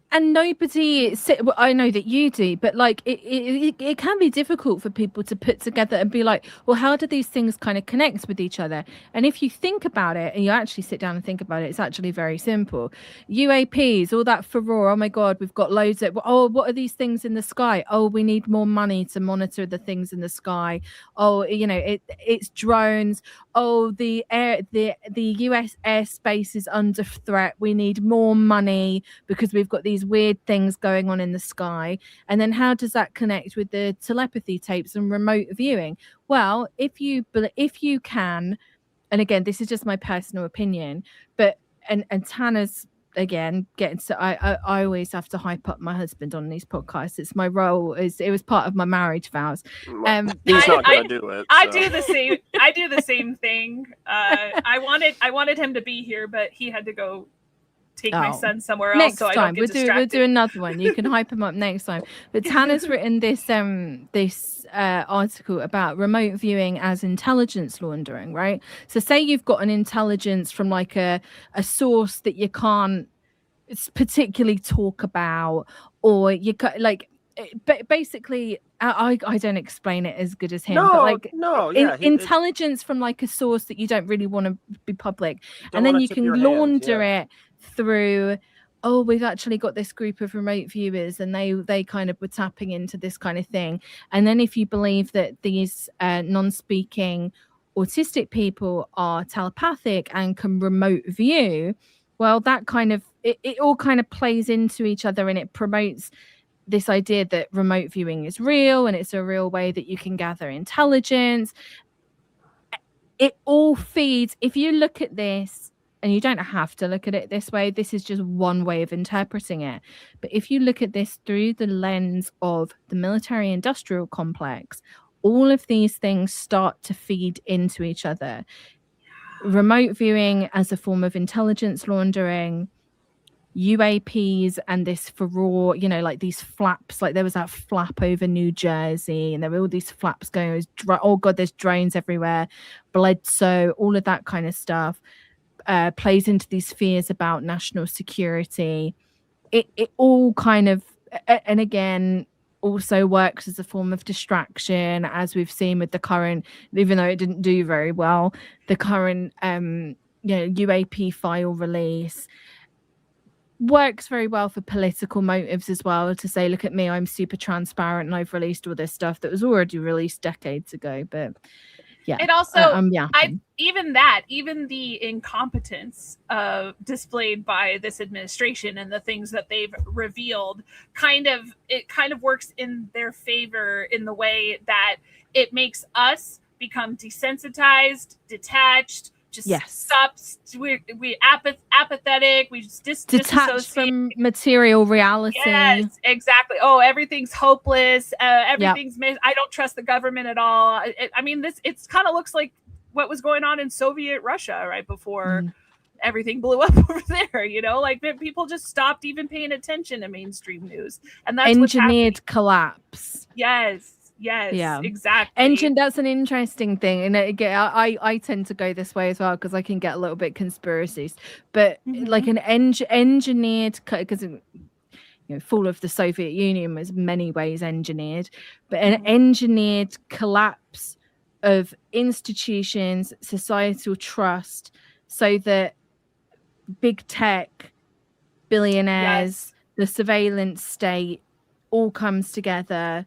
And nobody, well, I know that you do, but like it can be difficult for people to put together and be like, well, how do these things kind of connect with each other? And if you think about it and you actually sit down and think about it, it's actually very simple. UAPs, all that furore. Oh my God, we've got loads of, oh, what are these things in the sky? Oh, we need more money to monitor the things in the sky. Oh, you know, it's drones. Oh, the US airspace is under threat. We need more money because we've got these weird things going on in the sky. And then how does that connect with the telepathy tapes and remote viewing? Well, if you can, and again, this is just my personal opinion, but and Tanner's again getting to, I always have to hype up my husband on these podcasts. It's my role. It was part of my marriage vows. He's not gonna do it. So. I do the same thing. I wanted him to be here, but he had to go take my son somewhere else. Next so time I don't get distracted. We'll do another one. You can hype him up next time. But Tanner's written this article about remote viewing as intelligence laundering, right? So say you've got an intelligence from like a source that you can't particularly talk about, or you like, but basically I don't explain it as good as him, but like intelligence from like a source that you don't really want to be public, and then you can launder it through, oh, we've actually got this group of remote viewers and they kind of were tapping into this kind of thing. And then if you believe that these non-speaking autistic people are telepathic and can remote view, well, that kind of it all kind of plays into each other, and it promotes this idea that remote viewing is real and it's a real way that you can gather intelligence. It all feeds, if you look at this, and you don't have to look at it this way, this is just one way of interpreting it, but if you look at this through the lens of the military industrial complex, all of these things start to feed into each other. Remote viewing as a form of intelligence laundering, UAPs and this furore, you know, like these flaps, like there was that flap over New Jersey and there were all these flaps going, oh God, there's drones everywhere, Bledsoe, all of that kind of stuff plays into these fears about national security. It all kind of, and again, also works as a form of distraction, as we've seen with the current, even though it didn't do very well, the current UAP file release works very well for political motives as well, to say, look at me, I'm super transparent and I've released all this stuff that was already released decades ago. But yeah, it also even the incompetence displayed by this administration and the things that they've revealed kind of works in their favor in the way that it makes us become desensitized, detached, just stops. We apathetic. We just detached from material reality. Yes, exactly. Oh, everything's hopeless. Everything's I don't trust the government at all. I mean, it's kind of looks like what was going on in Soviet Russia right before everything blew up over there. You know, like people just stopped even paying attention to mainstream news, and that's engineered collapse. Yes, exactly. That's an interesting thing, and again, I tend to go this way as well because I can get a little bit conspiracies, but like an engineered, because fall of the Soviet Union was many ways engineered, but an engineered collapse of institutions, societal trust, so that big tech, billionaires, the surveillance state all comes together.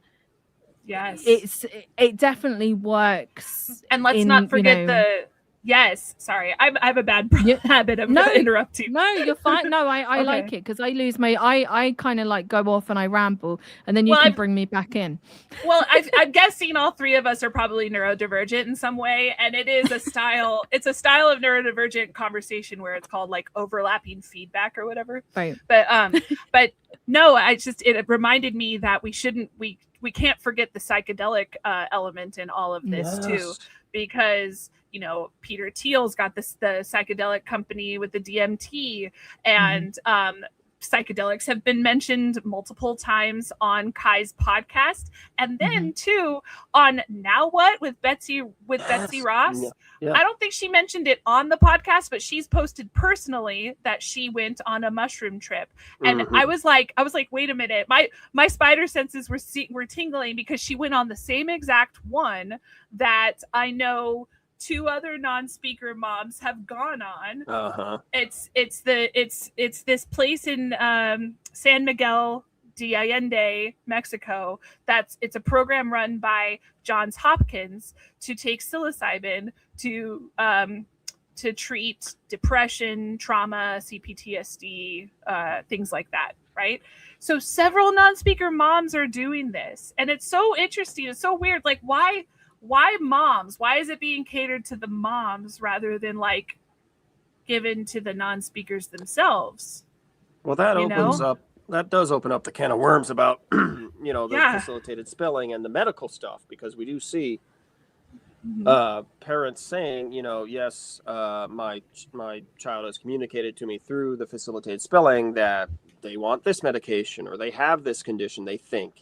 Yes, it definitely works. And let's not forget sorry, I have a bad habit of interrupting. No, you're fine. No, I like it because I lose I kind of like go off and I ramble, and then you can bring me back in. Well, I'm guessing all three of us are probably neurodivergent in some way, and it is a style. It's a style of neurodivergent conversation where it's called like overlapping feedback or whatever. Right. But no, it reminded me that we can't forget the psychedelic element in all of this too, because Peter Thiel's got the psychedelic company with the DMT, and psychedelics have been mentioned multiple times on Kai's podcast, and then too on Now What with Betsy Ross. Yeah. I don't think she mentioned it on the podcast, but she's posted personally that she went on a mushroom trip, and I was like, wait a minute, my spider senses were tingling because she went on the same exact one that I know 2 other non-speaker moms have gone on. It's this place in San Miguel de Allende, Mexico. It's a program run by Johns Hopkins to take psilocybin to treat depression, trauma, CPTSD, things like that, right? So several non-speaker moms are doing this, and it's so interesting. It's so weird. Like, why moms? Why is it being catered to the moms rather than like given to the non-speakers themselves? Well, that does open up the can of worms about the facilitated spelling and the medical stuff, because we do see parents saying, yes, my child has communicated to me through the facilitated spelling that they want this medication or they have this condition, they think,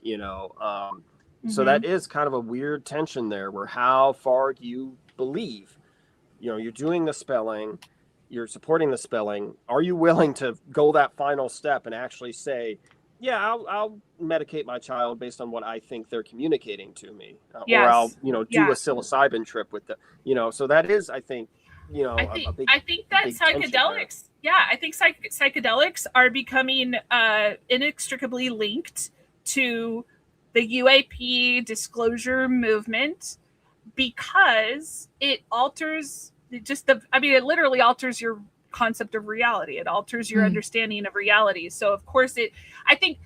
So that is kind of a weird tension there, where how far do you believe? You're doing the spelling, you're supporting the spelling. Are you willing to go that final step and actually say, yeah, I'll medicate my child based on what I think they're communicating to me, or I'll do a psilocybin trip with the, so that is, I think, I think that psychedelics, I think psychedelics are becoming inextricably linked to the UAP disclosure movement, because it alters it literally alters your concept of reality. It alters your understanding of reality. So of course I think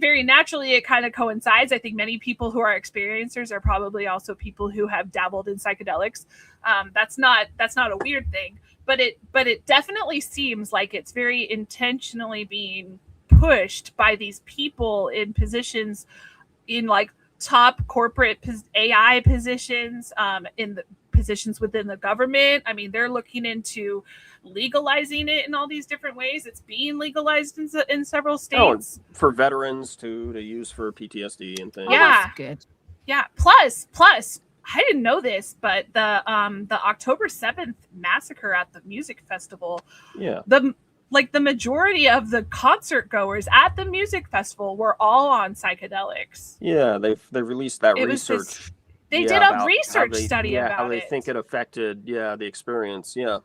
very naturally it kind of coincides. I think many people who are experiencers are probably also people who have dabbled in psychedelics. That's not a weird thing, but it definitely seems like it's very intentionally being pushed by these people in positions, in like top corporate AI positions, in the positions within the government. I mean, they're looking into legalizing it in all these different ways. It's being legalized in several states. For veterans to use for PTSD and things. Yeah, that's good. Yeah. Plus, I didn't know this, but the October 7th massacre at the music festival. Yeah. The majority of the concert goers at the music festival were all on psychedelics. Yeah, they released that research. They did a research study about how they it. think it affected the experience. Yeah.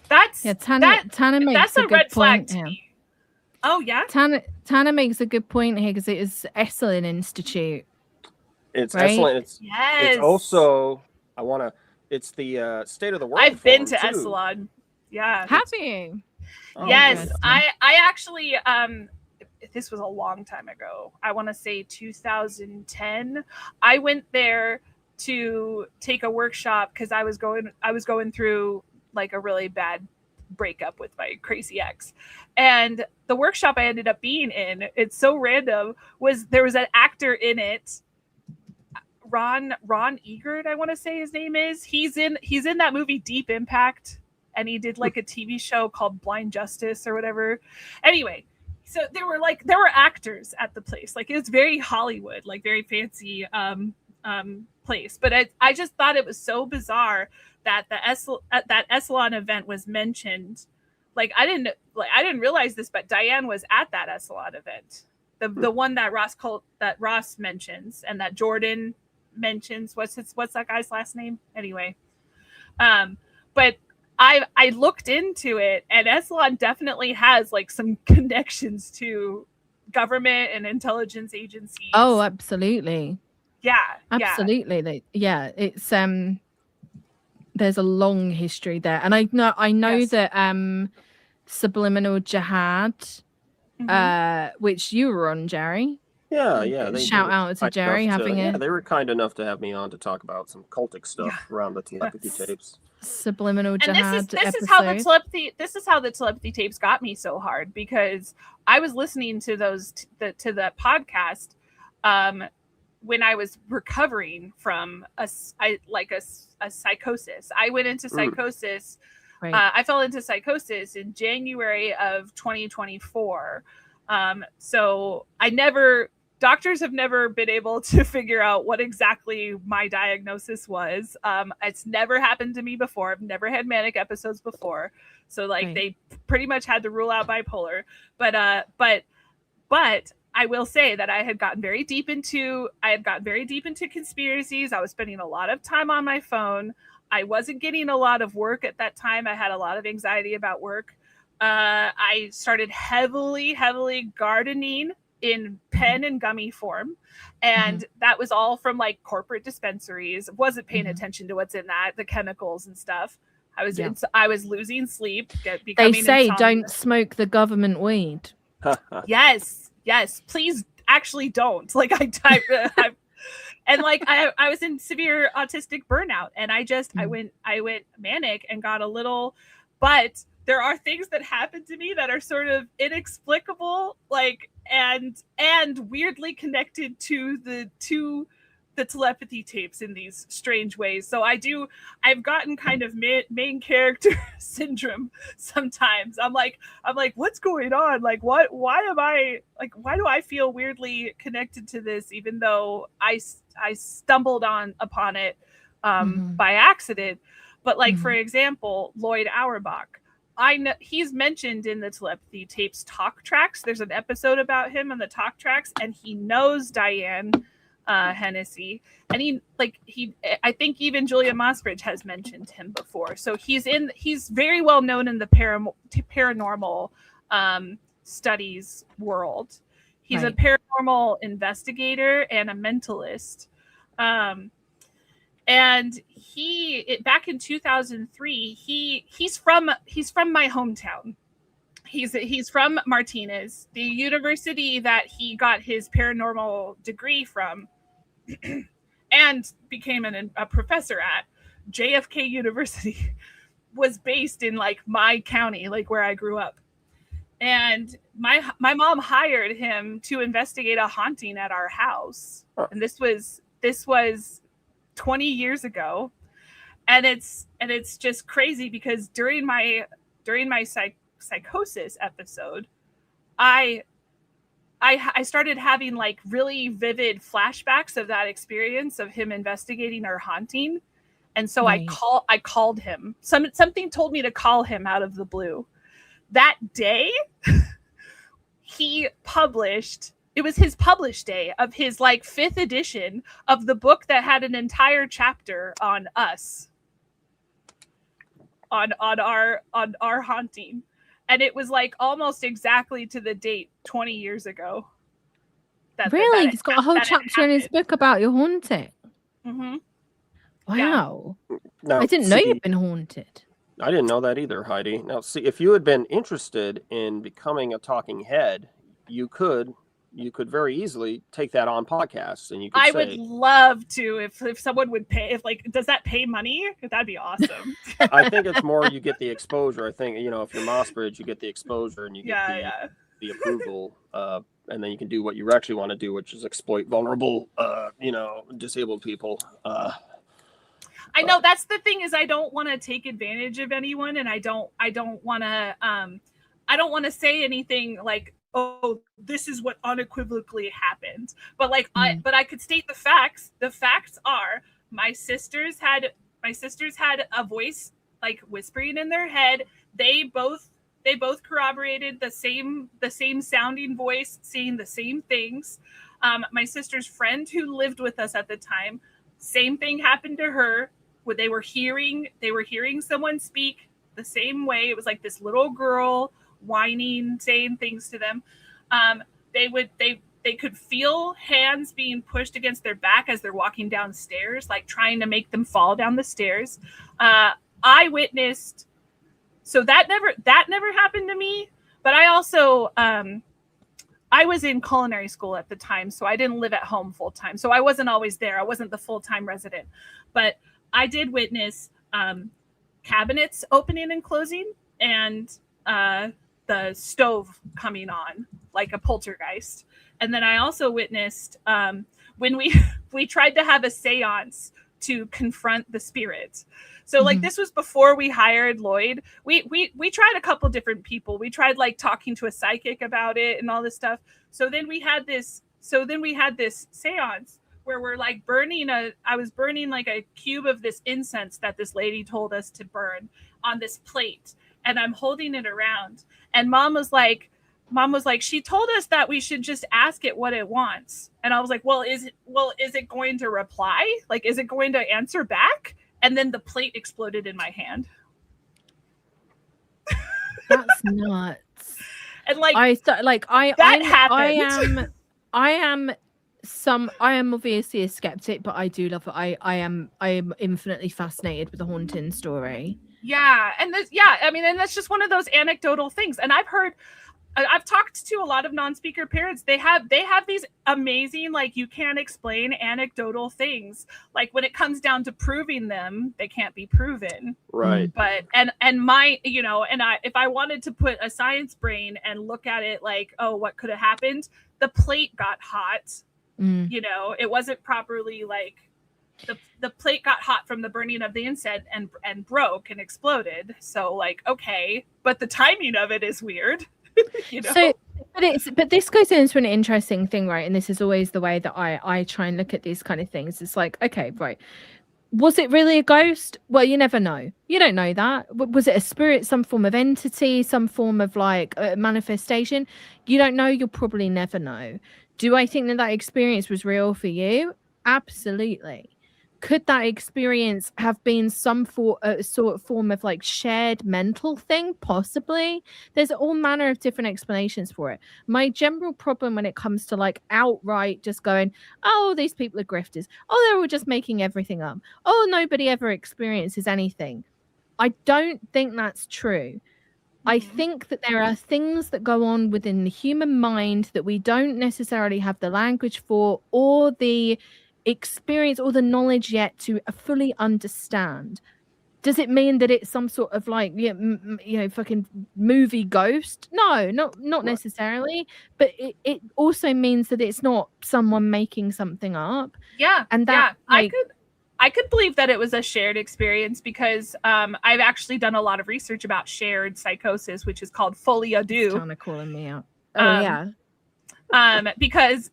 That's Tanner makes that's a good red flag point to here. me. Oh yeah, Tanner makes a good point here because it is Esalen Institute. It's right? excellent. Yes. It's also it's the State of the World. I've been to too. Esalen. Yeah. Have you? Yes, I actually this was a long time ago. I want to say 2010. I went there to take a workshop because I was going through like a really bad breakup with my crazy ex, and the workshop I ended up being in, it's so random, there was an actor in it, Ron Egert, I want to say his name is. He's in that movie Deep Impact, and he did like a TV show called Blind Justice or whatever. Anyway, so there were actors at the place. Like, it was very Hollywood, like very fancy place. But I just thought it was so bizarre that that Esalen event was mentioned. Like, I didn't realize this, but Diane was at that Esalen event, the one that Ross mentions and that Jordan mentions. What's that guy's last name anyway? But I looked into it, and Esalen definitely has like some connections to government and intelligence agencies. Oh, absolutely. Yeah, absolutely. It's there's a long history there, and I know Yes. that Subliminal Jihad, which you were on, Jerry. Yeah. Shout out to Jerry they were kind enough to have me on to talk about some cultic stuff around the Telepathy Tapes. Subliminal Jihad. This is how the Telepathy Tapes got me so hard, because I was listening to the podcast when I was recovering from a psychosis. I went into psychosis. Right. I fell into psychosis in January of 2024. So doctors have never been able to figure out what exactly my diagnosis was. It's never happened to me before. I've never had manic episodes before. So they pretty much had to rule out bipolar. But I will say that I had gotten very deep into conspiracies. I was spending a lot of time on my phone. I wasn't getting a lot of work at that time. I had a lot of anxiety about work. I started heavily gardening in pen and gummy form. And that was all from like corporate dispensaries. Wasn't paying attention to what's in that, the chemicals and stuff. I was losing sleep. They say insomnia. Don't smoke the government weed. Yes. Please, actually don't. Like and like I was in severe autistic burnout, and I went manic and got a little, but there are things that happen to me that are sort of inexplicable, like and weirdly connected to the Telepathy Tapes in these strange ways. So I've gotten kind of main character syndrome sometimes. I'm like, what's going on? Like, why do I feel weirdly connected to this, even though I stumbled upon it by accident? But like, for example, Lloyd Auerbach, I know he's mentioned in the Telepathy Tapes talk tracks. There's an episode about him on the talk tracks, and he knows Diane Hennessy, and I think even Julia Mossbridge has mentioned him before. So he's very well known in the paranormal studies world. He's a paranormal investigator and a mentalist. And back in 2003, he's from my hometown. He's from Martinez, the university that he got his paranormal degree from, and became a professor at. JFK University was based in like my county, like where I grew up. And my mom hired him to investigate a haunting at our house. And this was 20 years ago. And it's just crazy because during my psychosis episode, I started having like really vivid flashbacks of that experience of him investigating our haunting. And so I called him. Something told me to call him out of the blue. That day, he published, it was his published day of his like 5th edition of the book that had an entire chapter on us. On our haunting, and it was like almost exactly to the date 20 years ago. Really, he's got a whole chapter in his book about your haunting. Mm-hmm. Wow. Yeah. Now, I didn't know you'd been haunted. I didn't know that either, Heidi. Now, see, if you had been interested in becoming a talking head, you could very easily take that on podcasts, and you could would love to if someone would pay. If like, does that pay money? That'd be awesome. I think it's more you get the exposure. I think, you know, if you're Mossbridge, you get the exposure and you get the approval, and then you can do what you actually want to do, which is exploit vulnerable, disabled people. I know that's the thing is I don't want to take advantage of anyone, and I don't want to say anything like, oh, this is what unequivocally happened. But like, I could state the facts. The facts are my sisters had a voice like whispering in their head. They both corroborated the same sounding voice, seeing the same things. My sister's friend who lived with us at the time, same thing happened to her. Where they were hearing someone speak the same way. It was like this little girl whining, saying things to them. They could feel hands being pushed against their back as they're walking downstairs, like trying to make them fall down the stairs. I witnessed, so that never happened to me. But I also I was in culinary school at the time, so I didn't live at home full time. So I wasn't always there. I wasn't the full-time resident, but I did witness cabinets opening and closing, and the stove coming on like a poltergeist. And then I also witnessed when we tried to have a seance to confront the spirit. So like this was before we hired Lloyd. We tried a couple different people. We tried like talking to a psychic about it and all this stuff. So then we had this seance where we're like I was burning like a cube of this incense that this lady told us to burn on this plate. And I'm holding it around. And mom was like, she told us that we should just ask it what it wants. And I was like, is it going to reply? Like, is it going to answer back? And then the plate exploded in my hand. That's nuts. And like, happened. I am obviously a skeptic, but I do love it. I am infinitely fascinated with the haunting story. Yeah. And and that's just one of those anecdotal things. And I've talked to a lot of non-speaker parents. They have these amazing, like, you can't explain anecdotal things. Like when it comes down to proving them, they can't be proven. Right. But and my, if I wanted to put a science brain and look at it like, oh, what could have happened? The plate got hot. It wasn't properly like the plate got hot from the burning of the incense and broke and exploded. So like, okay, but the timing of it is weird. So but this goes into an interesting thing, right? And this is always the way that I try and look at these kind of things. It's like, okay, right, was it really a ghost? Well, you never know. You don't know that. Was it a spirit, some form of entity, some form of like manifestation? You don't know. You'll probably never know. Do I think that experience was real for you? Absolutely. Could that experience have been some sort of form of like shared mental thing? Possibly. There's all manner of different explanations for it. My general problem when it comes to like outright just going, oh, these people are grifters. Oh, they're all just making everything up. Oh, nobody ever experiences anything. I don't think that's true. I think that there are things that go on within the human mind that we don't necessarily have the language for or the experience or the knowledge yet to fully understand. Does it mean that it's some sort of like fucking movie ghost? No, not necessarily, but it also means that it's not someone making something up. Yeah. And that I could believe that it was a shared experience because I've actually done a lot of research about shared psychosis, which is called folie à deux. Kind of calling me out. Oh yeah. Because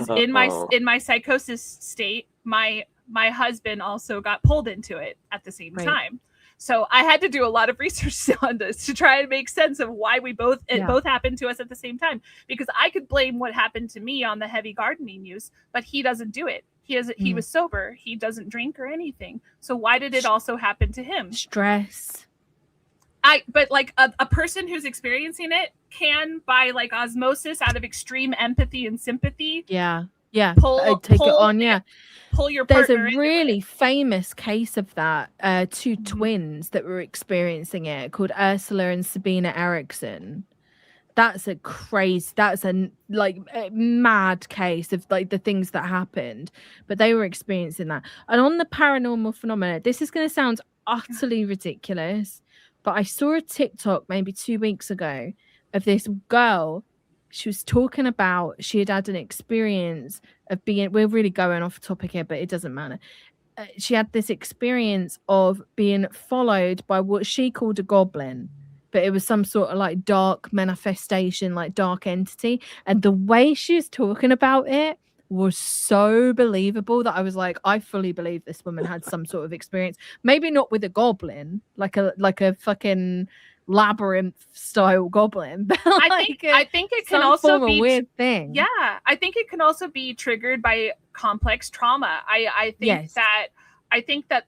in my psychosis state, my husband also got pulled into it at the same time. So I had to do a lot of research on this to try and make sense of why both happened to us at the same time. Because I could blame what happened to me on the heavy gardening use, but he doesn't do it. He was sober. He doesn't drink or anything. So why did it also happen to him? Stress. But like a person who's experiencing it can, by like osmosis, out of extreme empathy and sympathy. Yeah. Pull it on. Yeah. Pull your partner. There's a really famous case of that. Two twins that were experiencing it, called Ursula and Sabina Eriksson. That's a mad case of like the things that happened, but they were experiencing that. And on the paranormal phenomena, this is going to sound utterly ridiculous, but I saw a TikTok maybe 2 weeks ago of this girl. She was talking about she had an experience of being, we're really going off topic here, but it doesn't matter. She had this experience of being followed by what she called a goblin, but it was some sort of like dark manifestation, like dark entity. And the way she was talking about it was so believable that I was like, I fully believe this woman had some sort of experience. Maybe not with a goblin, like a fucking labyrinth style goblin, but I think it can also be a weird thing. Yeah, I think it can also be triggered by complex trauma. I think that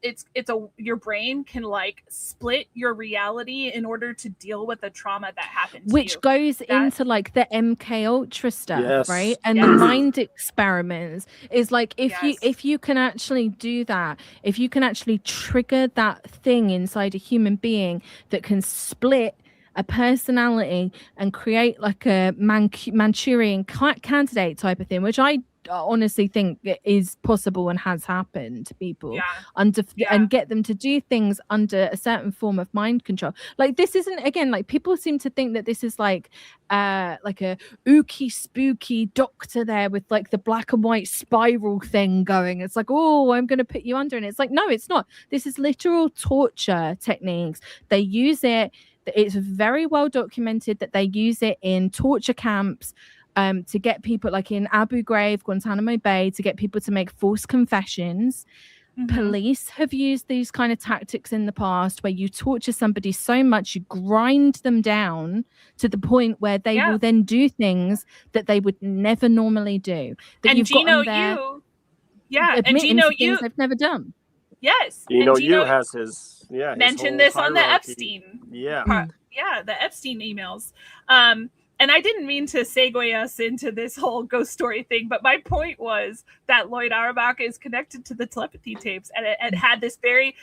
your brain can like split your reality in order to deal with the trauma that happened to which you. Goes into like the MK Ultra stuff, right? And the mind experiments is like if you can actually do that, if you can actually trigger that thing inside a human being that can split a personality and create like a Manchurian candidate type of thing, which I honestly think is possible and has happened to people and get them to do things under a certain form of mind control. Like this isn't, again, like people seem to think that this is like a ooky spooky doctor there with like the black and white spiral thing going. It's like, oh, I'm going to put you under. And it's like, no, it's not. This is literal torture techniques. They use it. It's very well documented that they use it in torture camps to get people, like in Abu Ghraib, Guantanamo Bay, to get people to make false confessions. Mm-hmm. Police have used these kind of tactics in the past where you torture somebody so much, you grind them down to the point where they will then do things that they would never normally do. That and you've Gino, got and Gino, things they've never done. Yes. Gino has his mentioned this on the Epstein. The Epstein emails. And I didn't mean to segue us into this whole ghost story thing, but my point was that Lloyd Auerbach is connected to the telepathy tapes and had this very,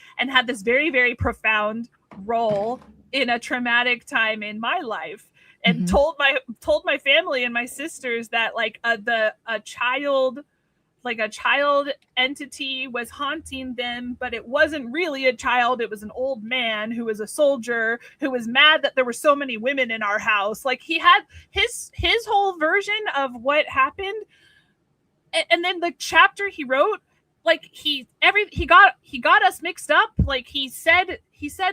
very profound role in a traumatic time in my life, and told my family and my sisters that like a child entity was haunting them, but it wasn't really a child. It was an old man who was a soldier who was mad that there were so many women in our house. Like he had his whole version of what happened. And then the chapter he wrote, like he got us mixed up. Like he said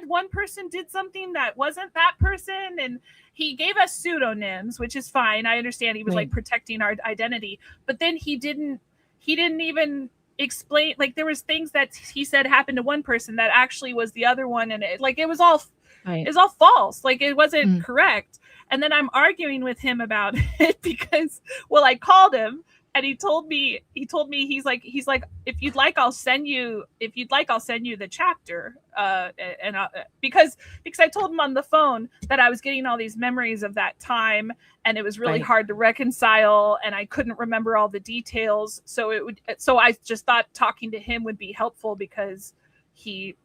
one person did something that wasn't that person, and he gave us pseudonyms, which is fine. I understand he was like protecting our identity, but then he didn't even explain, like there was things that he said happened to one person that actually was the other one, and it was all false, like it wasn't correct. And then I'm arguing with him about it because I called him and he told me he's like if you'd like I'll send you the chapter because I told him on the phone that I was getting all these memories of that time and it was really hard to reconcile and I couldn't remember all the details, so I just thought talking to him would be helpful because he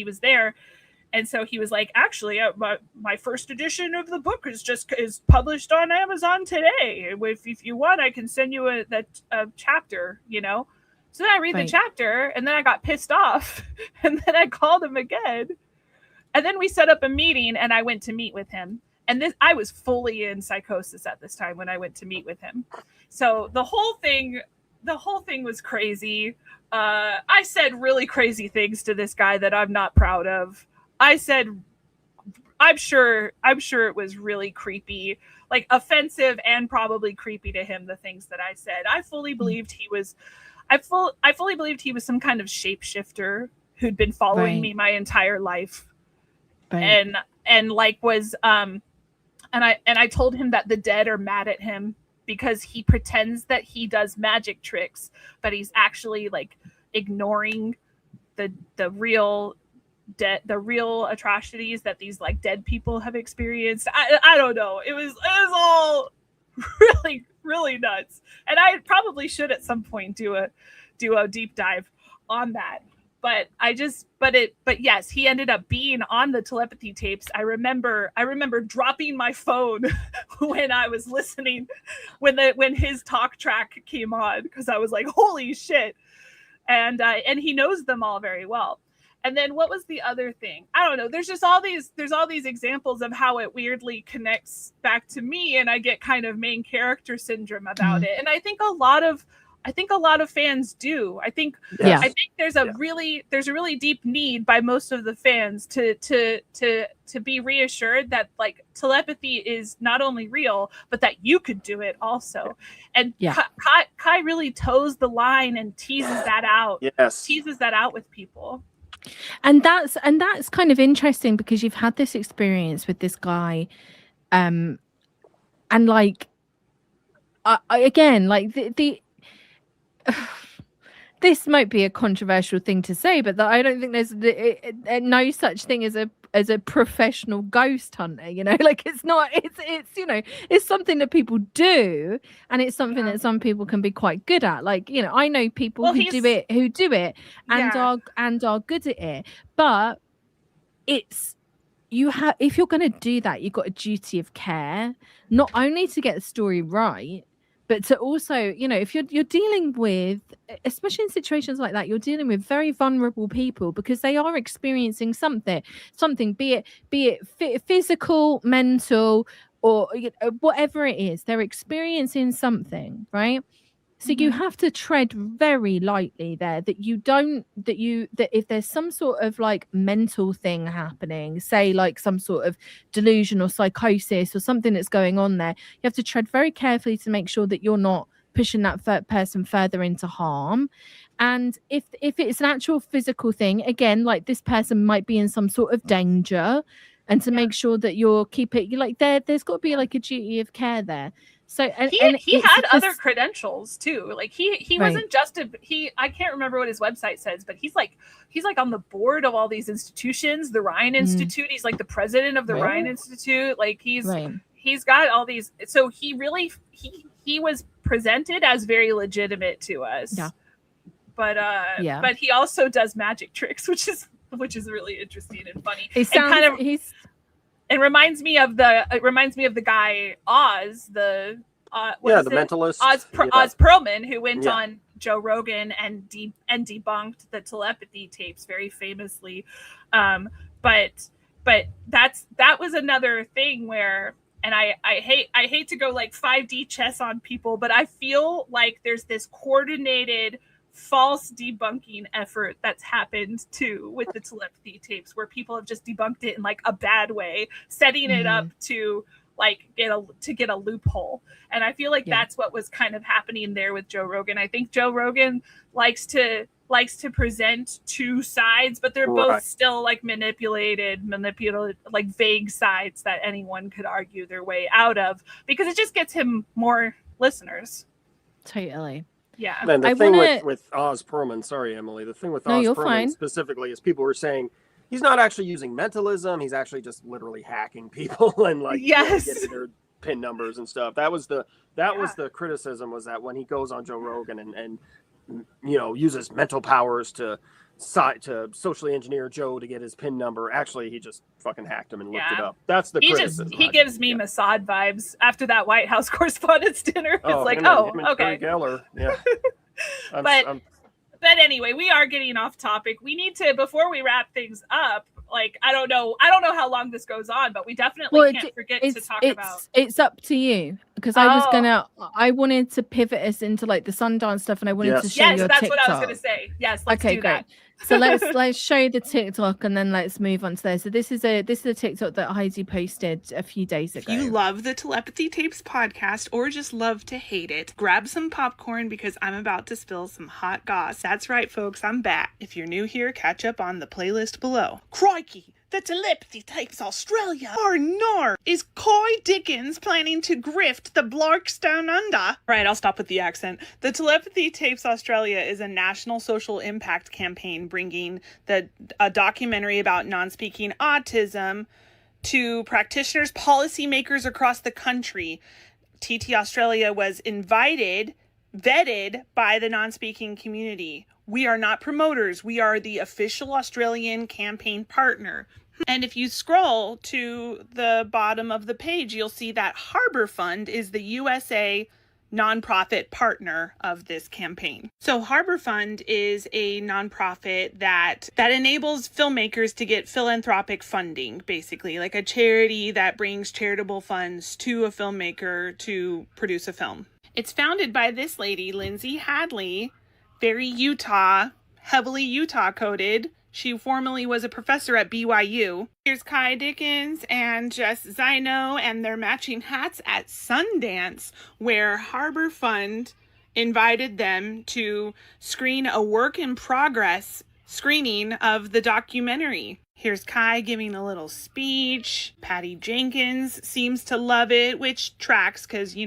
was there. And so he was like, actually, my first edition of the book is published on Amazon today. If you want, I can send you a chapter, So then I read the chapter, and then I got pissed off, and then I called him again. And then we set up a meeting, and I went to meet with him. And I was fully in psychosis at this time when I went to meet with him. So the whole thing the whole thing was crazy. I said really crazy things to this guy that I'm not proud of. I'm sure it was really creepy, like offensive and probably creepy to him, the things that I said. I fully believed he was some kind of shapeshifter who'd been following me my entire life. And like was and I told him that the dead are mad at him because he pretends that he does magic tricks, but he's actually like ignoring the real atrocities that these like dead people have experienced. I don't know. It was all really, really nuts. And I probably should at some point do a deep dive on that. But yes, he ended up being on the Telepathy Tapes. I remember dropping my phone when I was listening, when his talk track came on, because I was like, holy shit. And he knows them all very well. And then what was the other thing? I don't know. There's all these examples of how it weirdly connects back to me, and I get kind of main character syndrome about it. And I think a lot of fans do. I think there's a really deep need by most of the fans to be reassured that like telepathy is not only real, but that you could do it also. And Kai really toes the line and teases that out. Teases that out with people. And that's kind of interesting because you've had this experience with this guy, and like again, like the this might be a controversial thing to say, but that I don't think there's no such thing as a professional ghost hunter, you know. Like it's you know, it's something that people do, and it's something that some people can be quite good at. Like, you know, I know people who do it and are good at it, but it's if you're going to do that, you've got a duty of care, not only to get the story right, but to also, you know, if you're dealing with, especially in situations like that, you're dealing with very vulnerable people because they are experiencing something, be it physical, mental, or whatever it is, they're experiencing something, right? So you have to tread very lightly there, that if there's some sort of like mental thing happening, say like some sort of delusion or psychosis or something that's going on there, you have to tread very carefully to make sure that you're not pushing that person further into harm. And if it's an actual physical thing, again, like this person might be in some sort of danger, and to make sure that you're like there's got to be like a duty of care there. So he had other credentials too. Like he wasn't just I can't remember what his website says, but he's like on the board of all these institutions, the Ryan Institute. He's like the president of the Ryan Institute. Like he's got all these. So he was presented as very legitimate to us. Yeah. But he also does magic tricks, which is really interesting and funny. It reminds me of the guy Oz, the mentalist, Oz Perlman, who went on Joe Rogan and debunked the telepathy tapes very famously. But that was another thing where, and I hate to go like 5D chess on people, but I feel like there's this coordinated false debunking effort that's happened too with the telepathy tapes, where people have just debunked it in like a bad way, setting it up to like get a loophole. And I feel like that's what was kind of happening there with Joe Rogan. I think Joe Rogan likes to present two sides, but they're both still like manipulated, like vague sides that anyone could argue their way out of, because it just gets him more listeners. Totally. Yeah. And the thing with Oz Perlman, sorry, Emily, the thing with Oz Perlman specifically is people were saying he's not actually using mentalism. He's actually just literally hacking people and like getting their PIN numbers and stuff. That was the criticism, was that when he goes on Joe Rogan and you know, uses mental powers to socially engineer Joe to get his PIN number, actually he just fucking hacked him and looked it up. That's the criticism. He gives me Mossad vibes after that White House Correspondents' Dinner. It's like, okay. Geller. Yeah. But anyway, we are getting off topic. We need to, before we wrap things up, Like, I don't know how long this goes on, but we definitely can't forget to talk about. It's up to you, because I wanted to pivot us into like the Sundance stuff, and I wanted to show your TikTok. Yes, that's what I was gonna say. Yes, let's do that. So let's show the TikTok, and then let's move on to there. So this is a TikTok that Heidi posted a few days ago. If you love the Telepathy Tapes podcast, or just love to hate it, grab some popcorn, because I'm about to spill some hot goss. That's right, folks, I'm back. If you're new here, catch up on the playlist below. Crikey! The Telepathy Tapes Australia. Nor is Coy Dickens planning to grift the Blarks down under? Right, I'll stop with the accent. The Telepathy Tapes Australia is a national social impact campaign bringing a documentary about non-speaking autism to practitioners, policymakers across the country. TT Australia was vetted by the non-speaking community. We are not promoters. We are the official Australian campaign partner. And if you scroll to the bottom of the page, you'll see that Harbour Fund is the USA nonprofit partner of this campaign. So Harbour Fund is a nonprofit that enables filmmakers to get philanthropic funding, basically, like a charity that brings charitable funds to a filmmaker to produce a film. It's founded by this lady, Lindsay Hadley, very Utah, heavily Utah coded. She formerly was a professor at BYU. Here's Kai Dickens and Jess Zino and their matching hats at Sundance, where Harbour Fund invited them to screen a work in progress screening of the documentary. Here's Kai giving a little speech. Patty Jenkins seems to love it, which tracks because, we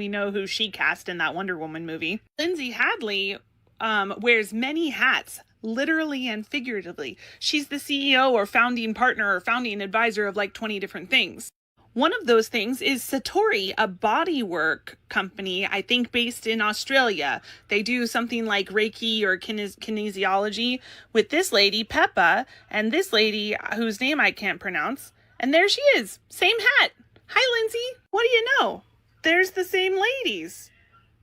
know who she cast in that Wonder Woman movie. Lindsay Hadley wears many hats, literally and figuratively. She's the CEO or founding partner or founding advisor of like 20 different things. One of those things is Satori, a bodywork company, I think based in Australia. They do something like Reiki or kinesiology with this lady, Peppa, and this lady whose name I can't pronounce. And there she is. Same hat. Hi, Lindsay. What do you know? There's the same ladies.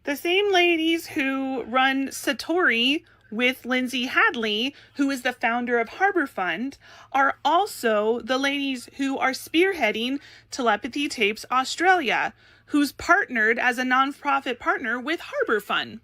The same ladies who run Satori with Lindsay Hadley, who is the founder of Harbour Fund, are also the ladies who are spearheading Telepathy Tapes Australia, who's partnered as a nonprofit partner with Harbour Fund.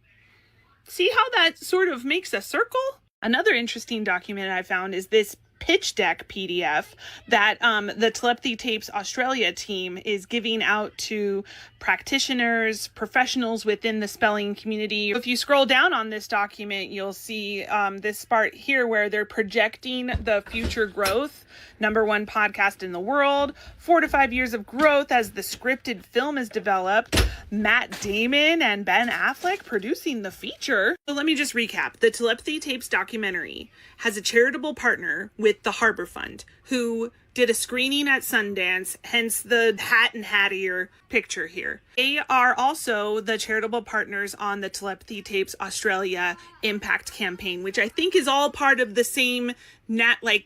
See how that sort of makes a circle? Another interesting document I found is this pitch deck PDF that the Telepathy Tapes Australia team is giving out to practitioners, professionals within the spelling community. If you scroll down on this document, you'll see this part here where they're projecting the future growth. #1 podcast in the world, 4 to 5 years of growth as the scripted film is developed. Matt Damon and Ben Affleck producing the feature. So let me just recap. The Telepathy Tapes documentary has a charitable partner with the Harbour Fund, who did a screening at Sundance, hence the hat and hattier picture here. They are also the charitable partners on the Telepathy Tapes Australia Impact campaign, which I think is all part of the same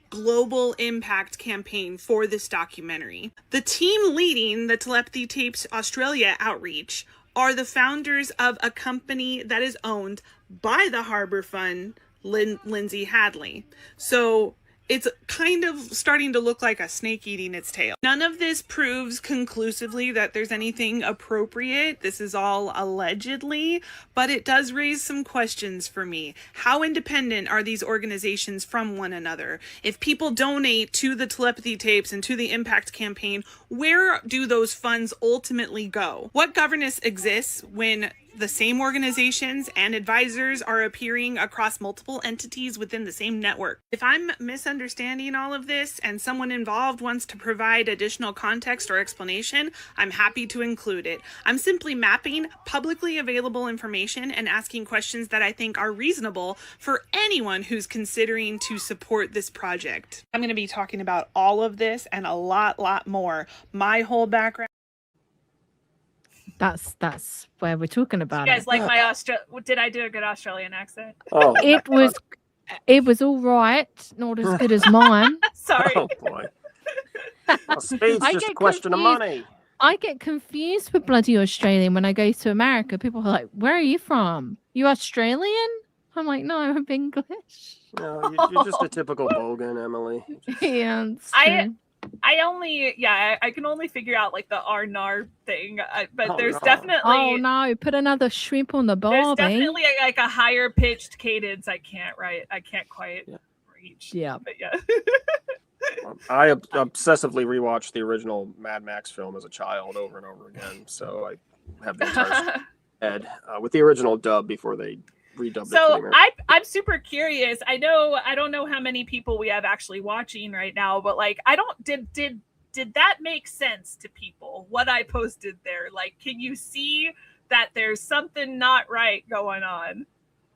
global impact campaign for this documentary. The team leading the Telepathy Tapes Australia outreach are the founders of a company that is owned by the Harbour Fund, Lindsay Hadley. So it's kind of starting to look like a snake eating its tail. None of this proves conclusively that there's anything appropriate. This is all allegedly, but it does raise some questions for me. How independent are these organizations from one another? If people donate to the Telepathy Tapes and to the Impact campaign, where do those funds ultimately go? What governance exists when the same organizations and advisors are appearing across multiple entities within the same network? If I'm misunderstanding all of this and someone involved wants to provide additional context or explanation, I'm happy to include it. I'm simply mapping publicly available information and asking questions that I think are reasonable for anyone who's considering to support this project. I'm going to be talking about all of this and a lot more. My whole background. That's where we're talking about. You guys like my did I do a good Australian accent? Oh, it was all right, not as good as mine. Sorry. Oh boy. Speed's just a question of money. I get confused with bloody Australian when I go to America. People are like, "Where are you from? You Australian?" I'm like, no, I'm English. No, you're just a typical bogan, Emily. Yeah, I can only figure out like the Arnar thing, but there's no. definitely no, put another shrimp on the barbie. There's definitely like a higher pitched cadence I can't quite reach. Yeah, but yeah. I obsessively rewatched the original Mad Max film as a child over and over again, so I have the entire head with the original dub before they redubbed it. So I'm super curious. I don't know how many people we have actually watching right now, but like did that make sense to people? What I posted there, like, can you see that there's something not right going on?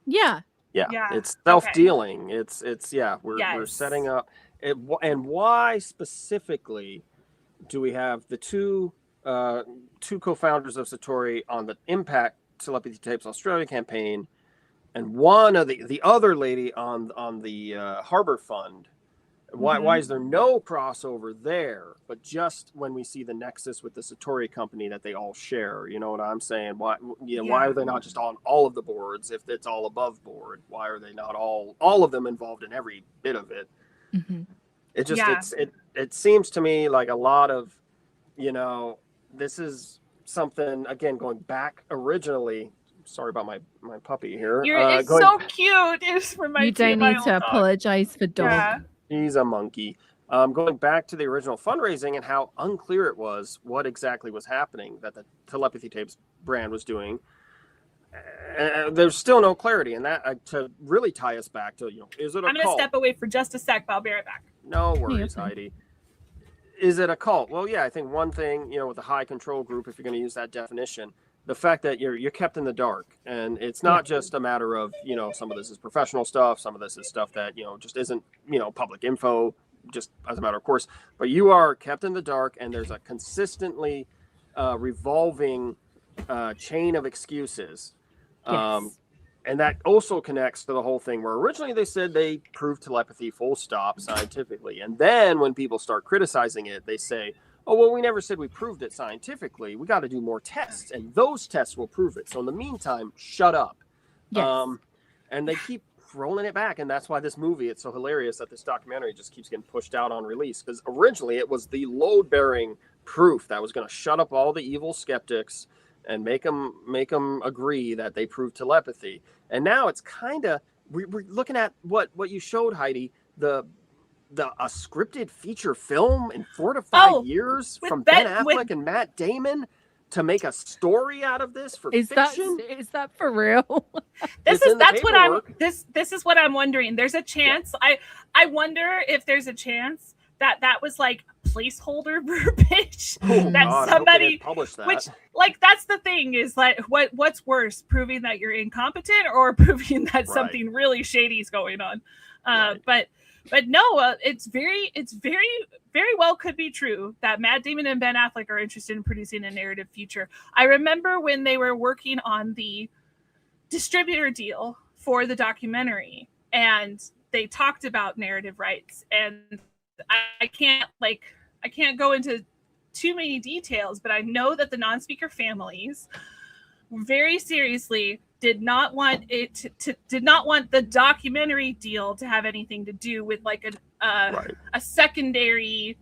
Yeah. It's self-dealing. Okay. We're setting up it. And why specifically do we have the two co-founders of Satori on the Impact Telepathy Tapes Australia campaign, and one of the other lady on the Harbor Fund? Why is there no crossover there, but just when we see the nexus with the Satori company that they all share? You know what I'm saying? Why are they not just on all of the boards if it's all above board? Why are they not all of them involved in every bit of it? Mm-hmm. It just it seems to me like a lot of, this is something, again, going back originally. Sorry about my puppy here. It's so cute. It's you don't need to apologize for dog. Yeah. He's a monkey. Going back to the original fundraising and how unclear it was what exactly was happening that the Telepathy Tapes brand was doing. There's still no clarity, and that to really tie us back to, is it a cult? I'm going to step away for just a sec, but I'll be right back. No worries, Heidi. Is it a cult? Well, yeah, I think one thing, with the high control group, if you're going to use that definition, the fact that you're kept in the dark, and it's not just a matter of, some of this is professional stuff, some of this is stuff that, just isn't, public info, just as a matter of course, but you are kept in the dark, and there's a consistently revolving chain of excuses. Yes. And that also connects to the whole thing where originally they said they proved telepathy full stop scientifically. And then when people start criticizing it, they say, oh, well, we never said we proved it scientifically. We got to do more tests, and those tests will prove it. So in the meantime, shut up. Yes. And they keep rolling it back. And that's why this movie, it's so hilarious that this documentary just keeps getting pushed out on release. Because originally it was the load-bearing proof that was going to shut up all the evil skeptics and make them agree that they proved telepathy. And now it's kind of, we're looking at what you showed, Heidi, a scripted feature film in 4 to 5 years from Ben Affleck and Matt Damon to make a story out of this for fiction. Is that for real? This is what I'm wondering. There's a chance. Yeah. I wonder if there's a chance that was like placeholder verbiage that somebody published that. Which, like, that's the thing, is like what's worse, proving that you're incompetent or proving that something really shady is going on. But no, it's very well could be true that Matt Damon and Ben Affleck are interested in producing a narrative feature. I remember when they were working on the distributor deal for the documentary, and they talked about narrative rights, and I can't go into too many details, but I know that the non-speaker families very seriously did not want the documentary deal to have anything to do with like a secondary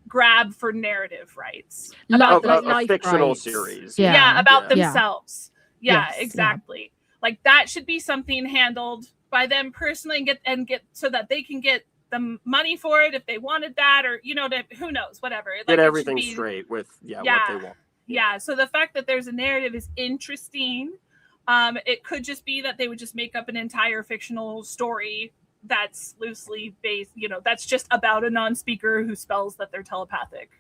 grab for narrative rights about a fictional rights. Series. About themselves. Yes, exactly. Like that should be something handled by them personally and get so that they can get the money for it if they wanted that, or who knows, whatever. Get everything straight with what they want. Yeah. So the fact that there's a narrative is interesting. It could just be that they would just make up an entire fictional story that's loosely based, that's just about a non-speaker who spells that they're telepathic.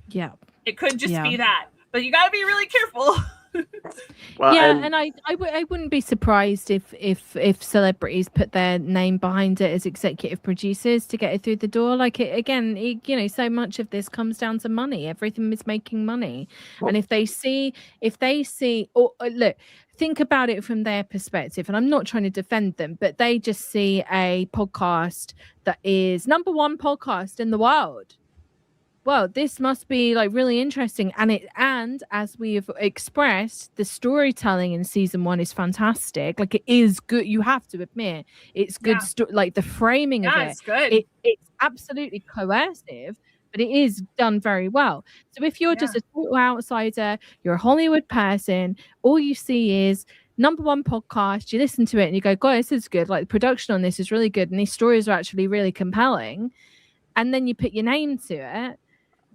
Yeah. It could just be that, but you got to be really careful. Well, and I wouldn't be surprised if celebrities put their name behind it as executive producers to get it through the door. Like so much of this comes down to money. Everything is making money, and if they see, look, think about it from their perspective. And I'm not trying to defend them, but they just see a podcast that is #1 podcast in the world. well, this must be like really interesting. And as we've expressed, the storytelling in season 1 is fantastic. Like, it is good. You have to admit, it's good. Like, the framing of it's good. It's absolutely coercive, but it is done very well. So if you're just a total outsider, you're a Hollywood person, all you see is #1 podcast, you listen to it and you go, God, this is good. Like, the production on this is really good. And these stories are actually really compelling. And then you put your name to it.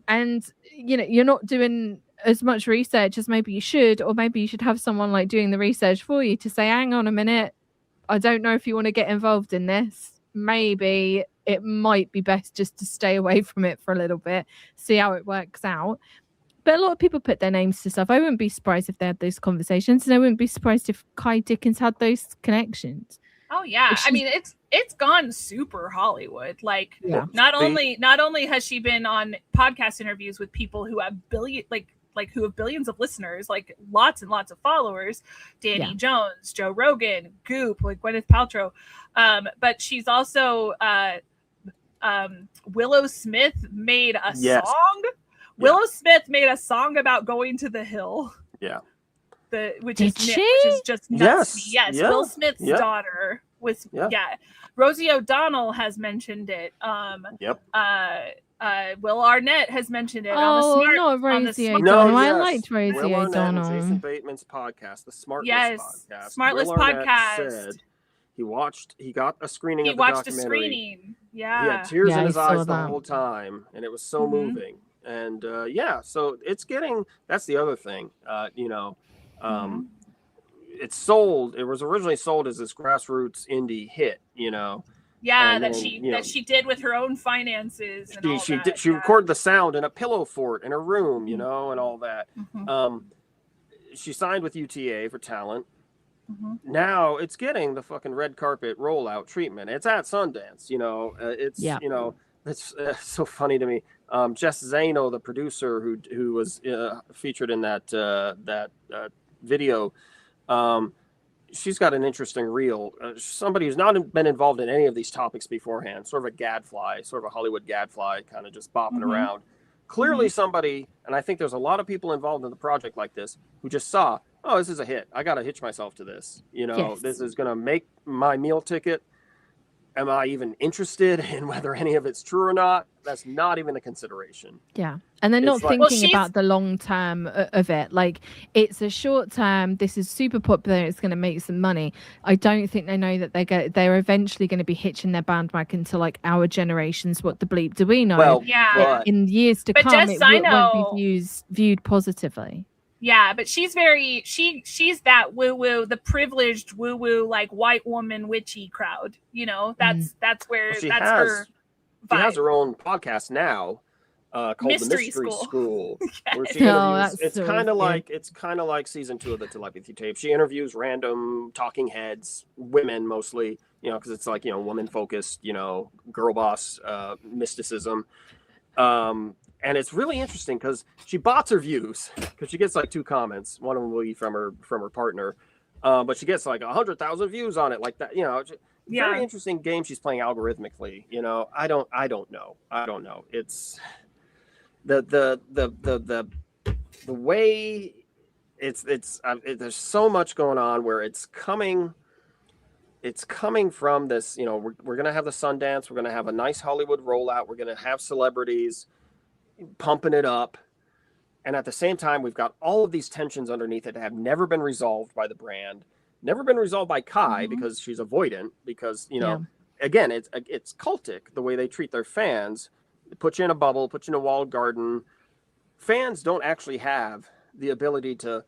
And, you know, you're not doing as much research as maybe you should, or maybe you should have someone like doing the research for you to say, hang on a minute, I don't know if you want to get involved in this. Maybe it might be best just to stay away from it for a little bit, see how it works out. But a lot of people put their names to stuff. I wouldn't be surprised if they had those conversations, and I wouldn't be surprised if Kai Dickens had those connections. Oh yeah, I mean it's gone super Hollywood. Like not only has she been on podcast interviews with people who have who have billions of listeners, like lots and lots of followers, Danny Jones, Joe Rogan, Goop, like Gwyneth Paltrow, but she's also Willow Smith made a song. Willow Smith made a song about going to the hill. Yeah. Which is just nuts. Yes. Will Smith's daughter was Rosie O'Donnell has mentioned it. Will Arnett has mentioned it on Rosie O'Donnell. I liked Rosie O'Donnell. Jason Bateman's podcast, the Smartless podcast. Smartless podcast. Said he got a screening of the documentary. He watched a screening. Yeah. He had tears in his eyes the whole time, and it was so moving. And so it's getting, that's the other thing, it's sold. It was originally sold as this grassroots indie hit, Yeah, that she did with her own finances. And she recorded the sound in a pillow fort in her room, and all that. She signed with UTA for talent. Now it's getting the fucking red carpet rollout treatment. It's at Sundance, it's so funny to me. Jess Zano, the producer who was featured in that video, she's got an interesting reel. Somebody who's not been involved in any of these topics beforehand, sort of a gadfly, sort of a Hollywood gadfly, kind of just bopping around. Clearly somebody, and I think there's a lot of people involved in the project like this, who just saw, oh, this is a hit. I got to hitch myself to this. This is going to make my meal ticket. Am I even interested in whether any of it's true or not? That's not even a consideration. Yeah. And they're not thinking about the long term of it. Like, it's a short term. This is super popular. It's going to make some money. I don't think they know that they're eventually going to be hitching their bandwagon to like our generations. What the bleep do we know? Well, in years to come, it won't be viewed positively. Yeah, but she's that woo-woo, the privileged woo-woo, like white woman witchy crowd. That's where her vibe. She has her own podcast now called Mystery The Mystery School. Where she interviews, it's kind of like season 2 of the Telepathy Tapes. She interviews random talking heads, women mostly, because it's like, woman focused, girl boss mysticism. And it's really interesting because she bots her views, because she gets like 2 comments. One of them will be from her partner, but she gets like 100,000 views on it, like that. Very interesting game she's playing algorithmically. I don't know. It's the way there's so much going on where it's coming from this. We're gonna have the Sundance. We're gonna have a nice Hollywood rollout. We're gonna have celebrities pumping it up, and at the same time we've got all of these tensions underneath it that have never been resolved by the brand, never been resolved by Kai, because she's avoidant, because again, it's cultic the way they treat their fans. They put you in a bubble, put you in a walled garden. Fans don't actually have the ability to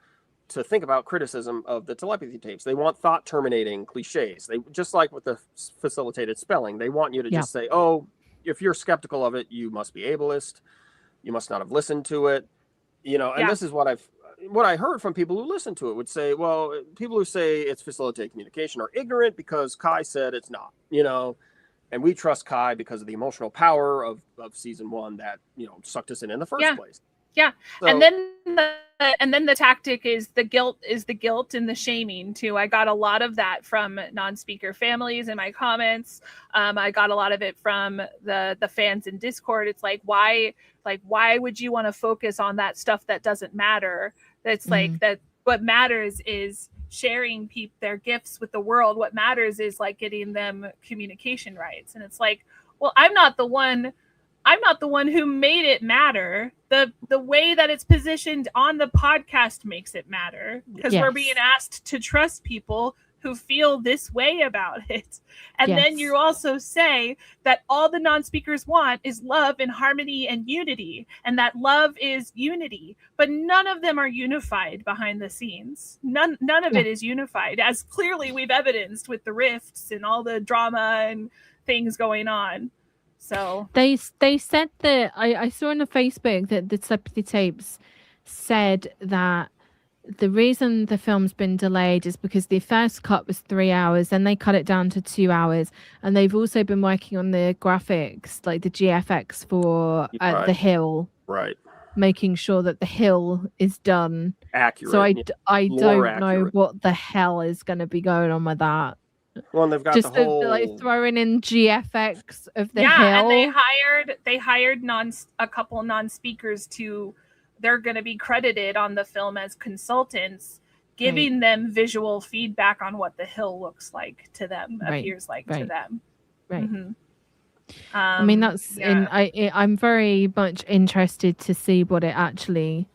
think about criticism of the Telepathy Tapes. They want thought terminating cliches. They, just like with the facilitated spelling, they want you to just say, oh, if you're skeptical of it, you must be ableist. You must not have listened to it, and this is what I heard from people who listen to it would say, well, people who say it's facilitated communication are ignorant because Kai said it's not, and we trust Kai because of the emotional power of season 1 that, sucked us in the first place. Yeah. So, and then the tactic is the guilt and the shaming too. I got a lot of that from non-speaker families in my comments. I got a lot of it from the fans in Discord. It's like, why Like, why would you want to focus on that stuff that doesn't matter? That's like that. What matters is sharing their gifts with the world. What matters is like getting them communication rights. And it's like, well, I'm not the one who made it matter. The way that it's positioned on the podcast makes it matter, because we're being asked to trust people who feel this way about it. And then you also say that all the non-speakers want is love and harmony and unity, and that love is unity, but none of them are unified behind the scenes. None of it is unified, as clearly we've evidenced with the rifts and all the drama and things going on. So they said that I saw on the Facebook that the Telepathy Tapes said that the reason the film's been delayed is because the first cut was 3 hours, then they cut it down to 2 hours, and they've also been working on the graphics, like the GFX for the hill, making sure that the hill is done accurate. So I don't know what the hell is going to be going on with that. Well, they've got just the whole... like throwing in GFX of the hill. And they hired a couple non-speakers to. They're going to be credited on the film as consultants, giving them visual feedback on what the hill looks like to them, appears like to them. Right. I mean, that's I'm very much interested to see what it actually.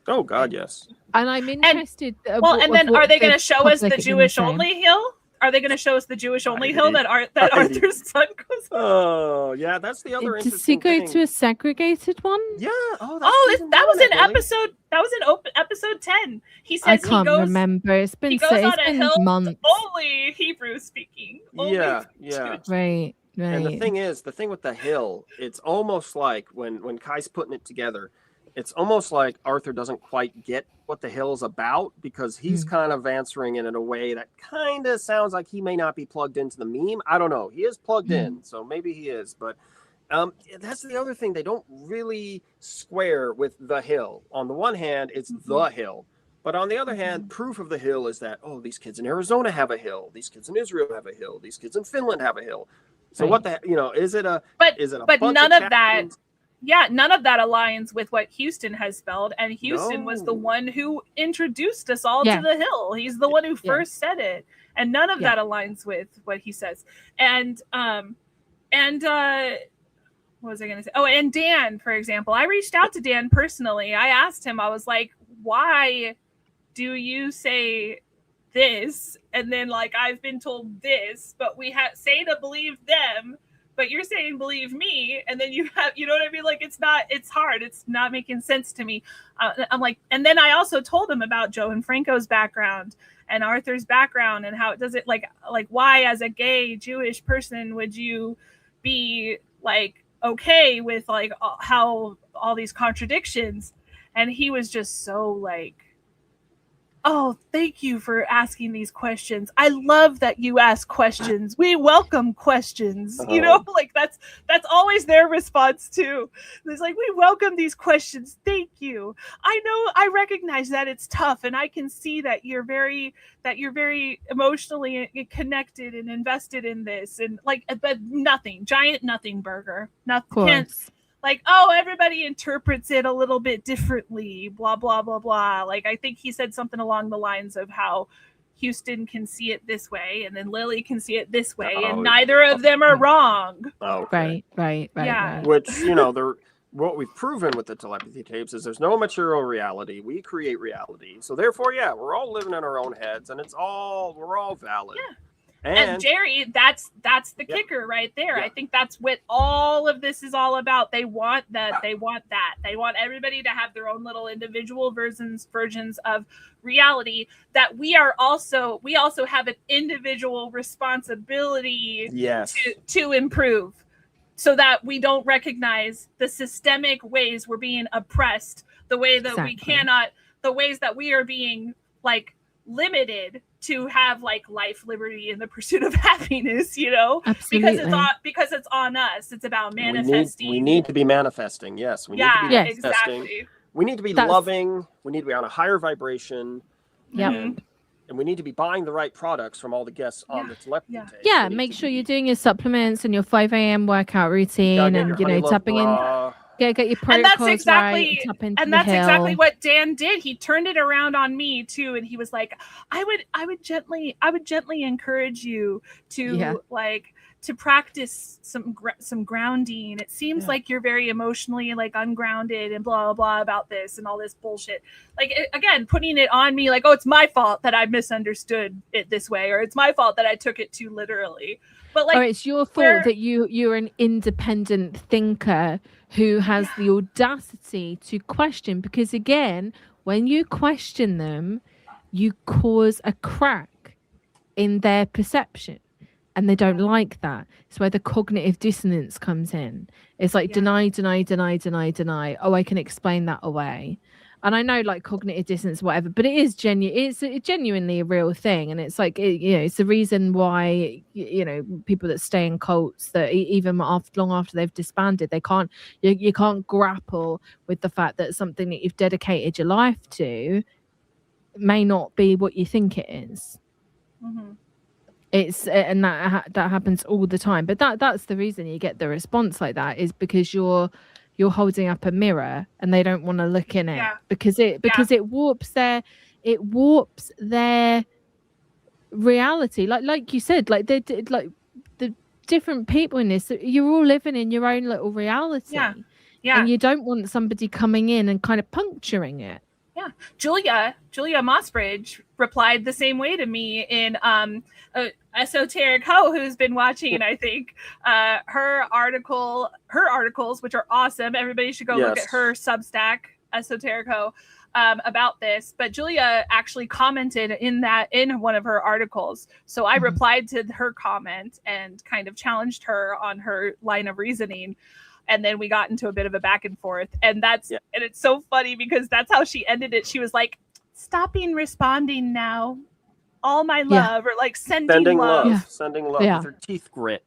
Oh God, yes. And I'm interested. And then are they going to show us the Jewish only hill? Are they going to show us the Jewish only hill that Arthur's son goes on? Oh, yeah, that's the other interesting thing. Does he go to a segregated one? Yeah. That was an episode. That was in episode 10. He says I can't remember. It's been months. Only Hebrew speaking. Yeah. Right. And the thing with the hill, it's almost like when Kai's putting it together, it's almost like Arthur doesn't quite get what the hill's about, because he's kind of answering it in a way that kind of sounds like he may not be plugged into the meme. I don't know. He is plugged in, so maybe he is. But that's the other thing. They don't really square with the hill. On the one hand, it's the hill. But on the other hand, proof of the hill is that, these kids in Arizona have a hill. These kids in Israel have a hill. These kids in Finland have a hill. So what the, is it a, but none of that. Yeah, none of that aligns with what Houston has spelled, and Houston was the one who introduced us all to the hill. He's the one who first said it, and none of that aligns with what he says. And what was I going to say? Oh, and Dan, for example, I reached out to Dan personally. I asked him, I was like, why do you say this? And then like, I've been told this, but we say to believe them, but you're saying believe me, and then you have, you know what I mean? Like, it's hard. It's not making sense to me. I'm like, and then I also told him about Joe and Franco's background and Arthur's background, and how it does it, like why as a gay Jewish person would you be like okay with like how all these contradictions? And he was just so like, oh, thank you for asking these questions. I love that you ask questions. We welcome questions. You know, like that's always their response too. It's like, we welcome these questions. Thank you. I know, I recognize that it's tough, and I can see that you're very emotionally connected and invested in this, and like, but giant nothing burger. Nothing. Like, everybody interprets it a little bit differently, blah, blah, blah, blah. Like, I think he said something along the lines of how Houston can see it this way, and then Lily can see it this way, and neither of them are wrong. Okay. Right. Yeah. Which, what we've proven with the Telepathy Tapes is there's no material reality. We create reality. So therefore, we're all living in our own heads, and we're all valid. Yeah. And Jerry, that's the kicker right there. I think that's what all of this is all about. They want that. They want everybody to have their own little individual versions of reality, that we also have an individual responsibility to improve, so that we don't recognize the systemic ways we're being oppressed, the way that the ways that we are being like limited to have like life, liberty, and the pursuit of happiness, Absolutely. because it's on us. It's about manifesting. We need to be manifesting. Yes. We need to be manifesting. Exactly. We need to be loving. We need to be on a higher vibration. Yeah. And we need to be buying the right products from all the guests on the Telepathy Tapes. Yeah. Make sure you're doing your supplements and your 5 a.m. workout routine, and tapping in. Get your protocols right. And that's exactly what Dan did. He turned it around on me too, and he was like, I would gently encourage you to to practice some grounding. It seems like you're very emotionally like ungrounded and blah, blah, blah about this and all this bullshit. Like, again, putting it on me like, oh, it's my fault that I misunderstood it this way, or it's my fault that I took it too literally. But like, or it's your fault that you're an independent thinker who has the audacity to question, because again, when you question them, you cause a crack in their perception. And they don't like that. It's where the cognitive dissonance comes in. It's like deny. Oh, I can explain that away. And I know like cognitive dissonance, whatever, but it is it's genuinely a real thing. And it's like, it's the reason why, people that stay in cults, that even long after they've disbanded, you can't grapple with the fact that something that you've dedicated your life to may not be what you think it is. Mm-hmm. And that happens all the time, but that's the reason you get the response like that, is because you're holding up a mirror and they don't want to look in it, because it warps their reality, like you said, like the different people in this, you're all living in your own little reality, and you don't want somebody coming in and kind of puncturing it. Julia Mossbridge replied the same way to me in Esoteric Ho, who's been watching, I think, her articles, which are awesome. Everybody should go look at her Substack, Esoteric Ho, about this. But Julia actually commented in one of her articles. So I replied to her comment and kind of challenged her on her line of reasoning. And then we got into a bit of a back and forth. And and it's so funny because that's how she ended it. She was like, stopping responding now. All my love, or like sending love. Sending love with her teeth grit.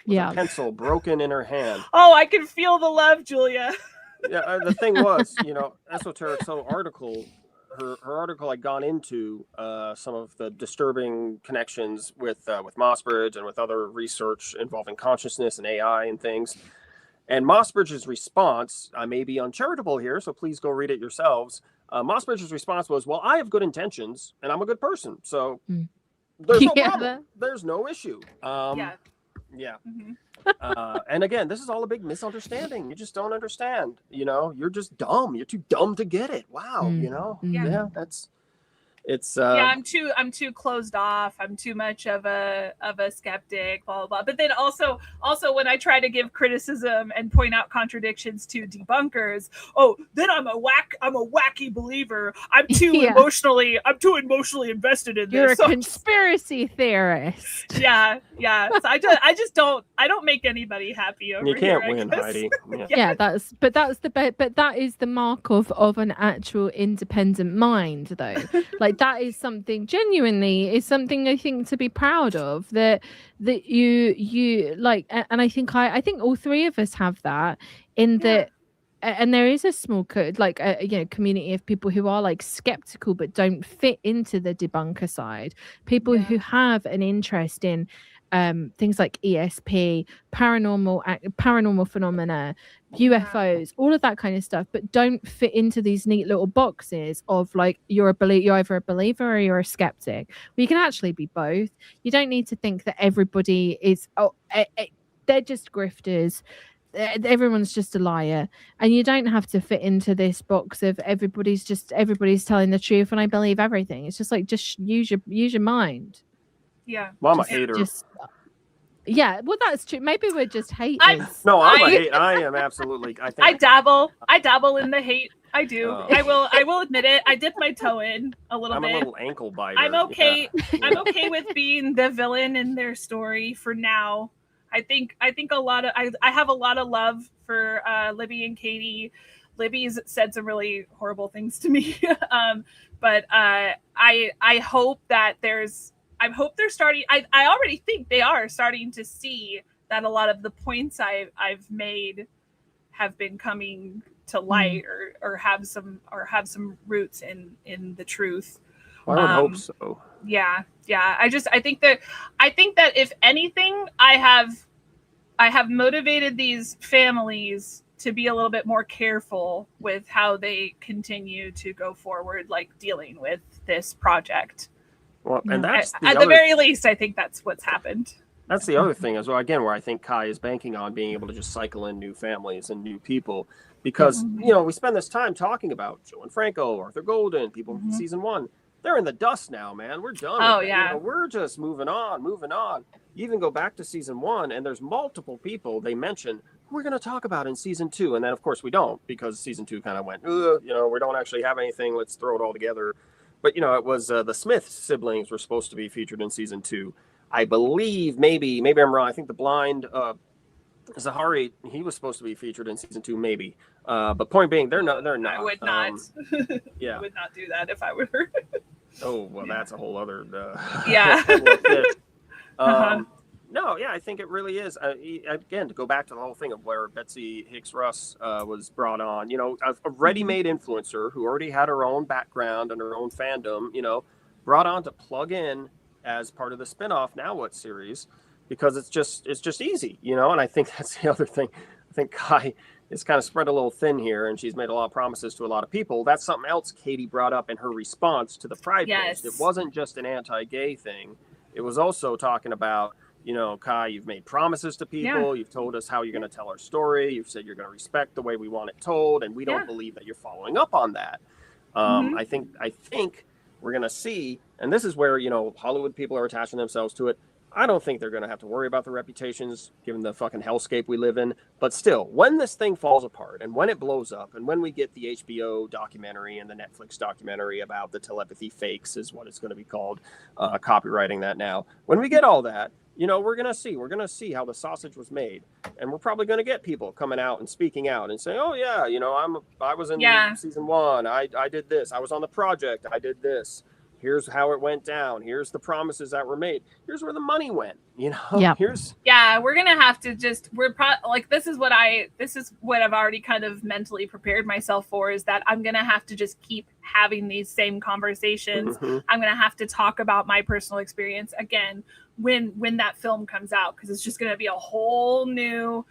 With a pencil broken in her hand. Oh, I can feel the love, Julia. The thing was, Esoteric Soul article, her article had gone into some of the disturbing connections with Mossbridge and with other research involving consciousness and AI and things. And Mossbridge's response, I may be uncharitable here, so please go read it yourselves. Mossbridge's response was, well, I have good intentions and I'm a good person. So there's no problem. There's no issue. Mm-hmm. And again, this is all a big misunderstanding. You just don't understand. You're just dumb. You're too dumb to get it. Wow. I'm too closed off. I'm too much of a skeptic, blah, blah, blah. But then also when I try to give criticism and point out contradictions to debunkers, then I'm a wacky believer. I'm too emotionally invested in this. You're a conspiracy theorist. So I don't make anybody happy over here. You can't win, Heidi. But that is the mark of an actual independent mind, though. Like, that is something I think to be proud of, that you like, and I think all three of us have that, in that, and there is a small community of people who are like skeptical but don't fit into the debunker side, people who have an interest in things like ESP, paranormal phenomena, UFOs, all of that kind of stuff, but don't fit into these neat little boxes of like, you're either a believer or you're a skeptic. Well, you can actually be both. You don't need to think that everybody is they're just grifters, everyone's just a liar, and you don't have to fit into this box of everybody's telling the truth and I believe everything. It's just like, just use your mind. Well, I'm a hater. Well, that's true. Maybe we're just haters. I'm a hate. I am absolutely. I dabble in the hate. I do. I will admit it. I dip my toe in a little bit. I'm a little ankle biter. I'm okay. I'm okay with being the villain in their story for now. I think I have a lot of love for Libby and Katie. Libby's said some really horrible things to me, but I hope that I hope they're starting. I already think they are starting to see that a lot of the points I've made have been coming to light, or have some roots in the truth. Well, I would hope so. Yeah. I think that if anything, I have motivated these families to be a little bit more careful with how they continue to go forward, like dealing with this project. Well, and that's at the very least, I think that's what's happened. That's the other thing as well, again, where I think Kai is banking on being able to just cycle in new families and new people. Because, we spend this time talking about Joe and Franco, Arthur Golden, people from season 1. They're in the dust now, man. We're done. Oh, with yeah. We're just moving on. You even go back to season 1, and there's multiple people they mention we're going to talk about in season 2. And then, of course, we don't, because season 2 kind of went, we don't actually have anything. Let's throw it all together. But, it was the Smith siblings were supposed to be featured in season 2. I believe, maybe I'm wrong. I think the blind Zahari, he was supposed to be featured in season 2, maybe. But point being, they're not. I would not. Yeah, I would not do that if I were her. Oh well, that's a whole other. Yeah. No, yeah, I think it really is. Again, to go back to the whole thing of where Betsy Hicks Russ was brought on, a ready-made influencer who already had her own background and her own fandom, brought on to plug in as part of the spinoff Now What series, because it's just easy, and I think that's the other thing. I think Kai is kind of spread a little thin here, and she's made a lot of promises to a lot of people. That's something else Katie brought up in her response to the Pride post. It wasn't just an anti-gay thing. It was also talking about, Kai, you've made promises to people. You've told us how you're going to tell our story. You've said you're going to respect the way we want it told, and we don't believe that you're following up on that. I think we're going to see, and this is where, Hollywood people are attaching themselves to it. I don't think they're going to have to worry about their reputations, given the fucking hellscape we live in. But still, when this thing falls apart and when it blows up and when we get the HBO documentary and the Netflix documentary about the telepathy fakes is what it's going to be called, copywriting that now. When we get all that, we're going to see how the sausage was made. And we're probably going to get people coming out and speaking out and saying, oh yeah, I was in season 1. I did this. I was on the project. I did this. Here's how it went down. Here's the promises that were made. Here's where the money went. We're gonna have to just. This is what I've already kind of mentally prepared myself for, is that I'm gonna have to just keep having these same conversations. I'm gonna have to talk about my personal experience again when that film comes out, because it's just gonna be a whole new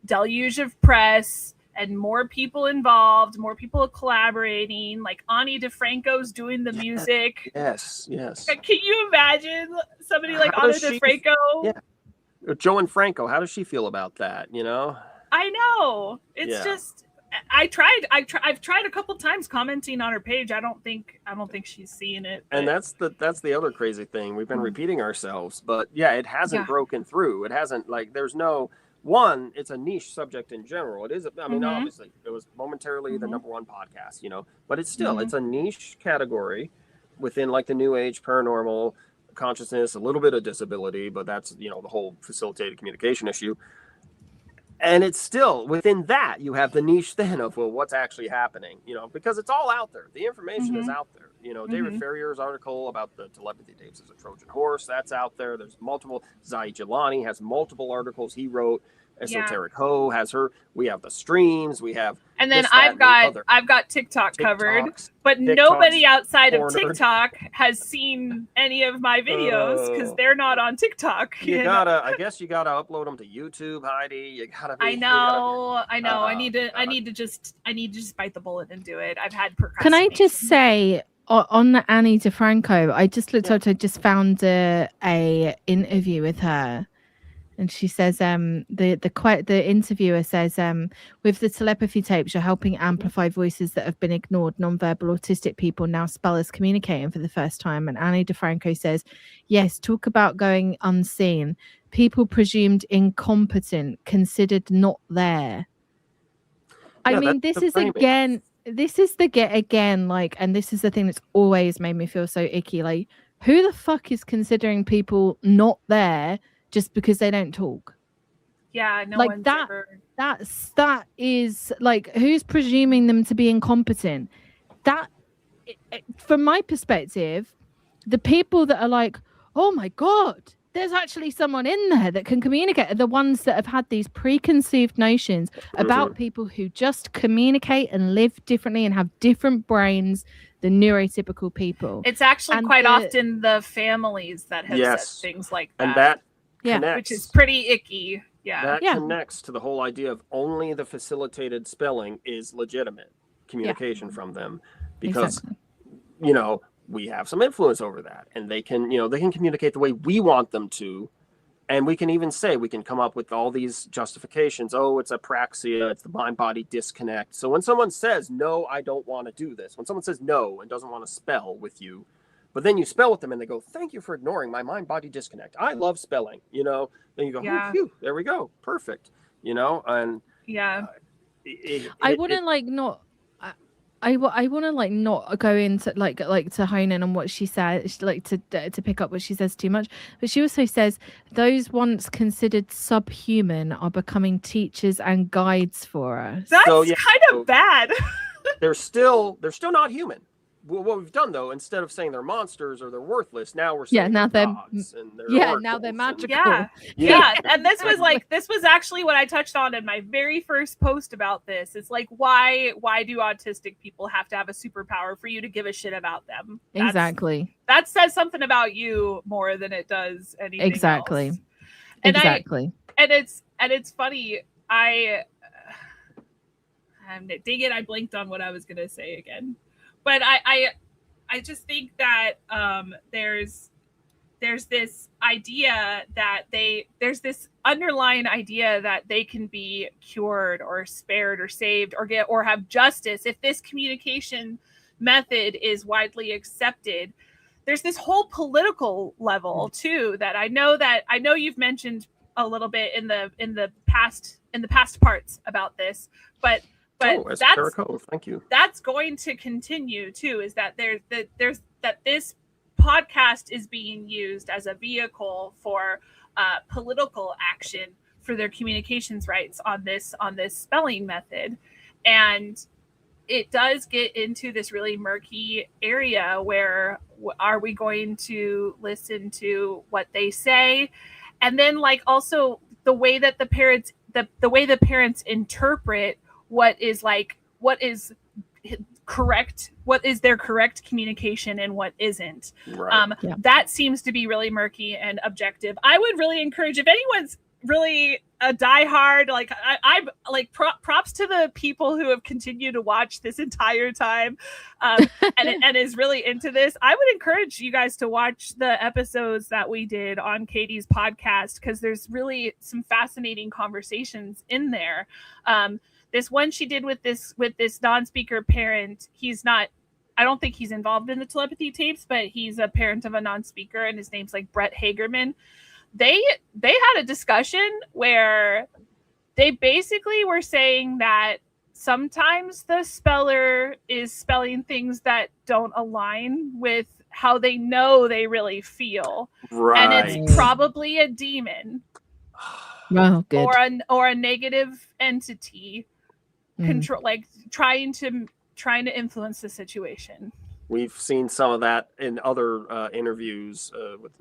deluge of press. And more people involved, more people collaborating. Like Ani DeFranco's doing the music. Yes. Can you imagine somebody like Ani DeFranco? Yeah. Joe and Franco, how does she feel about that? I know. It's just. I've tried a couple times commenting on her page. I don't think she's seeing it. But... And that's the other crazy thing. We've been repeating ourselves, but it hasn't broken through. It hasn't there's no. One, it's a niche subject in general. It is, obviously, it was momentarily the number 1 podcast, but it's still, it's a niche category within the new age paranormal consciousness, a little bit of disability, but that's, the whole facilitated communication issue. And it's still, within that, you have the niche then of, what's actually happening, because it's all out there. The information is out there. David Ferrier's article about the Telepathy Tapes as a Trojan horse, that's out there. There's multiple. Zai Jelani has multiple articles he wrote. Esoteric Ho has her. We have the streams. We have. And then I've got TikTok covered, but nobody outside of TikTok has seen any of my videos because they're not on TikTok. I guess you gotta upload them to YouTube, Heidi. You gotta. I know. I need to just bite the bullet and do it. I've had procrastination. Can I just say, on the Ani DeFranco, I just looked up. I just found a interview with her. And she says, the interviewer says, with the telepathy tapes, you're helping amplify voices that have been ignored. Nonverbal autistic people now spell as communicating for the first time. And Ani DeFranco says, yes, talk about going unseen. People presumed incompetent, considered not there. I mean, this is again, and this is the thing that's always made me feel so icky. Who the fuck is considering people not there just because they don't talk? Yeah, no one's ever... that is who's presuming them to be incompetent? That, from my perspective, the people that are oh my god, there's actually someone in there that can communicate, are the ones that have had these preconceived notions about people who just communicate and live differently and have different brains than neurotypical people. It's actually quite often the families that have said things like that. And that connects. Which is pretty icky. that connects to the whole idea of only the facilitated spelling is legitimate communication from them, because we have some influence over that, and they can communicate the way we want them to. And we can even say, we can come up with all these justifications. Oh, it's apraxia, it's the mind-body disconnect. So when someone says, no, I don't want to do this, when someone says no and doesn't want to spell with you, but then you spell with them and they go, thank you for ignoring my mind-body disconnect. I love spelling, then you go, oh, phew, there we go. Perfect. And I wouldn't I want to not go into like to hone in on what she says, like to pick up what she says too much. But she also says those once considered subhuman are becoming teachers and guides for us. That's kind of bad. They're still not human. What we've done, though, instead of saying they're monsters or they're worthless, now we're saying they're gods and they're now they're magical. And this was actually what I touched on in my very first post about this. It's like, why do autistic people have to have a superpower for you to give a shit about them? Exactly. That says something about you more than it does anything exactly. else. Exactly. And it's funny. Dang it, I blinked on what I was gonna say again. But I just think that there's this idea that there's this underlying idea that they can be cured or spared or saved or have justice if this communication method is widely accepted. There's this whole political level too that I know you've mentioned a little bit in the past parts about this, but thank you. That's going to continue too. Is that there's that this podcast is being used as a vehicle for political action for their communications rights on this spelling method, and it does get into this really murky area where are we going to listen to what they say, and then like also the way that the parents interpret what is correct, what is their correct communication and what isn't. Right. That seems to be really murky and objective. I would really encourage, if anyone's really a diehard, like I'm like props to the people who have continued to watch this entire time and is really into this. I would encourage you guys to watch the episodes that we did on Katie's podcast, because there's really some fascinating conversations in there. This one she did with this non-speaker parent, I don't think he's involved in the telepathy tapes, but he's a parent of a non-speaker and his name's like Brett Hagerman. They had a discussion where they basically were saying that sometimes the speller is spelling things that don't align with how they know they really feel. Right. And it's probably a demon. Oh, good. Or a negative entity control, like trying to influence the situation. We've seen some of that in other interviews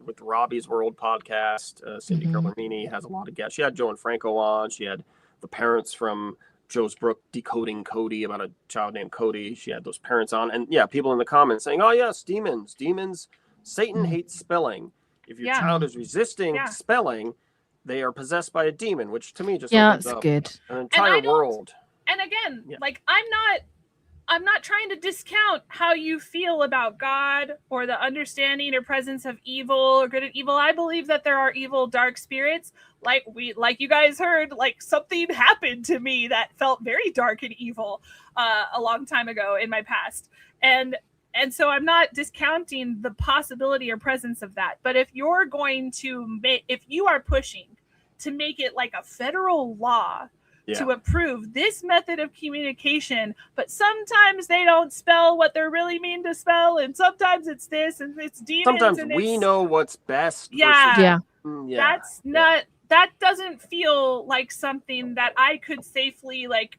with Robbie's World podcast. Cindy Carlamini has a lot of guests. She had Joe and Franco on. She had the parents from Joe's Brook Decoding Cody, about a child named Cody. She had those parents on. And people in the comments saying, oh yes, demons. Satan hates spelling. If your child is resisting spelling, they are possessed by a demon, which to me just opens up an entire world. And again, like I'm not trying to discount how you feel about God or the understanding or presence of evil or good and evil. I believe that there are evil, dark spirits. Like you guys heard, like something happened to me that felt very dark and evil a long time ago in my past. And so I'm not discounting the possibility or presence of that. But if you're going to if you are pushing to make it like a federal law to approve this method of communication, but sometimes they don't spell what they're really mean to spell, and sometimes it's this and it's demons. Sometimes and we know what's best. That's not. That doesn't feel like something that I could safely like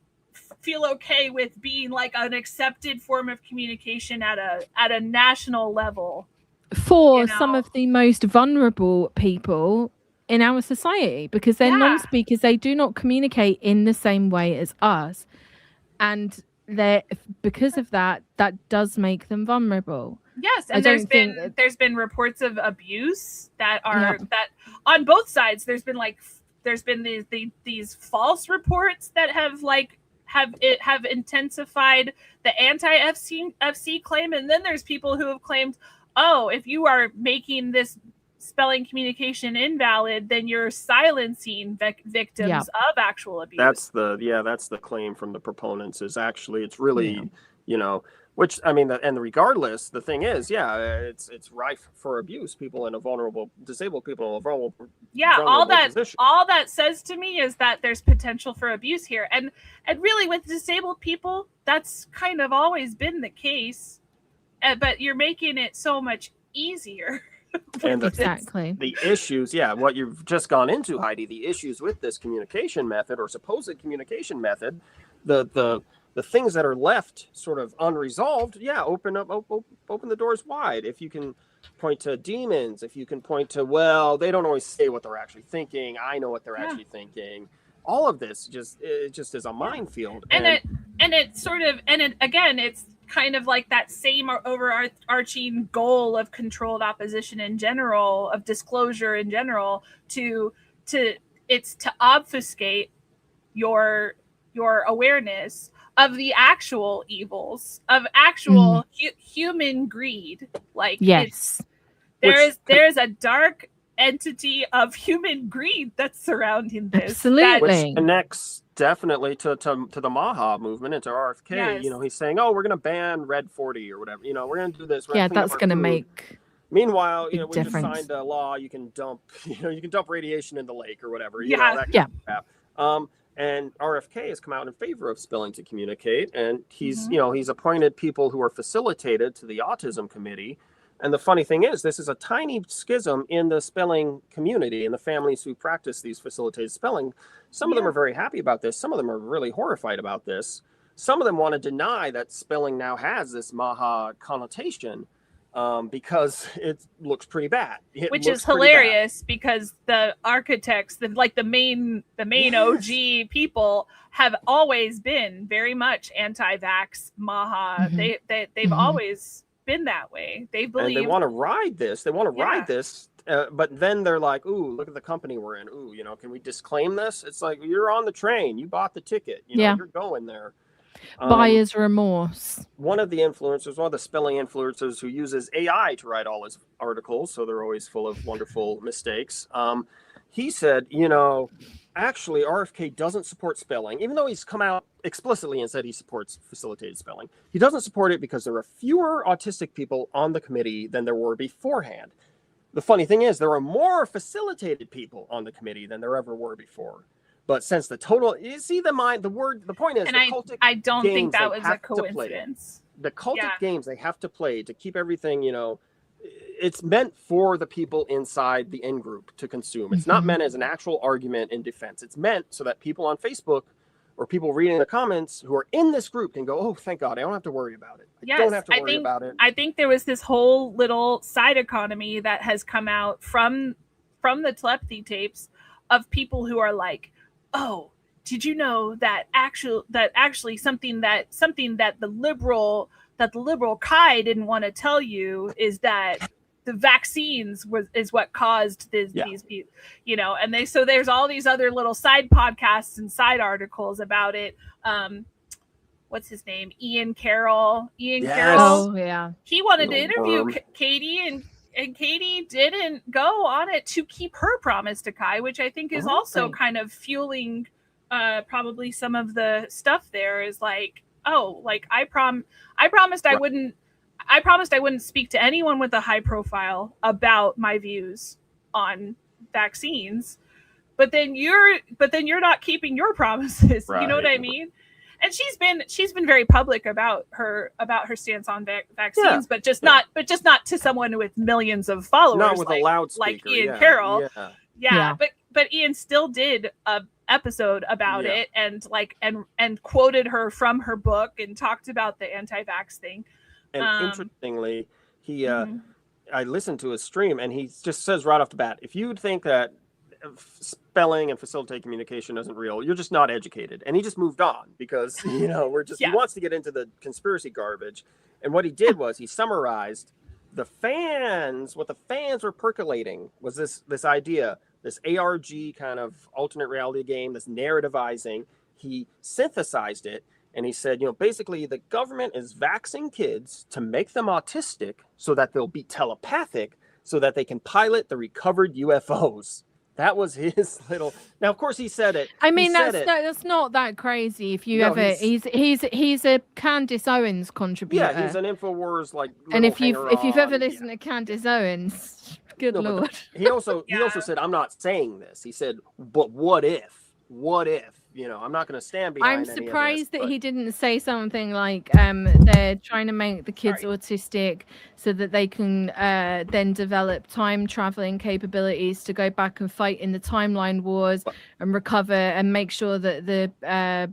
feel okay with being like an accepted form of communication at a national level for some of the most vulnerable people in our society, because they're non-speakers. They do not communicate in the same way as us, and because of that does make them vulnerable. Yes, and there's been reports of abuse that are that on both sides. There's been like there's been these false reports that have intensified the anti-FC claim, and then there's people who have claimed, oh, if you are making this spelling communication invalid, then you're silencing victims of actual abuse. That's the claim from the proponents, is actually it's really which, I mean, and regardless, the thing is, it's rife for abuse. People in a disabled people in a vulnerable position. All that says to me is that there's potential for abuse here, and really with disabled people, that's kind of always been the case, but you're making it so much easier. And exactly the issues, what you've just gone into, Heidi, the issues with this communication method or supposed communication method, the things that are left sort of unresolved, open the doors wide. If you can point to demons, if you can point to, well, they don't always say what they're actually thinking, I know what they're actually thinking. All of this just is a minefield. It's kind of like that same overarching goal of controlled opposition in general, of disclosure in general, to obfuscate your awareness of the actual evils, of actual human greed. Like, there's a dark entity of human greed that's surrounding this. Absolutely. Which connects definitely to the Maha movement and to RFK. Yes. He's saying, oh, we're going to ban Red 40 or whatever. We're going to do this. That's going to make. Meanwhile, we difference. just signed a law. You can dump radiation in the lake or whatever. Kind of crap. And RFK has come out in favor of spelling to communicate, and he's he's appointed people who are facilitated to the autism committee. And the funny thing is, this is a tiny schism in the spelling community and the families who practice these facilitated spelling. Some of them are very happy about this. Some of them are really horrified about this. Some of them want to deny that spelling now has this Maha connotation because it looks pretty bad. Which is hilarious because the architects, the main OG people have always been very much anti-vax Maha. They've always been that way. They believe, and they want to ride this. Ride this, but then they're like, "Ooh, look at the company we're in. Ooh, can we disclaim this?" It's like, you're on the train. You bought the ticket. You're going there. Buyer's remorse. One of the spelling influencers who uses AI to write all his articles, so they're always full of wonderful mistakes. He said, actually, RFK doesn't support spelling, even though he's come out explicitly and said he supports facilitated spelling. He doesn't support it because there are fewer autistic people on the committee than there were beforehand. The funny thing is, there are more facilitated people on the committee than there ever were before. But since the total, you see the point is, and I don't think that was a coincidence. The cultic games they have to play to keep everything, it's meant for the people inside the in-group to consume. It's not meant as an actual argument in defense. It's meant so that people on Facebook or people reading the comments who are in this group can go, oh, thank God, I don't have to worry about it. I don't have to worry about it. I think there was this whole little side economy that has come out from the Telepathy Tapes of people who are like, oh, did you know that actually something that the liberal Kai didn't want to tell you is that the vaccines is what caused these and there's all these other little side podcasts and side articles about it. What's his name? Ian Carroll. Oh yeah. He wanted to interview Katie and Katie didn't go on it to keep her promise to Kai, which I think is also kind of fueling probably some of the stuff there is like, oh, like I promised I wouldn't speak to anyone with a high profile about my views on vaccines, but then you're not keeping your promises. Right. You know what I mean? And she's been very public about her stance on vaccines, but just not to someone with millions of followers, not with a loudspeaker, like Ian Carroll. But Ian still did a episode about it and quoted her from her book and talked about the anti-vax thing. And interestingly, he I listened to his stream and he just says right off the bat, if you think that spelling and facilitated communication isn't real, you're just not educated. And he just moved on because he wants to get into the conspiracy garbage. And what he did was he summarized the fans were percolating was this idea, this ARG kind of alternate reality game, this narrativizing. He synthesized it, and he said, basically the government is vaxxing kids to make them autistic so that they'll be telepathic, so that they can pilot the recovered UFOs. That was his little. Now, of course, he said it. I mean, that's not that crazy. If you ever, he's a Candace Owens contributor. Yeah, he's an Infowars and if you've ever listened to Candace Owens, good lord. He also said, I'm not saying this. He said, but what if? I'm not going to stand behind. I'm surprised that he didn't say something like they're trying to make the kids autistic so that they can then develop time traveling capabilities to go back and fight in the timeline wars and recover and make sure that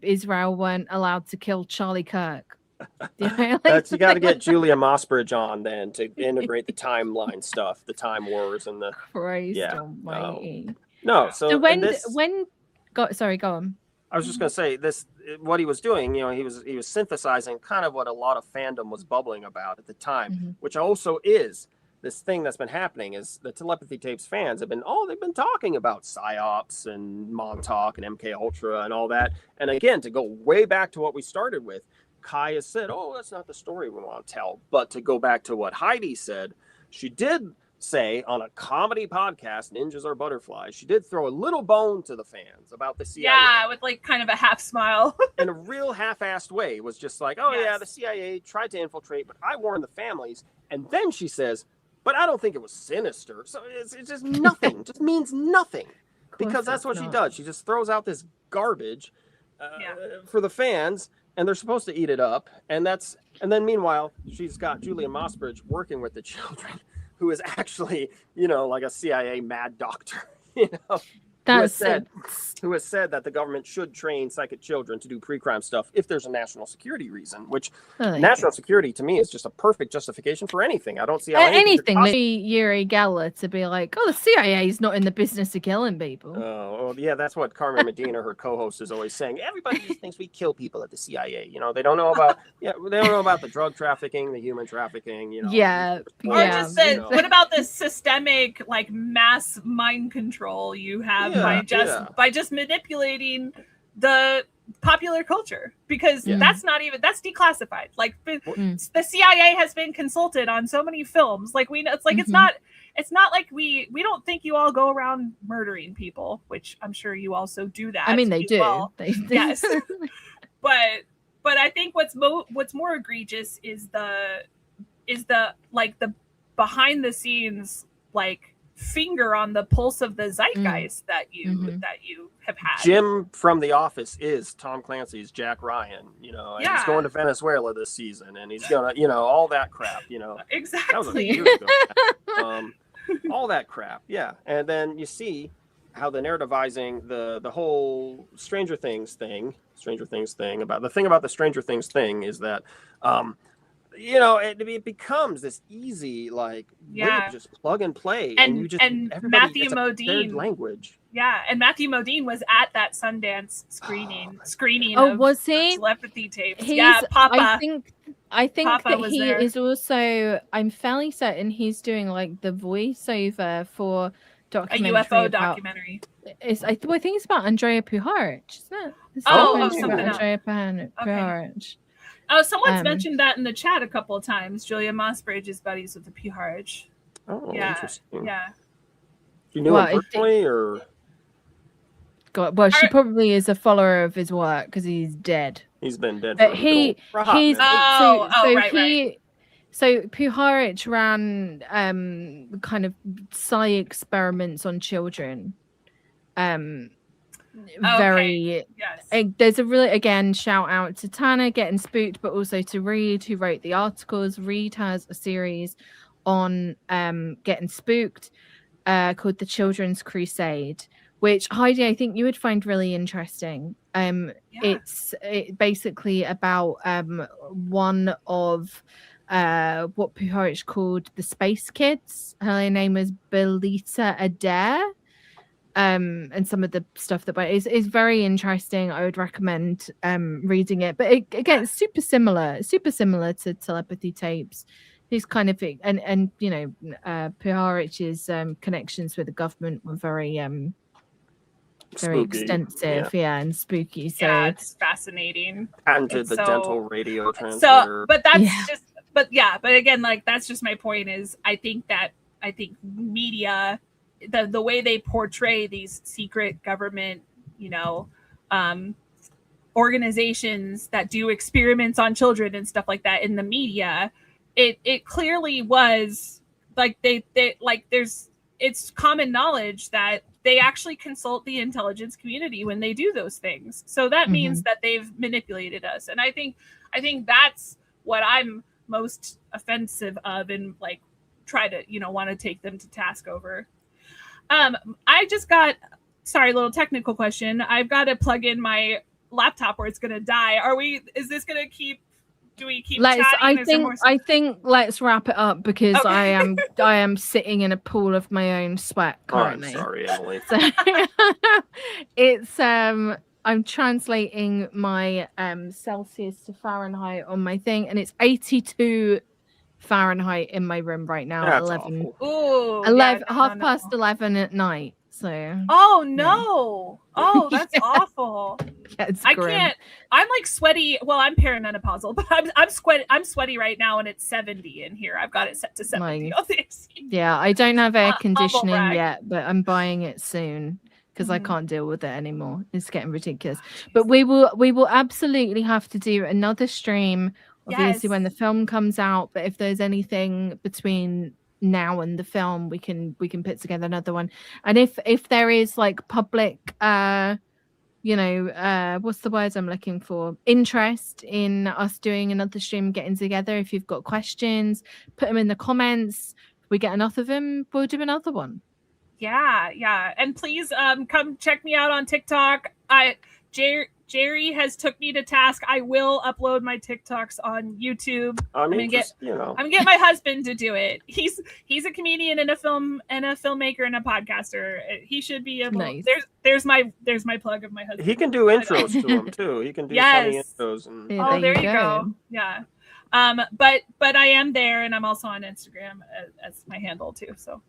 Israel weren't allowed to kill Charlie Kirk. You got to get Julia Mossbridge on then to integrate the timeline stuff, the time wars, and the Christ almighty. No, so when go on. I was just going to say this. What he was doing, he was synthesizing kind of what a lot of fandom was bubbling about at the time, which also is this thing that's been happening. Is the Telepathy Tapes fans have been they've been talking about psyops and Montauk and MK Ultra and all that. And again, to go way back to what we started with, Kai has said, that's not the story we want to tell. But to go back to what Heidi said, she did say on a comedy podcast, Ninjas Are Butterflies, she did throw a little bone to the fans about the CIA. Yeah, with kind of a half smile. In a real half-assed way. It was just like, yeah, the CIA tried to infiltrate, but I warned the families. And then she says, but I don't think it was sinister. So it's just nothing. Just means nothing. Because that's what she does. She just throws out this garbage for the fans, and they're supposed to eat it up. And then meanwhile, she's got Julia Mossbridge working with the children, who is actually, like a CIA mad doctor, who has said that the government should train psychic children to do pre-crime stuff if there's a national security reason, which national security to me is just a perfect justification for anything. I don't see how anything. Uri Geller to be like, the CIA is not in the business of killing people. Oh, well, yeah, that's what Carmen Medina, her co-host, is always saying. Everybody just thinks we kill people at the CIA. They don't know about the drug trafficking, the human trafficking. Or just what about the systemic mass mind control you have by just manipulating the popular culture, because that's declassified. The CIA has been consulted on so many films. We know it's not like we don't think you all go around murdering people, which I'm sure you also do that. I mean, they do. Well. Yes, but I think what's more egregious is the behind the scenes finger on the pulse of the zeitgeist that you have had. Jim from The Office is Tom Clancy's Jack Ryan, and he's going to Venezuela this season, and he's gonna, all that crap, Exactly. That was a year ago. All that crap, yeah. And then you see how the narrativizing the whole Stranger Things thing about the Stranger Things thing is that it becomes this easy way to just plug and play, and you just Matthew Modine language. Yeah, and Matthew Modine was at that Sundance screening. Of was he? Telepathy Tapes. Papa. I think Papa that he is also. I'm fairly certain he's doing the voiceover for a UFO documentary. I think it's about Andrea Puharich, isn't it? Something Andrea Puharich. Oh, someone's mentioned that in the chat a couple of times. Julia Mossbridge is buddies with the Puharich. Oh, interesting. Yeah. You knew him personally, or? Well, she probably is a follower of his work because he's dead. He's been dead. But right. So Puharich ran kind of psi experiments on children. There's a really, again, shout out to Tana getting spooked, but also to Reed, who wrote the articles. Reed has a series on getting spooked called The Children's Crusade, which, Heidi, I think you would find really interesting. It's basically about one of what Puharich called the Space Kids. Her name was Belita Adair. And some of the stuff that is very interesting. I would recommend reading it. But again, it's super similar to Telepathy Tapes He's kind of and you know, Piharich's connections with the government were very Spooky. extensive, and spooky. So yeah, it's fascinating. Patented the dental radio transmitter. So, but that's just, but again, like that's just my point is I think media, the way they portray these secret government, you know, organizations that do experiments on children and stuff like that in the media, it clearly was like they like it's common knowledge that they actually consult the intelligence community when they do those things. So that means that they've manipulated us. And I think that's what I'm most offensive of and like try to, you know, want to take them to task over. I just got, sorry, little technical question. I've got to plug in my laptop or it's going to die. Is this going to keep, do we keep chatting? I think let's wrap it up because I am sitting in a pool of my own sweat currently. Oh, I'm sorry, Emily. So, it's I'm translating my Celsius to Fahrenheit on my thing, and it's 82 Fahrenheit in my room right now. That's 11. Ooh, 11 past 11 at night. So. Oh no! Yeah. Oh, that's awful. Yeah, it's I grim. can't. I'm like sweaty. Well, I'm perimenopausal, but I'm sweaty right now, and it's 70 in here. I've got it set to 70. Yeah, I don't have air conditioning yet, but I'm buying it soon because I can't deal with it anymore. It's getting ridiculous. But we will absolutely have to do another stream, obviously when the film comes out. But if there's anything between now and the film, we can put together another one. And if there is like public you know, what's the words I'm looking for, interest in us doing another stream, getting together, if you've got questions, put them in the comments. If we get enough of them, we'll do another one. Yeah, and please come check me out on TikTok. Jerry has took me to task. I will upload my TikToks on YouTube. I'm gonna get my husband to do it. He's a comedian and a filmmaker and a podcaster. He should be able. Nice. There's my plug of my husband. He can do intros to them too. He can do funny intros. And... Oh, there you go. Yeah. But I am there, and I'm also on Instagram as my handle too. So,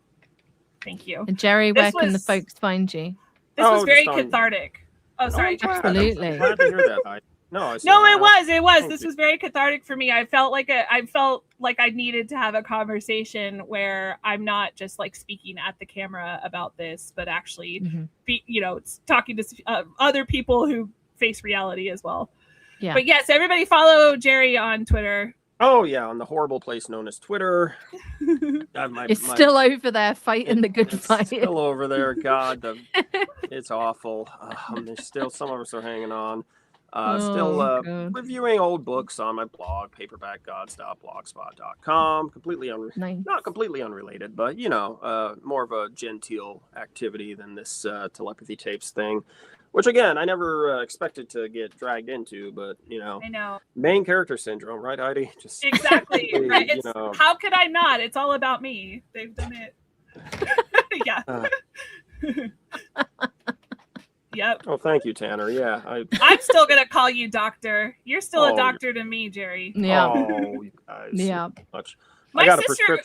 thank you. And Jerry, where can the folks find you? This was very cathartic. Oh, sorry. Absolutely. I'm glad to hear that. It was. This was very cathartic for me. I felt like I needed to have a conversation where I'm not just like speaking at the camera about this, but actually, talking to other people who face reality as well. Yeah. But yes, everybody follow Jerry on Twitter. Oh yeah, on the horrible place known as Twitter. It's still over there fighting the good fight. Still over there. God, it's awful. There's still some of us are hanging on. Reviewing old books on my blog, paperbackgods.blogspot.com. Not completely unrelated, but more of a genteel activity than this telepathy tapes thing. Which again, I never expected to get dragged into, but I know main character syndrome, right, Heidi? Just exactly. Right. How could I not? It's all about me. They've done it. Yeah. Yep. Oh, thank you, Tanner. Yeah, I'm still gonna call you doctor. You're still a doctor to me, Jerry. Yeah. Oh, you guys. Yeah. Much. My sister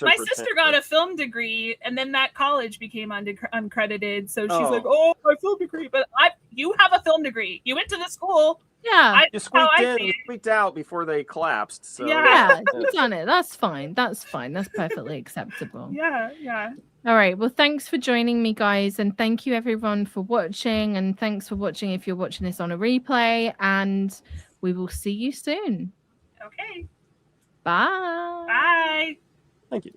got a film degree, and then that college became uncredited. So she's like, "Oh, my film degree." But you have a film degree. You went to the school. Yeah. You squeaked out before they collapsed. So yeah, you've done it. That's fine. That's perfectly acceptable. Yeah. All right. Well, thanks for joining me, guys, and thank you everyone for watching. And thanks for watching if you're watching this on a replay. And we will see you soon. Okay. Bye. Bye. Thank you.